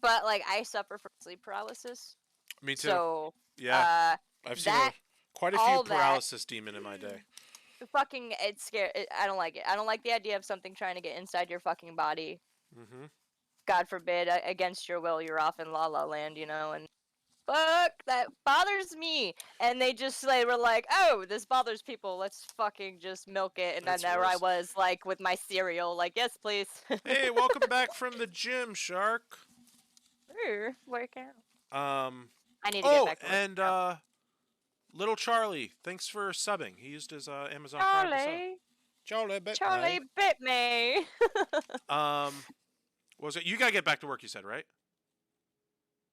but like I suffer from sleep paralysis. Me too. So Yeah, I've seen that quite a few all that- paralysis demon in my day. fucking it's scary. I don't like it. I don't like the idea of something trying to get inside your fucking body. Mm-hmm. God forbid, against your will, you're off in La La Land, you know, and fuck, that bothers me. And they just were like, oh, this bothers people. Let's fucking just milk it. And then That's there I worse. was, like, with my cereal, like, yes, please. Hey, welcome back from the gym, Shark. Work out. I need to get back to work and now. little Charlie, thanks for subbing. He used his Amazon Prime to sub. Charlie bit Charlie bit me. what was it? You gotta get back to work. You said, right?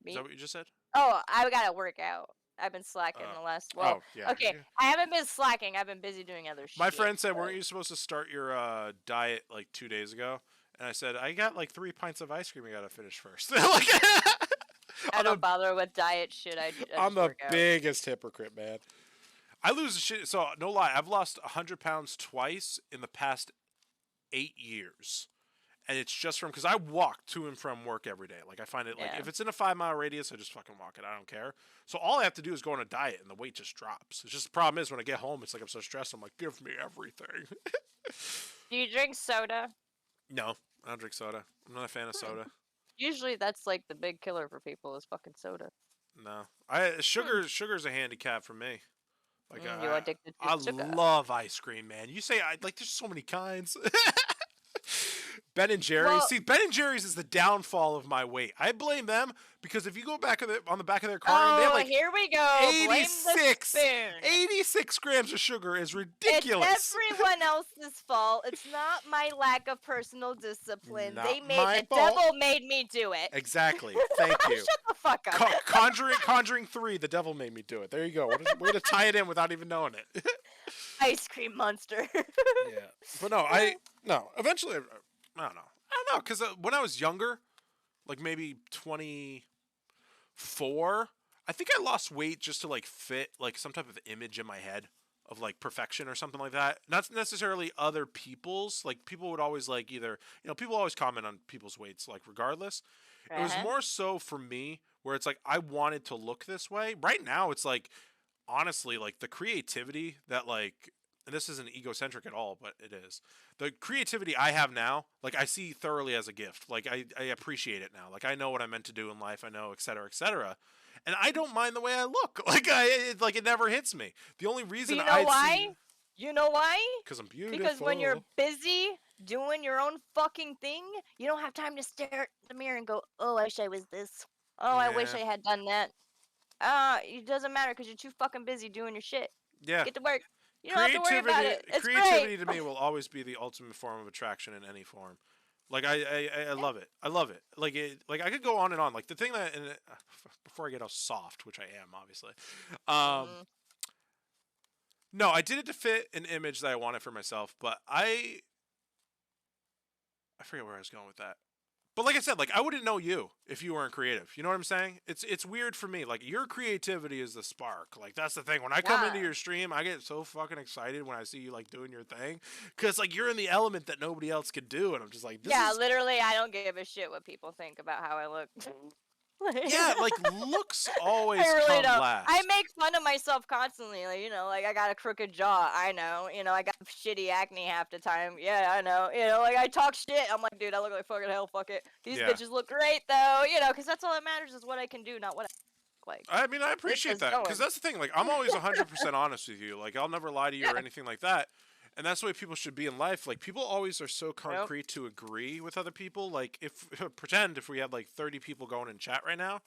Me? Is that what you just said? Oh, I gotta work out. I've been slacking the last. Well, yeah. okay, I haven't been slacking. I've been busy doing other shit. My friend said, but- weren't you supposed to start your diet like 2 days ago? And I said, I got like 3 pints of ice cream I gotta finish first. Like, I don't bother with diet shit. I I'm just the work out. biggest hypocrite, man. I lose shit. So no lie, I've lost 100 pounds twice in the past 8 years, and it's just from because I walk to and from work every day. Like I find it like Yeah. if it's in a 5-mile radius, I just fucking walk it. I don't care. So all I have to do is go on a diet, and the weight just drops. It's just the problem is when I get home, it's like I'm so stressed. I'm like, give me everything. Do you drink soda? No, I don't drink soda. I'm not a fan of soda. Usually that's like the big killer for people is fucking soda. No, sugar's a handicap for me. Like You're addicted to I sugar. love ice cream, man. You say I like there's so many kinds. Ben and Jerry's. Well- See, Ben and Jerry's is the downfall of my weight. I blame them because if you go back on the back of their car, they have like here we go. Blame the 86 spoon. 86 grams of sugar is It's ridiculous. everyone else's fault. It's not my lack of personal discipline. Not They made my the fault. devil made me do it. Exactly. Thank you. Shut the fuck up. Conjuring 3, the devil made me do it. There you go. Way to tie it in without even knowing it. Ice cream monster. Yeah. But no, eventually, I don't know. Because when I was younger, like maybe 24, I think I lost weight just to like fit like some type of image in my head of like perfection or something like that. Not necessarily other people's. Like people would always like either, people always comment on people's weights, like regardless. It was more so for me where it's like I wanted to look this way. Right now, it's like honestly, like the creativity that like, and this isn't egocentric at all, but it is. The creativity I have now, like I see thoroughly as a gift. Like I appreciate it now. Like I know what I'm meant to do in life. I know, et cetera, et cetera. And I don't mind the way I look. Like it never hits me. The only But reason you know I'd why? see, You know why? because I'm beautiful. Because when you're busy doing your own fucking thing, you don't have time to stare at the mirror and go, "Oh, I wish I was this. Oh, I wish Yeah. I had done that." It doesn't matter because you're too fucking busy doing your shit. Yeah. Get to work. You don't have to worry about it. It's Creativity great. to me will always be the ultimate form of attraction in any form. Like I love it. I love it. Like I could go on and on. Like the thing that, and before I get all soft, which I am obviously, Mhm. no, I did it to fit an image that I wanted for myself, but I forget where I was going with that. But like I said, like I wouldn't know you if you weren't creative. You know what I'm saying? It's weird for me. Like your creativity is the spark. Like that's the thing. When I come into Yeah. your stream, I get so fucking excited when I see you like doing your thing, because like you're in the element that nobody else could do, and I'm just like, this Yeah, is literally, I don't give a shit what people think about how I look. yeah. Like looks always I really come don't. last. I make fun of myself constantly. Like, like I got a crooked jaw. I know. I got shitty acne half the time. Yeah, I know. Like I talk shit. I'm like, dude, I look like fucking hell. Fuck it. These Yeah. bitches look great though. Because that's all that matters is what I can do, not what I look like. I mean, I This appreciate is that, because going. that's the thing. Like, I'm always 100% honest with you. Like, I'll never lie to you or Yeah. anything like that. And that's the way people should be in life. Like, people always are so Yep. concrete to agree with other people. Like, if pretend if we had like 30 people going in chat right now,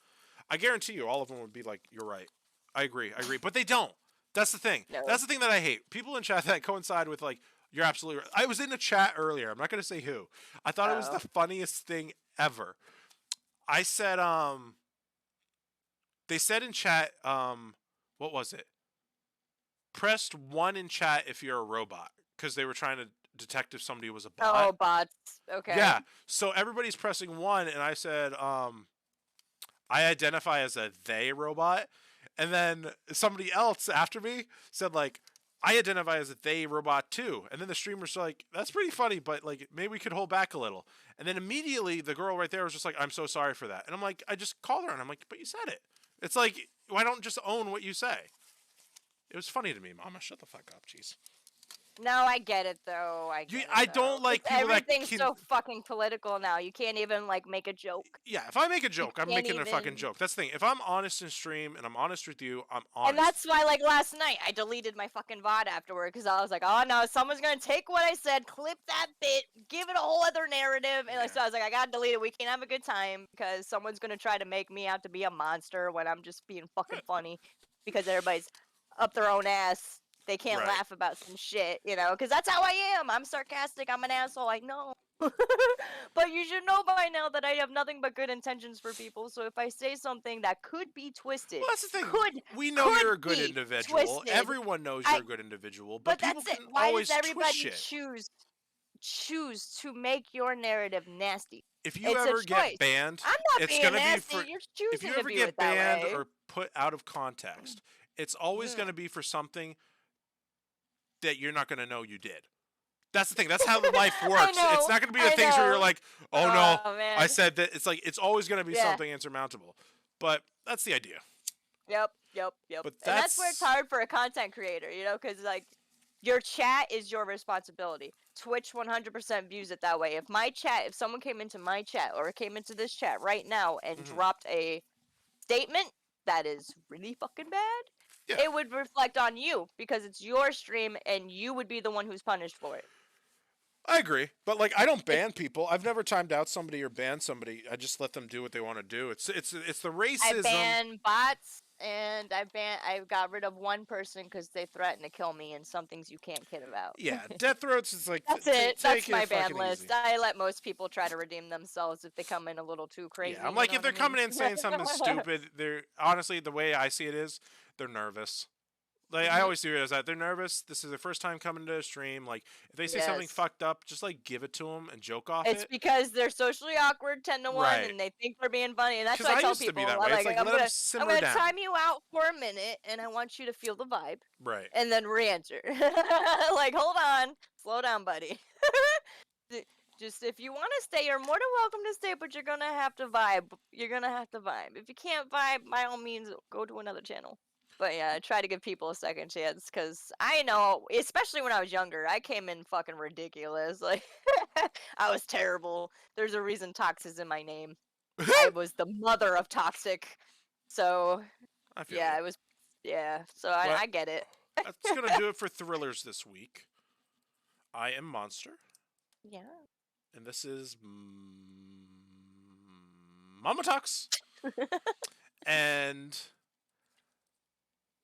I guarantee you all of them would be like, "You're right. I agree. But they don't. That's the thing. No. That's the thing that I hate. People in chat that coincide with like, "You're absolutely right." I was in a chat earlier. I'm not gonna say who. I thought it was the funniest thing ever. I said, they said in chat, what was it? Pressed 1 in chat if you're a robot, because they were trying to detect if somebody was a bot. Oh, bots. Okay. Yeah. So everybody's pressing 1, and I said, I identify as a they robot, and then somebody else after me said like, I identify as a they robot too. And then the streamer's like, that's pretty funny, but like maybe we could hold back a little. And then immediately the girl right there was just like, I'm so sorry for that. And I'm like, I just called her and I'm like, but you said it. It's like, why don't just own what you say? It was funny to me, Mama. Shut the fuck up, jeez. No, I get it though. I don't like people that everything's can... so fucking political now. You can't even like make a joke. Yeah, if I make a joke, I'm can't making a fucking even- joke. That's the thing. If I'm honest in stream and I'm honest with you, I'm honest. And that's why, like last night, I deleted my fucking VOD afterward because I was like, oh no, someone's gonna take what I said, clip that bit, give it a whole other narrative, and so I was like, I gotta delete it. We can't have a good time because someone's gonna try to make me out to be a monster when I'm just being fucking funny because everybody's up their own ass. They can't laugh about some shit, because that's how I am. I'm sarcastic. I'm an asshole. I know. But you should know by now that I have nothing but good intentions for people. So if I say something that could be twisted, well, that's the thing. We know you're a good individual. Twisted, Everyone knows you're a good individual. But people that's can it. Why always does everybody twist shit. choose to make your narrative nasty? If you It's ever a get choice. banned, I'm not it's being gonna nasty. be for... You're choosing If you to ever view get it that banned way. or put out of context, it's always gonna be for something that you're not gonna know you did. That's the thing. That's how life works. It's not gonna be the things where you're like, oh no, man. I said that. It's like it's always gonna be something insurmountable. But that's the idea. Yep. But And that's where it's hard for a content creator, because like your chat is your responsibility. Twitch 100% views it that way. If someone came into my chat or came into this chat right now and dropped a statement that is really fucking bad, it would reflect on you because it's your stream and you would be the one who's punished for it. I agree, but like I don't ban people. I've never timed out somebody or banned somebody. I just let them do what they want to do. It's the racism. I ban bots and I got rid of one person because they threatened to kill me and some things you can't kid about. Yeah, death throats is like that's it. That's my ban fucking list. easy. I let most people try to redeem themselves if they come in a little too crazy. Yeah, I'm like, if they're coming in saying something stupid, they're honestly, the way I see it is, they're nervous. Like I always do it as that. They're nervous. This is their first time coming to a stream. Like if they say something fucked up, just like give it to them and joke off it. It's because they're socially awkward 10 to 1 and they think they're being funny. And that's what I tell people. I'm gonna time you out for a minute and I want you to feel the vibe. Right. And then re-enter. Like, hold on. Slow down, buddy. Just if you want to stay, you're more than welcome to stay, but you're gonna have to vibe. You're gonna have to vibe. If you can't vibe, by all means, go to another channel. But yeah, I try to give people a second chance because I know, especially when I was younger, I came in fucking ridiculous. Like, I was terrible. There's a reason Tox is in my name. I was the mother of toxic. So, I feel yeah, you. it was, yeah. So Well, I get it. that's gonna do it for thrillers this week. I am Monster, Yeah. and this is Mama Talks, and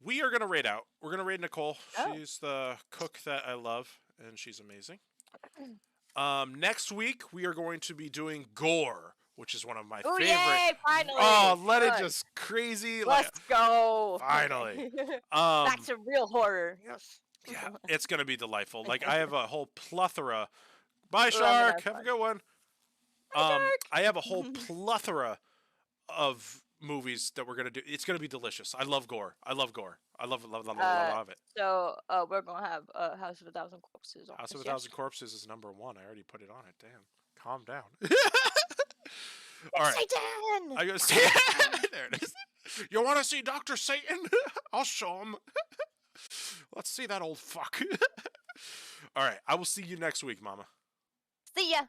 we are gonna raid out. We're gonna raid Nicole. Oh. She's the cook that I love, and she's amazing. Next week we are going to be doing gore, which is one of my Oh, favorite. yay! Finally. Oh, let it Good. just crazy. Let's go. Finally. Back to real horror. Yes. Yeah, it's gonna be delightful. Like I have a whole plethora. Bye, Ooh, I'm gonna Shark. have Have a fun. good one. Shark. I have a whole plethora of movies that we're gonna do. It's gonna be delicious. I love gore. I love gore. I love it. So we're gonna have House of a Thousand Corpses. On House of a this, yes? Thousand Corpses is number 1. I already put it on it. Damn. Calm down. All right. Satan. I go see. There it is. You want to see Dr. Satan? I'll show him. Let's see that old fuck. All right. I will see you next week, Mama. See ya.